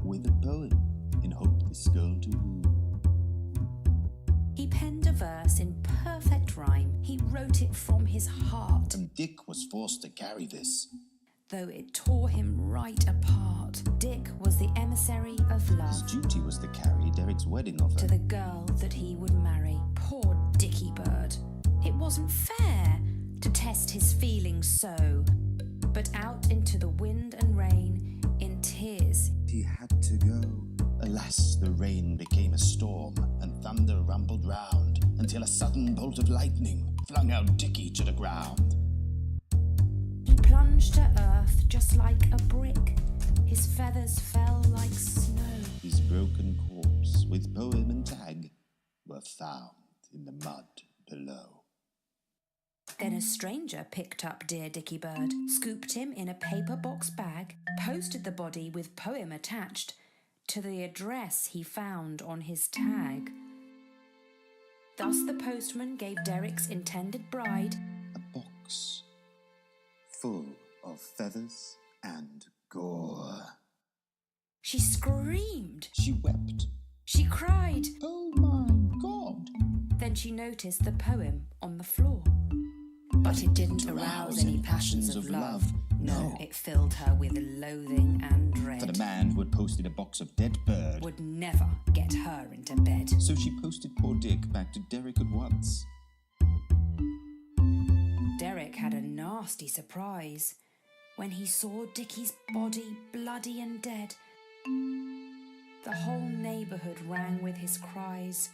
with a poem in hope this girl to woo. He penned a verse in perfect rhyme. He wrote it from his heart. And Dick was forced to carry this, though it tore him right apart. Dick was the emissary of love. His duty was to carry Derek's wedding offer to the girl that he would marry. Poor Dicky bird. It wasn't fair to test his feelings so. But out into the wind and rain, in tears, he had to go. Alas, the rain became a storm, and thunder rumbled round, until a sudden bolt of lightning flung out Dicky to the ground. He plunged to earth just like a brick. His feathers fell like snow. His broken corpse, with poem and tag, were found in the mud below. Then a stranger picked up dear Dicky bird, scooped him in a paper box bag, posted the body with poem attached to the address he found on his tag. Thus the postman gave Derek's intended bride a box full of feathers and gore. She screamed. She wept. She cried, "Oh my God!" Then she noticed the poem on the floor. But it didn't arouse any passions of love. No, it filled her with loathing and dread. For the man who had posted a box of dead bird would never get her into bed. So she posted poor Dick back to Derek at once. Derek had a nasty surprise when he saw Dicky's body bloody and dead. The whole neighbourhood rang with his cries.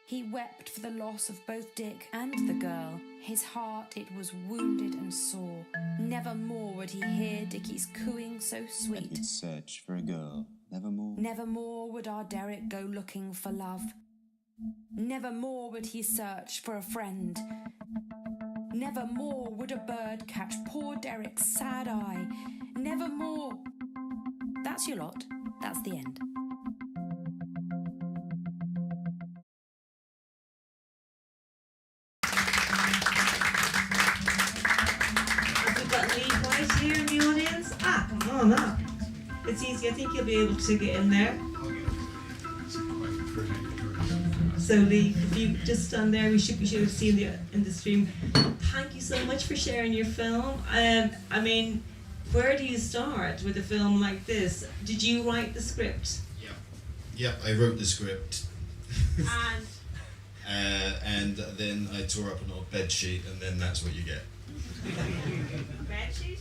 He wept for the loss of both Dick and the girl. His heart, it was wounded and sore. Never more would he hear Dicky's cooing so sweet. He'd search for a girl, nevermore. Never more would our Derek go looking for love. Never more would he search for a friend. Never more would a bird catch poor Derek's sad eye. Never more. That's your lot. That's the end. Here in the audience? Come on up. It's easy, I think you'll be able to get in there. So Lee, if you just stand there, we should have seen in the stream. Thank you so much for sharing your film. I mean, where do you start with a film like this? Did you write the script? Yeah, I wrote the script. And? And then I tore up an old bed sheet, and then that's what you get. Bed sheet?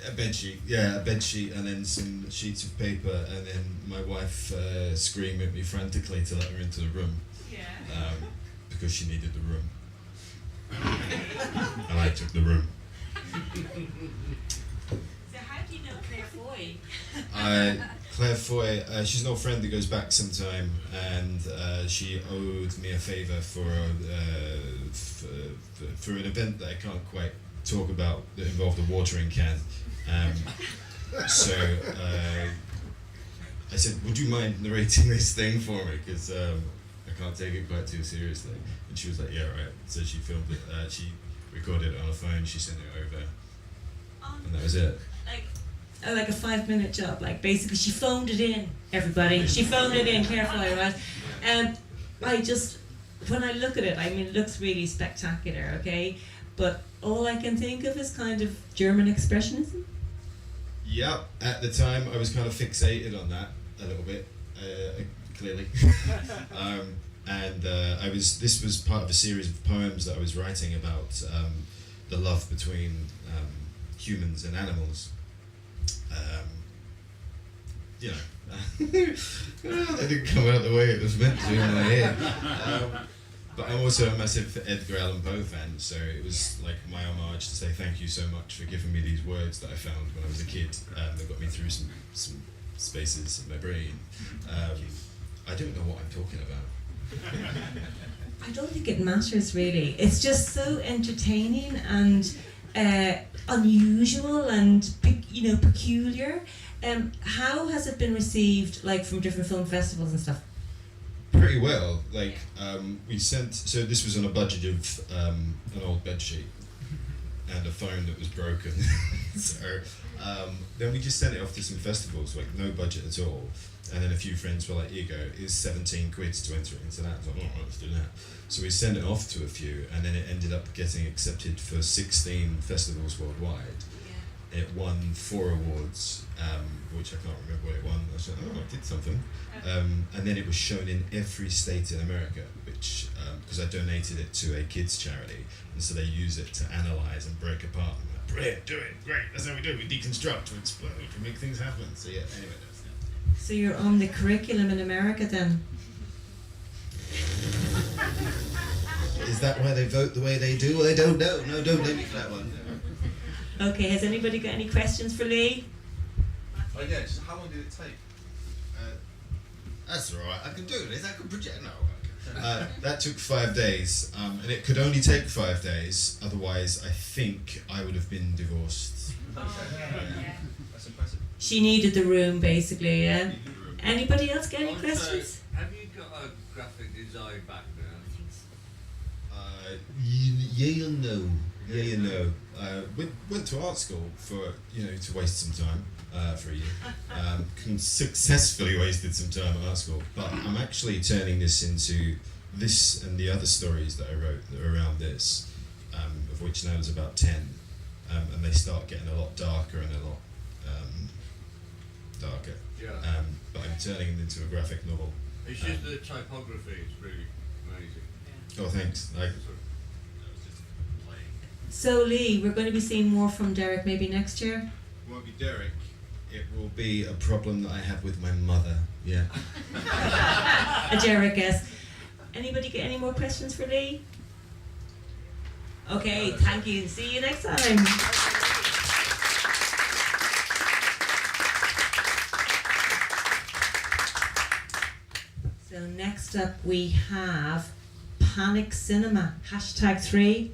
A bed sheet, yeah, a bed sheet, and then some sheets of paper, and then my wife screamed at me frantically to let her into the room. Yeah. Because she needed the room. And I took the room. So how do you know Claire Foy? Claire Foy, she's an old friend that goes back some time, and she owed me a favour for an event that I can't quite talk about that involved a watering can. So I said, would you mind narrating this thing for me? Because I can't take it quite too seriously. And she was like, yeah, right. So she filmed it, she recorded it on a phone, she sent it over, and that was it. Like a 5-minute job, like basically she phoned it in, everybody. She phoned it in, carefully, right? And I just, when I look at it, I mean, it looks really spectacular, okay? But all I can think of is kind of German expressionism. Yep, at the time I was kind of fixated on that a little bit, clearly. This was part of a series of poems that I was writing about the love between humans and animals. That didn't come out the way it was meant to in my head. But I'm also a massive Edgar Allan Poe fan, so it was like my homage to say thank you so much for giving me these words that I found when I was a kid that got me through some spaces in my brain. I don't know what I'm talking about. I don't think it matters really. It's just so entertaining and unusual and peculiar. How has it been received, like from different film festivals and stuff? Pretty well. Like we sent. So this was on a budget of an old bedsheet and a phone that was broken. So then we just sent it off to some festivals, like no budget at all. And then a few friends were like, here you go, it's 17 quid to enter it into that. I was like, oh, let's do that. So we sent it off to a few, and then it ended up getting accepted for 16 festivals worldwide. Yeah. It won 4 awards, which I can't remember what it won. I was like, oh, I did something. And then it was shown in every state in America, which, because I donated it to a kids charity, and so they use it to analyse and break apart. And like, brilliant, do it, great, that's how we do it. We deconstruct, we explode, we make things happen. So yeah, anyway, that's it. So you're on the curriculum in America then? Is that why they vote the way they do? I don't know. No, don't blame me for that one. Okay, has anybody got any questions for Lee? Oh yeah, just how long did it take? That's alright, I can do this, I can project now. That took 5 days, and it could only take 5 days, otherwise I think I would have been divorced. That's impressive. She needed the room, basically, yeah? Anybody else get any questions? Have you got a graphic design background? Yeah and no. Yeah and no. Went to art school for, to waste some time for a year. Successfully wasted some time at art school, but I'm actually turning this into this and the other stories that I wrote that are around this, of which now there's about 10, and they start getting a lot darker and a lot darker. Yeah. But I'm turning it into a graphic novel. It's just the typography, it's really amazing. Oh, thanks. So Lee, we're going to be seeing more from Derek maybe next year? It won't be Derek. It will be a problem that I have with my mother. Yeah. A Derek guess. Anybody get any more questions for Lee? Okay, thank you and see you next time. So next up we have Panic Cinema, #3.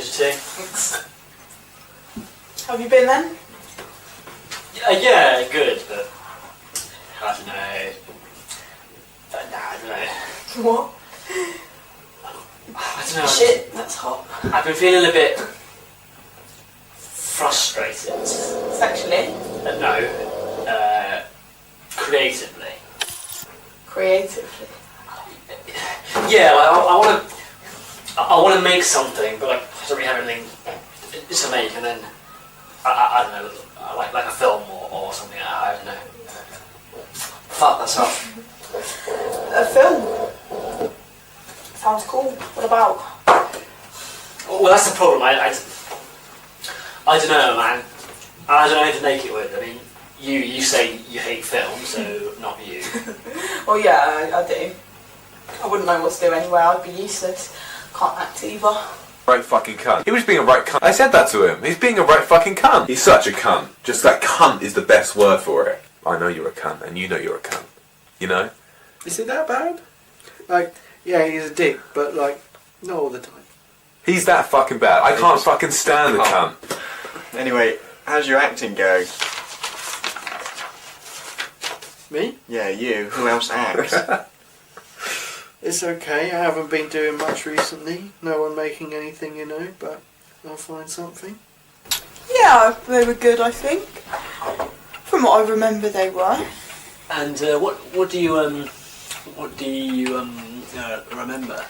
Here's your tea. Have you been then? Yeah, good, but I don't know. I don't know. What? I don't know. Shit, that's hot. I've been feeling a bit frustrated. Sexually? No, creatively. Creatively? Yeah, like, I want to make something, but like, I don't really have anything to make, and then I don't know, like a film or something. I don't know. Fuck, that's hot. A film? Sounds cool. What about? Well, that's the problem. I don't know, man. I don't know how to make it work. I mean, you say you hate film, so not you. Well, yeah, I do. I wouldn't know what to do anyway. I'd be useless. Can't act either. Right fucking cunt. He was being a right cunt. I said that to him. He's being a right fucking cunt. He's such a cunt. Just that cunt is the best word for it. I know you're a cunt, and you know you're a cunt. You know? Is it that bad? Like, yeah, he's a dick, but like, not all the time. He's that fucking bad. I can't fucking stand the cunt. Anyway, how's your acting going? Me? Yeah, you. Who else acts? It's okay, I haven't been doing much recently. No one making anything, you know, but I'll find something. Yeah, they were good, I think. From what I remember, they were. And what do you remember?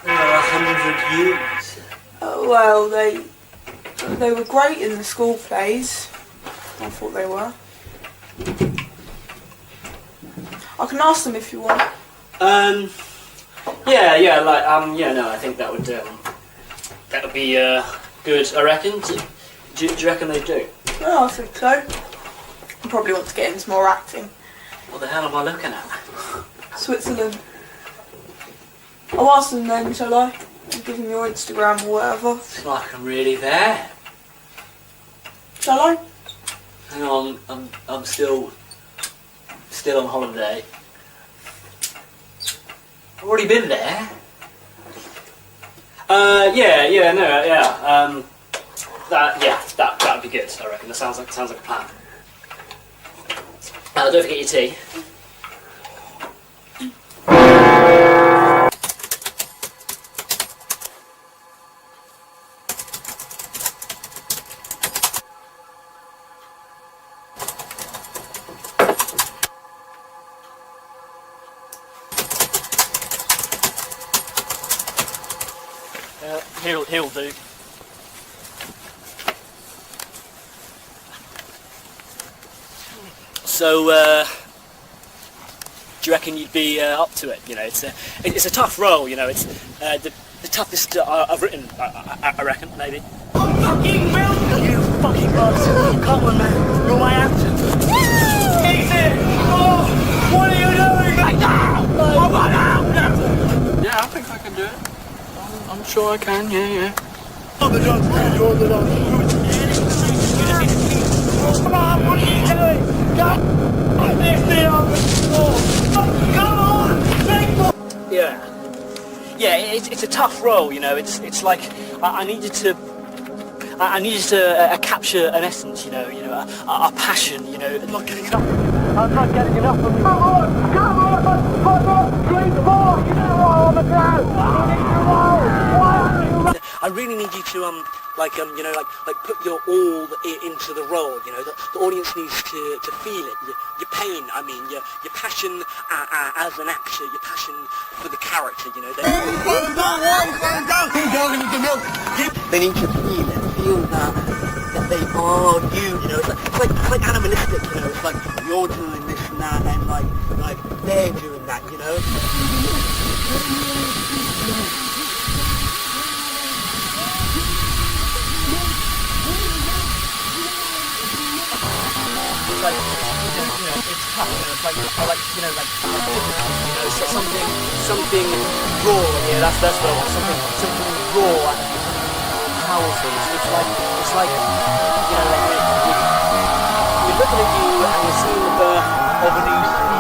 100 years. Well, they were great in the school plays. I thought they were. I can ask them if you want. No, I think that would be good. I reckon. Do you reckon they do? Oh, I think so. I probably want to get into more acting. What the hell am I looking at? Switzerland. I'll ask them then, shall I? I'll give them your Instagram or whatever. It's like I'm really there. Shall I? Hang on, I'm still on holiday. I've already been there. That'd be good. I reckon that sounds like a plan. Don't forget your tea. He'll do. So, do you reckon you'd be up to it? You know, it's a tough role. You know, it's the toughest I've written. I reckon, maybe. Fucking milk! You fucking bastard! Come on, man. You're my actor. Easy! Oh, what are you doing? Like that! Oh, what out! Yeah, I think I can do it. I'm sure I can, yeah. Come on, what are you doing? Come on! Yeah, it's a tough role, you know. It's like I needed to capture an essence, you know, a passion, you know. I'm not getting enough. I'm not getting enough of it. Come on, 3, 4, you know what, on the ground. I really need you to put your all into the role. You know, the audience needs to feel it. Your pain. I mean, your passion as an actor. Your passion for the character. You know. They need to feel it. Feel that they are you. You know, it's like animalistic. You know, it's like you're doing this and that, and like they're doing that. You know. Like, it's tough, you know, it's something raw, yeah, that's what I want, something raw and powerful. It's like, you know, we're looking at you and we're seeing the birth of a new thing.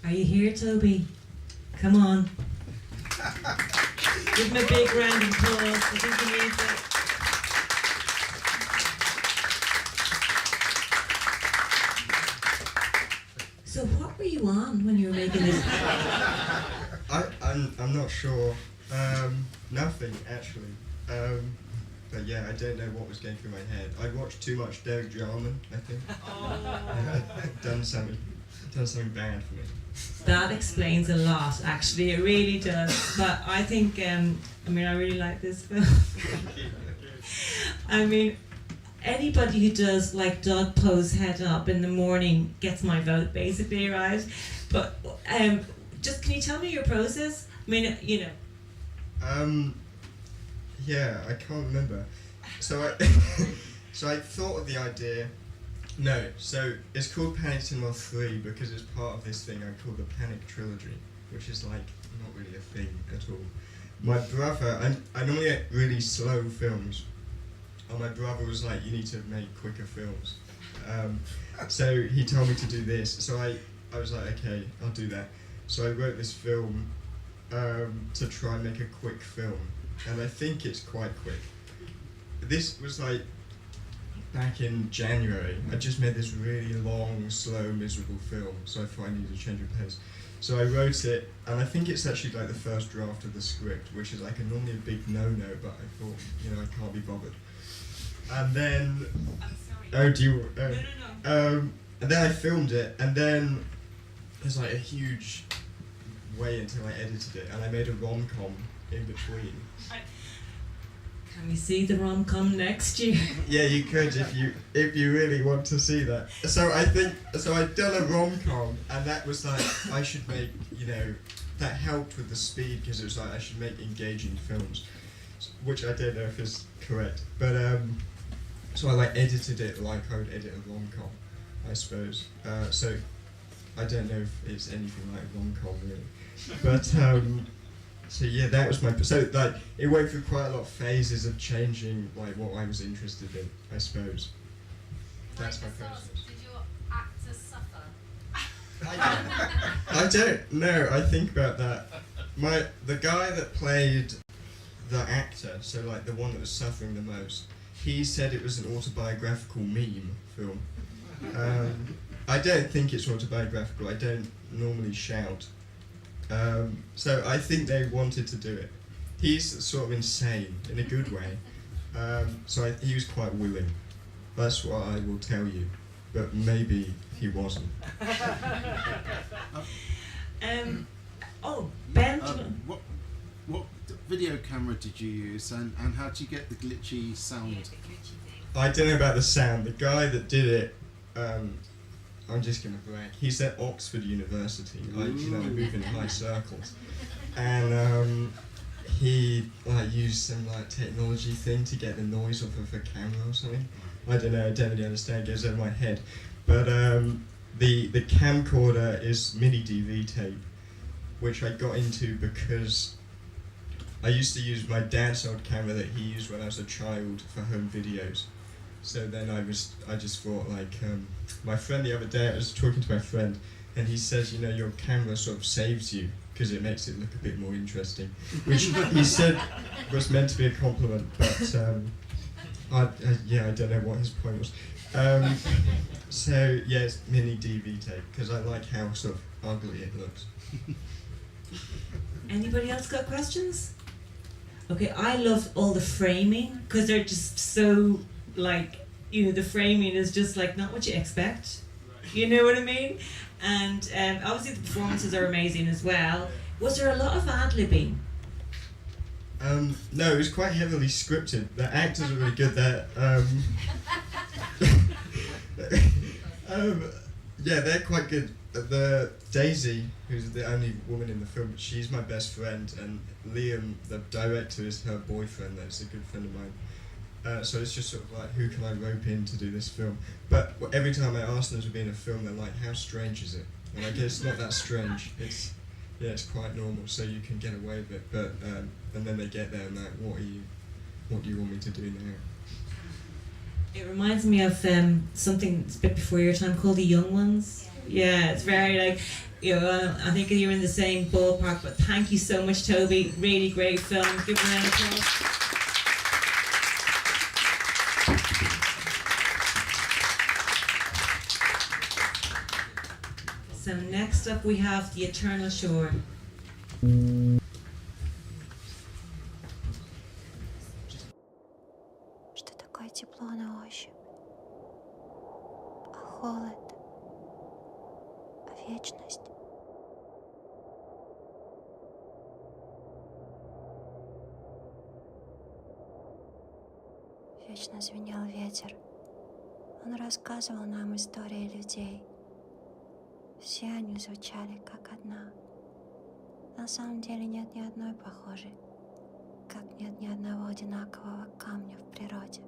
Are you here, Toby? Come on. Give him a big round of applause. I think he needs it. So what were you on when you were making this? I'm not sure. Nothing, actually. But yeah, I don't know what was going through my head. I watched too much Derek Jarman, I think. done something bad for me. That explains a lot, actually. It really does. But I think, I really like this film. I mean, anybody who does like dog pose head up in the morning gets my vote, basically, right? But just can you tell me your process? I mean, you know. Yeah, I can't remember. So I thought of the idea. No, so it's called Panic Cinema 3 because it's part of this thing I call the Panic Trilogy, which is like not really a thing at all. My brother, I normally get really slow films, and my brother was like, you need to make quicker films. So he told me to do this, so I was like, okay, I'll do that. So I wrote this film to try and make a quick film, and I think it's quite quick. This was like back in January. I just made this really long, slow, miserable film, so I thought I needed to change of pace. So I wrote it, and I think it's actually like the first draft of the script, which is like normally a big no-no, but I thought, you know, I can't be bothered. And then, and then I filmed it, and then there's like a huge way until I edited it, and I made a rom-com in between. Can we see the rom-com next year? Yeah, you could if you really want to see that. So I think I'd done a rom-com, and that was like I should make, you know, that helped with the speed because it was like I should make engaging films, which I don't know if is correct, but so I like edited it like I would edit a rom-com, I suppose. So I don't know if it's anything like rom-com really, but. So yeah, that was so like it went through quite a lot of phases of changing like what I was interested in, I suppose. That's my process. Did your actors suffer? I don't know. I think about that. The guy that played the actor, so like the one that was suffering the most, he said it was an autobiographical meme film. I don't think it's autobiographical. I don't normally shout. So I think they wanted to do it. He's sort of insane in a good way. So he was quite willing. That's what I will tell you. But maybe he wasn't. Ben. What video camera did you use, and how did you get the glitchy sound? I don't know about the sound. The guy that did it, I'm just going to brag. He's at Oxford University. I move in high circles, and he used some technology thing to get the noise off of a camera or something. I don't know. I don't really understand. It goes over my head. But The camcorder is mini DV tape, which I got into because I used to use my dad's old camera that he used when I was a child for home videos. So then I just thought, like, my friend the other day, I was talking to my friend, and he says, you know, your camera sort of saves you because it makes it look a bit more interesting, which he said was meant to be a compliment, but I don't know what his point was. So yeah, it's mini DV tape because I like how sort of ugly it looks. Anybody else got questions? Okay, I love all the framing because they're just so, like, you know, the framing is just like not what you expect. You know what I mean? And obviously the performances are amazing as well. Was there a lot of ad-libbing? No, it was quite heavily scripted. The actors are really good there. Yeah, they're quite good. The Daisy, who's the only woman in the film, she's my best friend, and Liam, the director, is her boyfriend. That's a good friend of mine. So it's just sort of like, who can I rope in to do this film? But every time I ask them to be in a film, they're like, how strange is it? And I guess it's not that strange. It's quite normal, so you can get away with it. But and then they get there and like, what do you want me to do now? It reminds me of something that's a bit before your time called The Young Ones. Yeah, it's very like, you know, I think you're in the same ballpark, but thank you so much, Toby. Really great film. Give him a round of applause. So next up we have The Eternal Shore. Что такое тепло на ощупь? А холод? А вечность? Вечно звенел ветер. Он рассказывал нам истории людей. Все они звучали как одна. На самом деле нет ни одной похожей, как нет ни одного одинакового камня в природе.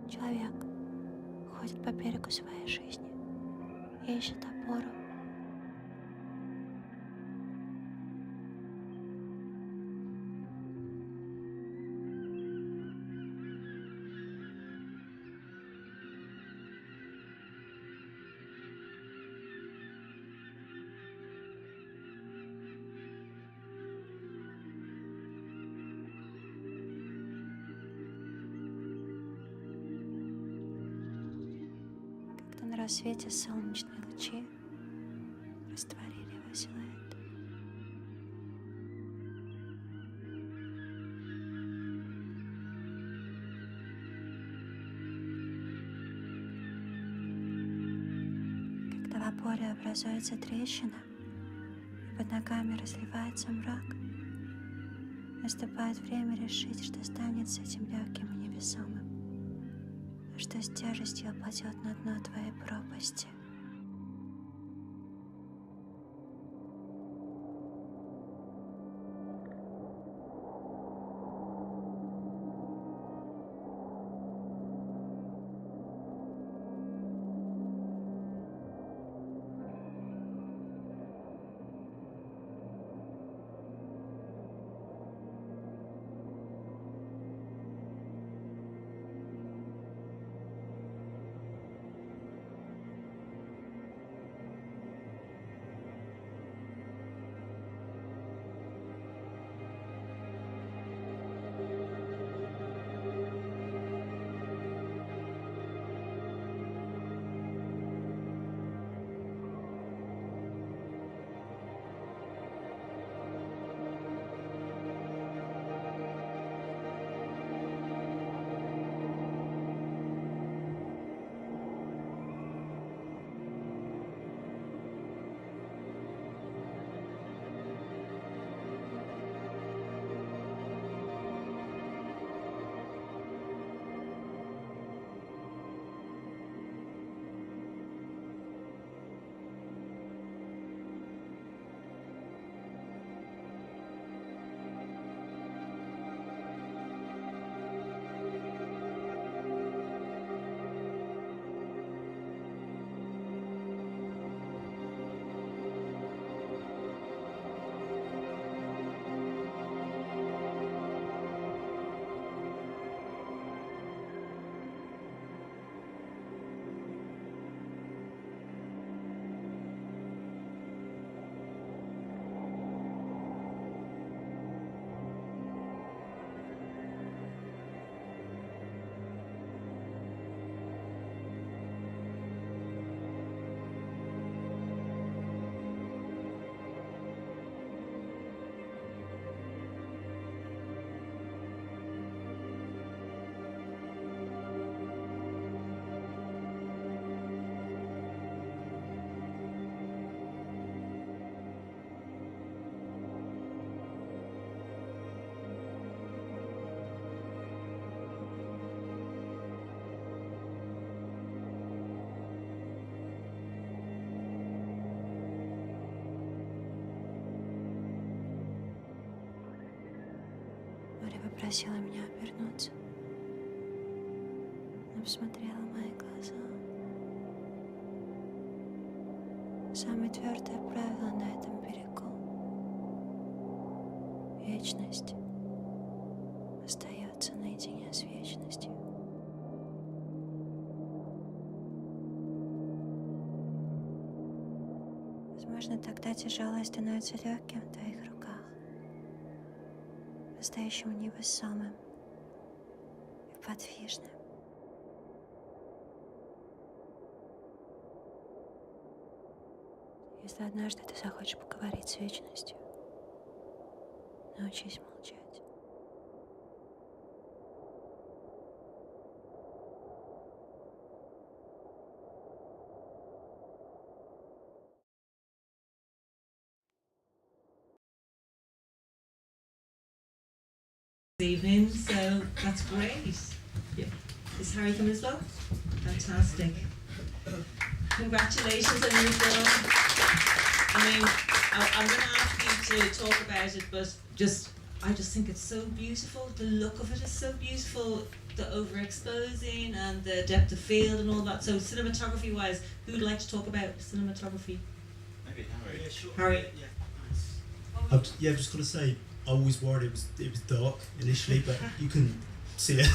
Человек ходит по берегу своей жизни, ищет опору. На рассвете солнечные лучи растворили его силуэт. Когда в опоре образуется трещина, и под ногами разливается мрак, наступает время решить, что станет с этим легким и невесомым. Что с тяжестью опадет на дно твоей пропасти. Просила меня обернуться. Она посмотрела в мои глаза. Самое твердое правило на этом берегу. Вечность остается наедине с вечностью. Возможно, тогда тяжелое становится легким в твоих руках, по-настоящему невесомым и подвижным. Если однажды ты захочешь поговорить с вечностью, научись молчать. Evening, so that's great. Yeah. Is Harry coming as well? Fantastic. Congratulations on your film. I mean, I'm going to ask you to talk about it, but I just think it's so beautiful. The look of it is so beautiful. The overexposing and the depth of field and all that. So cinematography-wise, who would like to talk about cinematography? Maybe Harry. Yeah, sure. Harry. Yeah, I've just got to say, I always worried it was dark initially, but you couldn't see it.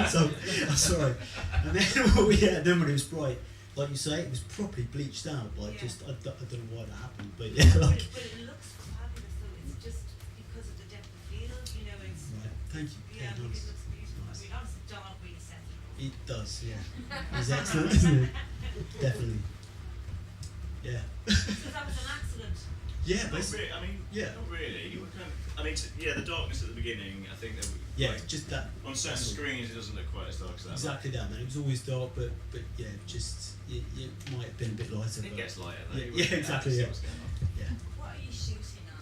So I'm sorry. And then then when it was bright, like you say, it was properly bleached out. Like just I don't know why that happened, but yeah. But it looks fabulous though. It's just because of the depth of field, you know. It's Right. Thank you. yeah, nice. it looks beautiful. Nice. I mean, obviously Don really set it. It does, yeah. It's excellent, isn't it? Definitely. Yeah. So that was an accident. Yeah, Not basically. really, I mean, Yeah. not really. You were kind of, I mean, yeah, the darkness at the beginning, I think that Yeah, just that. on certain that's all. screens it doesn't look quite as dark as that. Exactly that, man. It was always dark, but yeah, just it might have been a bit lighter. It but gets lighter though. Yeah, You yeah, wouldn't exactly. see Yeah. what's going on. Yeah. What are you shooting on?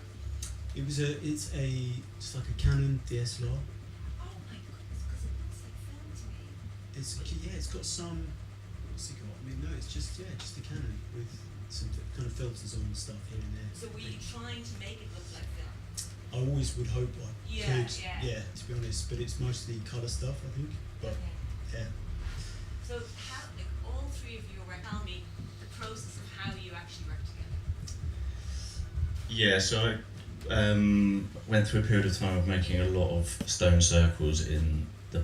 It's just like a Canon DSLR. Oh my goodness, because it looks like film to me. It's got some. What's it got? I mean, no, it's just a Canon with some kind of filters on and stuff here and there. So were you trying to make it look like film? I always would hope I Yeah, could. yeah. To be honest, but it's mostly colour stuff, I think. But yeah. So how, like, all three of you were tell me the process of how you actually work together. Yeah, so I went through a period of time of making a lot of stone circles in the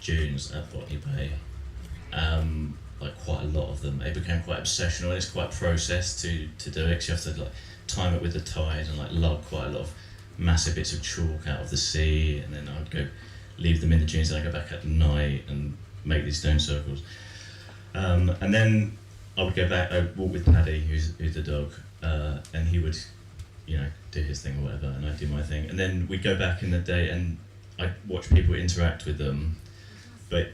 dunes at Botany Bay. Like quite a lot of them. It became quite obsessional and it's quite a process to do it, 'cause you have to like time it with the tide and like lug quite a lot of massive bits of chalk out of the sea, and then I'd go leave them in the dunes and I'd go back at night and make these stone circles. And then I would go back, I'd walk with Paddy, who's the dog, and he would, do his thing or whatever, and I'd do my thing. And then we'd go back in the day and I'd watch people interact with them, but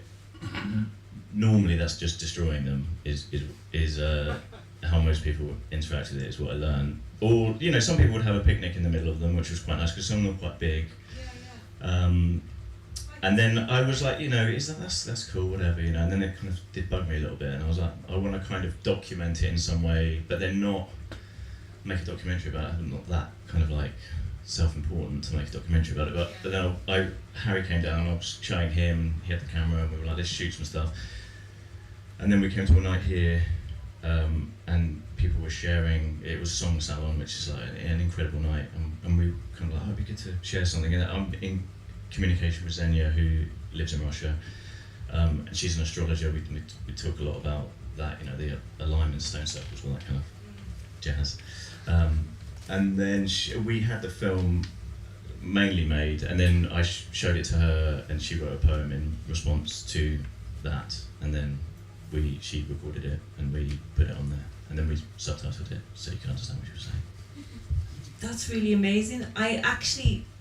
normally that's just destroying them, is how most people interact with it, is what I learned. Or, some people would have a picnic in the middle of them, which was quite nice, because some of them were quite big. And then I was like, that's cool, whatever, and then it kind of did bug me a little bit, and I was like, I want to kind of document it in some way, but then not make a documentary about it. I'm not that kind of like self-important to make a documentary about it, but then Harry came down and I was showing him, he had the camera, and we were like, let's shoot some stuff. And then we came to a night here, and people were sharing, it was Song Salon, which is like an incredible night, and we kind of like, it'd be good to share something. And I'm in communication with Xenia, who lives in Russia, and she's an astrologer. We talk a lot about that, the alignment, stone circles, all that kind of jazz. And then we had the film mainly made, and then I showed it to her, and she wrote a poem in response to that, and then she recorded it, and we put it on there, and then we subtitled it so you can understand what she was saying. That's really amazing. I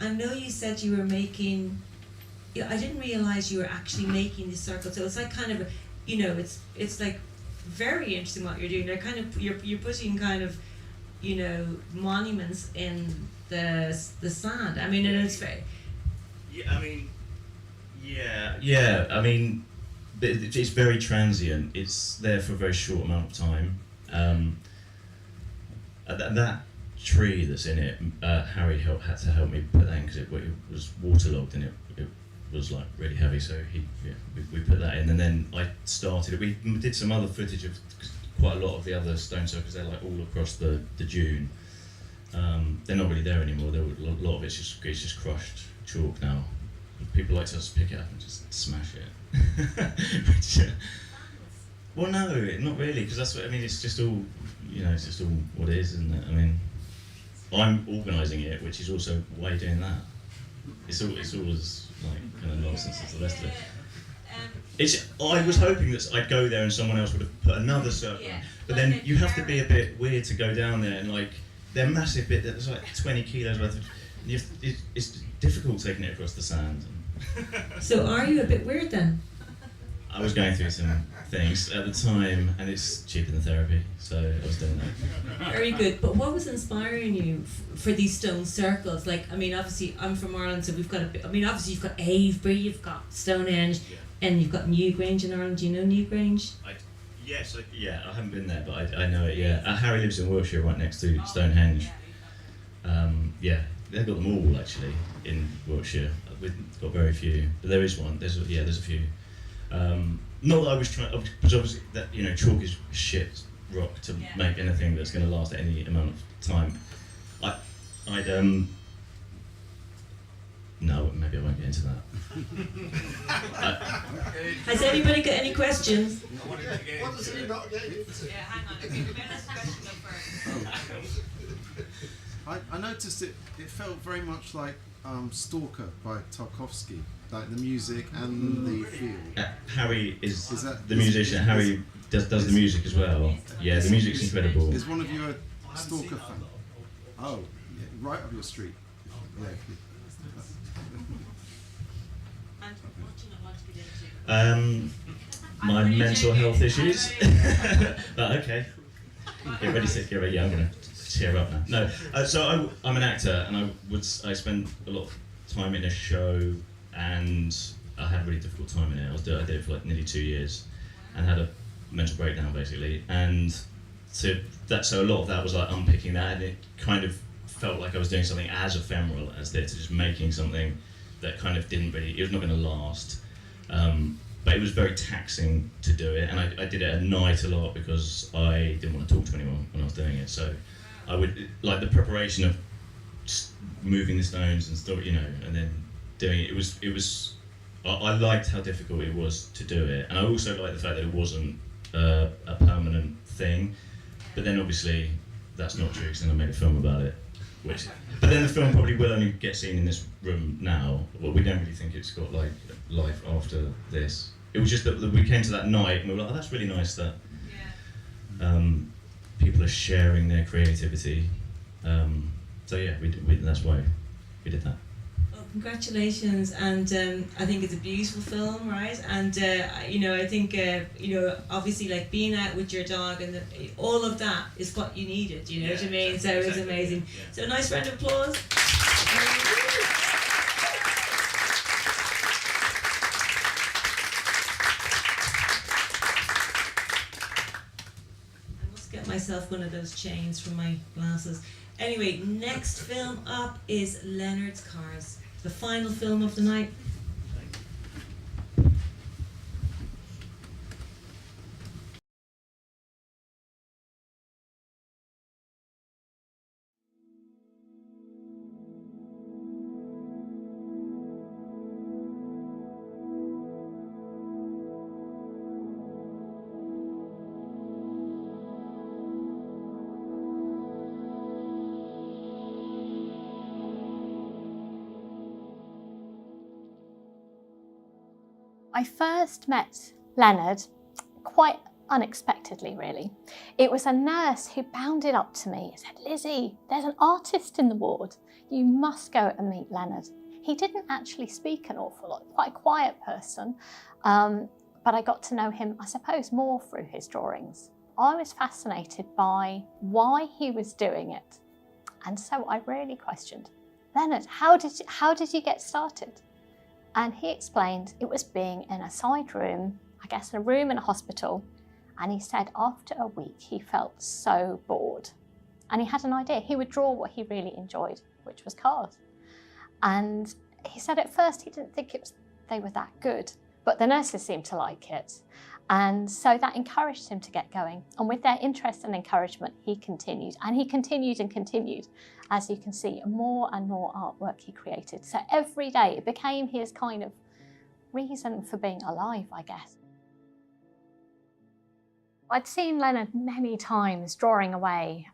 know you said you were making, I didn't realise you were actually making this circle, so it's like kind of, it's like very interesting what you're doing. They're kind of, you're putting kind of, monuments in the sand. I mean, and it's very... Yeah, I mean, it's very transient. It's there for a very short amount of time. That tree that's in it, Harry had to help me put that in because it was waterlogged and it was like really heavy, so we put that in, and then I started it. We did some other footage of quite a lot of the other stone circles. They're like all across the dune. They're not really there anymore. A lot of it's just crushed chalk now. People like to just pick it up and just smash it. Which, well, no, not really, because that's what I mean. It's just all, it's just all what it is, isn't it? I mean, I'm organising it, which is also why you're doing that. It's all as like kind of nonsense as the rest of it. I was hoping that I'd go there and someone else would have put another circle in, but then you have to be a bit weird to go down there and like they're massive bit. There's like 20 kilos worth of. It's difficult taking it across the sand. So are you a bit weird then? I was going through some things at the time, and it's cheaper than therapy, so I was doing that. Very good. But what was inspiring you for these stone circles? Like, I mean, obviously, I'm from Ireland, so we've got obviously, you've got Avebury, you've got Stonehenge, and you've got Newgrange in Ireland. Do you know Newgrange? Yes, I haven't been there, but I know it. Yeah, Harry lives in Wiltshire, right next to Stonehenge. Yeah, they've got them all actually in Wiltshire. We've got very few, but there is one. There's a few. Not that I was trying, because obviously that chalk is shit rock to make anything that's going to last any amount of time. No, maybe I won't get into that. Has anybody got any questions? What does he not get into? Yeah, hang on. Okay, let's question them first. I noticed it felt very much like Stalker by Tarkovsky, like the music and the feel. Harry is the musician. Harry does the music as well. Yeah, the music's incredible. Is one of you a Stalker fan? Oh, yeah, right up your street. Yeah. My mental health issues. But okay. Get ready, sit. Get ready. Yeah, I'm gonna cheer up now. No, so I'm an actor, and I spent a lot of time in a show, and I had a really difficult time in it. I did it for like nearly 2 years, and had a mental breakdown basically. And so a lot of that was like unpicking that, and it kind of felt like I was doing something as ephemeral as theatre, just making something that kind of it was not going to last. But it was very taxing to do it, and I did it at night a lot because I didn't want to talk to anyone when I was doing it. So I would, like the preparation of just moving the stones and stuff, and then doing it. It was. I liked how difficult it was to do it, and I also liked the fact that it wasn't a permanent thing. But then obviously that's not true, because then I made a film about it. But then the film probably will only get seen in this room now. Well, we don't really think it's got like life after this. It was just that we came to that night and we were like, oh, that's really nice that people are sharing their creativity. So yeah, that's why we did that. Well, congratulations, and I think it's a beautiful film, right? And I think obviously like being out with your dog and all of that is what you needed. You know what I mean? So it's amazing. So a nice round of applause. I must get myself one of those chains for my glasses. Anyway, next film up is Leonard's Cars, the final film of the night. I first met Leonard quite unexpectedly, really. It was a nurse who bounded up to me and said, Lizzie, there's an artist in the ward. You must go and meet Leonard. He didn't actually speak an awful lot, quite a quiet person, but I got to know him, I suppose, more through his drawings. I was fascinated by why he was doing it. And so I really questioned, Leonard, how did you get started? And he explained it was being in a side room, I guess in a room in a hospital. And he said after a week, he felt so bored. And he had an idea. He would draw what he really enjoyed, which was cars. And he said at first he didn't think they were that good, but the nurses seemed to like it. And so that encouraged him to get going. And with their interest and encouragement, he continued. And he continued and continued. As you can see, more and more artwork he created. So every day it became his kind of reason for being alive, I guess. I'd seen Leonard many times drawing away.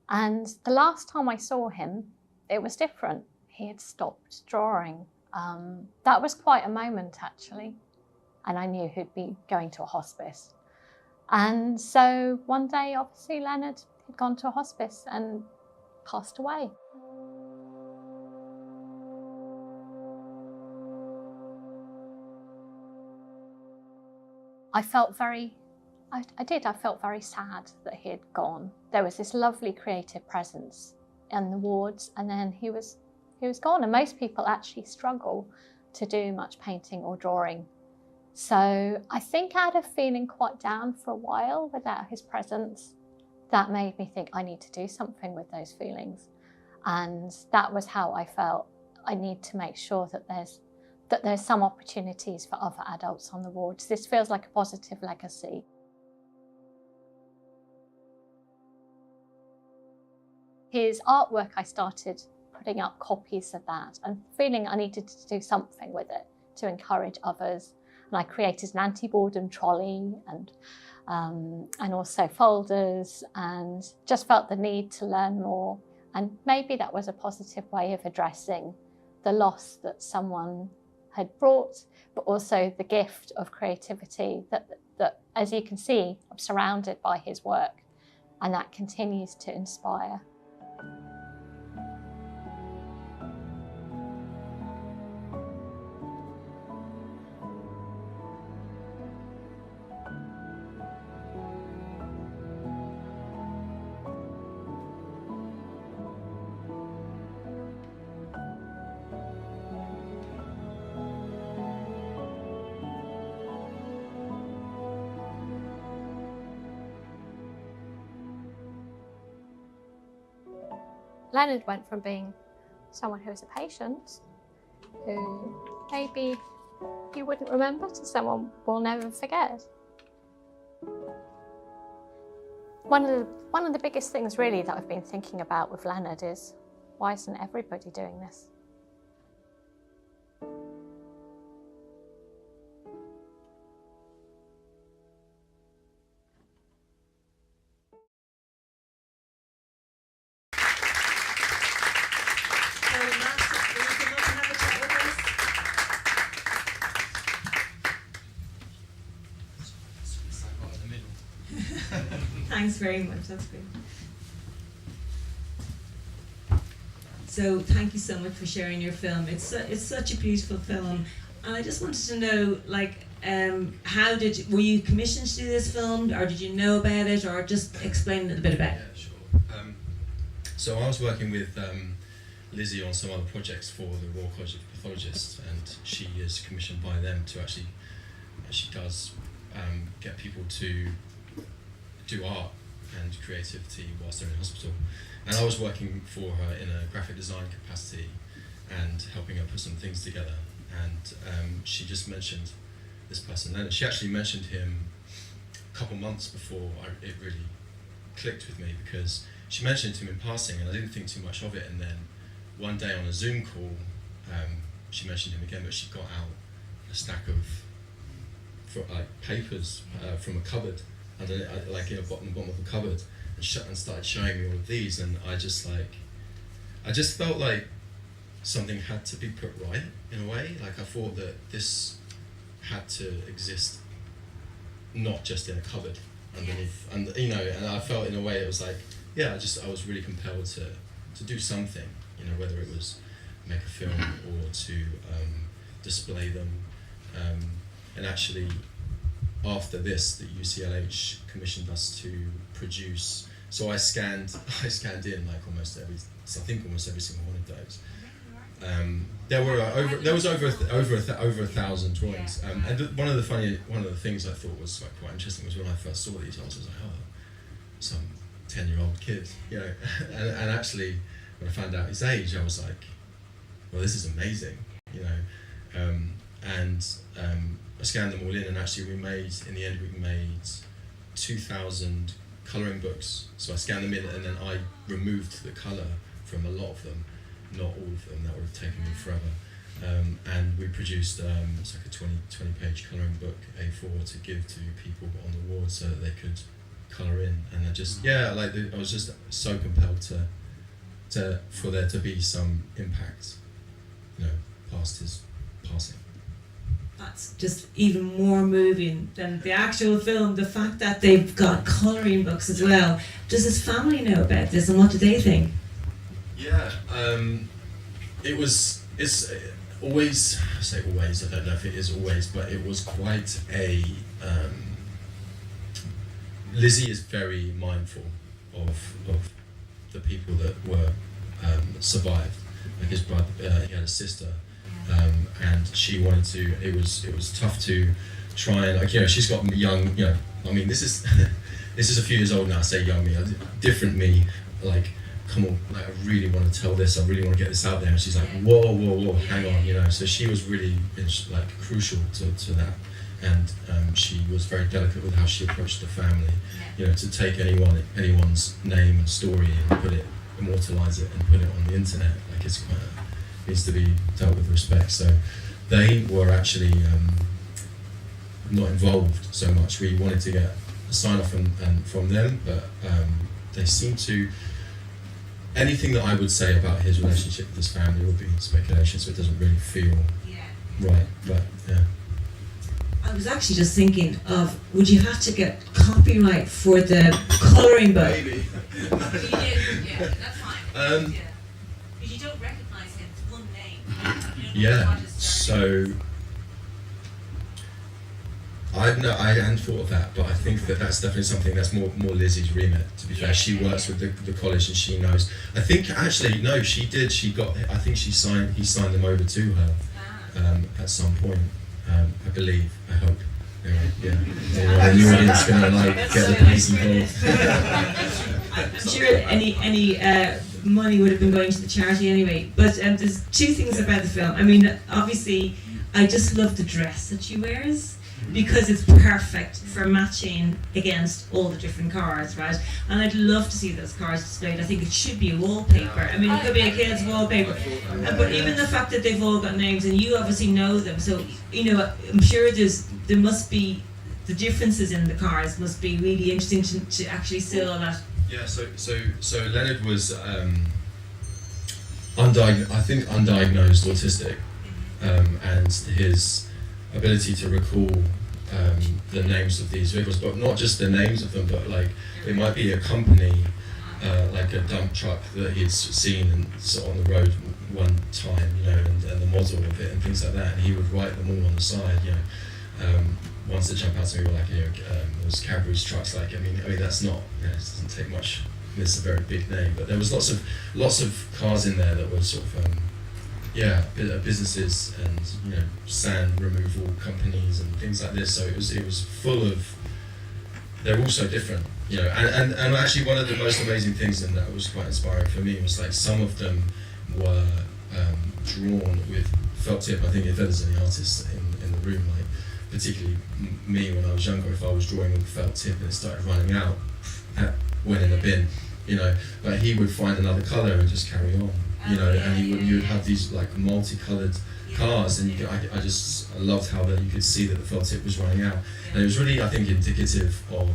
And the last time I saw him, it was different. He had stopped drawing. That was quite a moment, actually. And I knew he'd be going to a hospice. And so one day, obviously, Leonard had gone to a hospice and passed away. I felt very sad that he had gone. There was this lovely creative presence in the wards, and then he was gone. And most people actually struggle to do much painting or drawing. So I think out of feeling quite down for a while without his presence, that made me think I need to do something with those feelings. And that was how I felt. I need to make sure that there's some opportunities for other adults on the wards. This feels like a positive legacy. His artwork, I started putting up copies of that and feeling I needed to do something with it to encourage others. And I created an anti-boredom trolley and also folders, and just felt the need to learn more. And maybe that was a positive way of addressing the loss that someone had brought, but also the gift of creativity that, as you can see, I'm surrounded by his work, and that continues to inspire. Leonard went from being someone who was a patient, who maybe you wouldn't remember, to someone we'll never forget. One of the biggest things really that I've been thinking about with Leonard is, why isn't everybody doing this? Thanks very much, that's great. So thank you so much for sharing your film. It's such a beautiful film, and I just wanted to know, like, were you commissioned to do this film, or did you know about it, or just explain a little bit about it? Yeah, sure. So I was working with Lizzie on some other projects for the Royal College of Pathologists, and she is commissioned by them to actually does get people to do art and creativity whilst they're in hospital. And I was working for her in a graphic design capacity and helping her put some things together. And she just mentioned this person, and she actually mentioned him a couple months before it really clicked with me, because she mentioned him in passing and I didn't think too much of it. And then one day on a Zoom call, she mentioned him again, but she got out a stack of papers from a cupboard, like in the bottom of the cupboard, and started showing me all of these, and I just felt like something had to be put right in a way. Like, I thought that this had to exist, not just in a cupboard underneath, and and I felt in a way it was like, I was really compelled to do something, whether it was make a film or to display them, and actually after this, the UCLH commissioned us to produce. So I scanned in like almost every single one of those. There was over 1,000 drawings. And one of the things I thought was quite interesting was when I first saw these, I was like, oh, some 10-year-old kid, you know. And actually, when I found out his age, I was like, well, this is amazing, you know. I scanned them all in, and actually in the end we made 2,000 colouring books. So I scanned them in, and then I removed the colour from a lot of them, not all of them. That would have taken me forever. And we produced it's like a 20-page colouring book, A4, to give to people on the ward so that they could colour in. And I just, I was just so compelled for there to be some impact, you know, past his passing. That's just even more moving than the actual film. The fact that they've got colouring books as well. Does his family know about this, and what do they think? Yeah, it's always, I say always, I don't know if it is always, but it was quite a, Lizzie is very mindful of the people that were survived. Like his brother, he had a sister, and she wanted to. It was tough to try and, like, you know, she's got young. You know, I mean, this is this is a few years old now. I say young me, different me. Like, come on, like, I really want to tell this. I really want to get this out there. And she's like, whoa, hang on, you know. So she was really like crucial to that. And she was very delicate with how she approached the family. You know, to take anyone's name and story and immortalize it and put it on the internet, like, it's quite needs to be dealt with respect. So they were actually not involved so much. We wanted to get a sign off from them, but they seem to. Anything that I would say about his relationship with his family would be speculation, so it doesn't really feel right. But yeah. I was actually just thinking of, would you have to get copyright for the colouring book? Maybe. Yeah, that's fine. Because you don't recognise him, it's one name. Yeah, so I hadn't thought of that, but I think that's definitely something that's more Lizzie's remit. To be fair, she works with the college and she knows. I think actually no, she did. He signed them over to her at some point. I believe. I hope. Anyway, yeah. The audience gonna like get the police involved. I'm sure any money would have been going to the charity anyway. But there's two things about the film. I mean, obviously, I just love the dress that she wears, because it's perfect for matching against all the different cars, right? And I'd love to see those cars displayed. I think it should be a wallpaper. I mean, it could be a kid's wallpaper. But even the fact that they've all got names, and you obviously know them, so, you know, I'm sure there must be, the differences in the cars must be really interesting to actually see all that. Yeah, so Leonard was undiagnosed autistic, and his ability to recall the names of these vehicles, but not just the names of them, but like it might be a company, like a dump truck that he'd seen and saw on the road one time, you know, and the model of it and things like that, and he would write them all on the side, you know. Ones that jump out to me were like, you know, those Cadbury's trucks. Like, I mean that's not, you know, it doesn't take much. It's a very big name, but there was lots of cars in there that were sort of. Businesses and, you know, sand removal companies and things like this. So it was full of. They're all so different, you know. And actually, one of the most amazing things, and that was quite inspiring for me, was like some of them were drawn with felt tip. I think if there's any artists in the room, like particularly me when I was younger, if I was drawing with felt tip and it started running out, that went in the bin, you know. But he would find another colour and just carry on. You know, and you would have these like multicoloured cars, and I loved how that you could see that the felt tip was running out, and it was really, I think, indicative of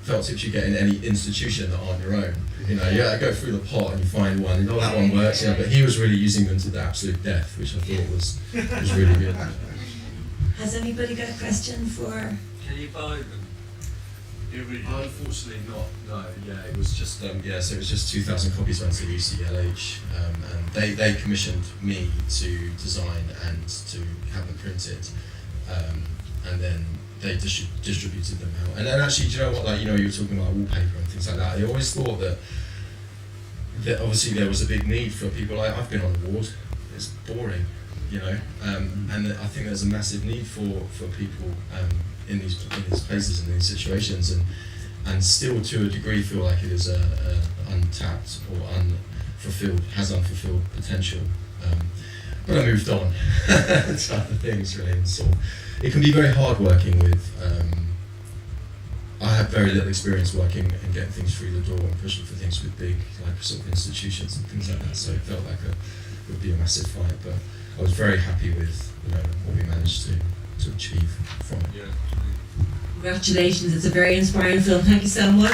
felt tips you get in any institution that aren't your own. You know, you go through the pot and you find one, and that one works, you know, but he was really using them to the absolute death, which I thought was really good. Has anybody got a question for? Can you buy them? Unfortunately not, no, yeah, it was just, so it was just 2,000 copies went to UCLH, and they commissioned me to design and to have them printed, and then they distributed them out. And then actually, do you know what, like, you know, you were talking about wallpaper and things like that, I always thought that obviously there was a big need for people. Like, I've been on a ward, it's boring, you know, and I think there's a massive need for people in these places and these situations, and still to a degree feel like it is a untapped or unfulfilled potential. But I moved on to other things really, and so it can be very hard working with. I have very little experience working and getting things through the door and pushing for things with big sort of institutions and things like that. So it felt like it would be a massive fight, but I was very happy with what we managed to achieve from it. Yeah. Congratulations, it's a very inspiring film. Thank you so much.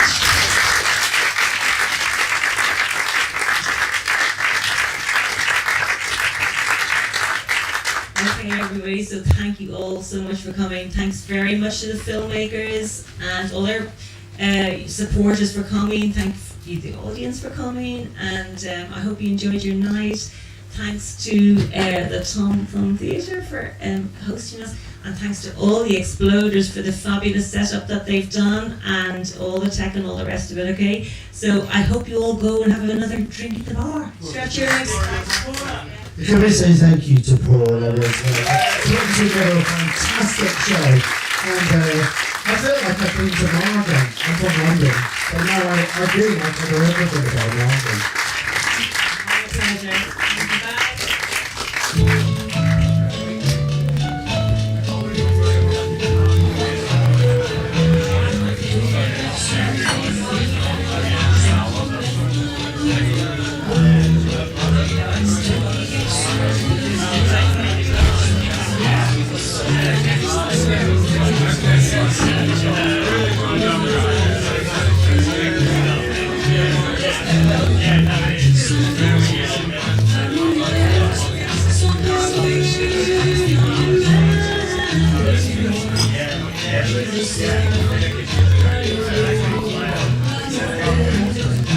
Okay, everybody, so thank you all so much for coming. Thanks very much to the filmmakers and all their supporters for coming. Thank you, the audience, for coming, and I hope you enjoyed your night. Thanks to the Tom Film Theatre for hosting us, and thanks to all the Exploders for the fabulous setup that they've done, and all the tech and all the rest of it, okay? So I hope you all go and have another drink at the bar. Stretch your legs. Can we say thank you to Paul? Putting together a fantastic show, and I feel like I've been to Margate. I'm from London, but now I do like to know everything about Margate. My pleasure. Yeah.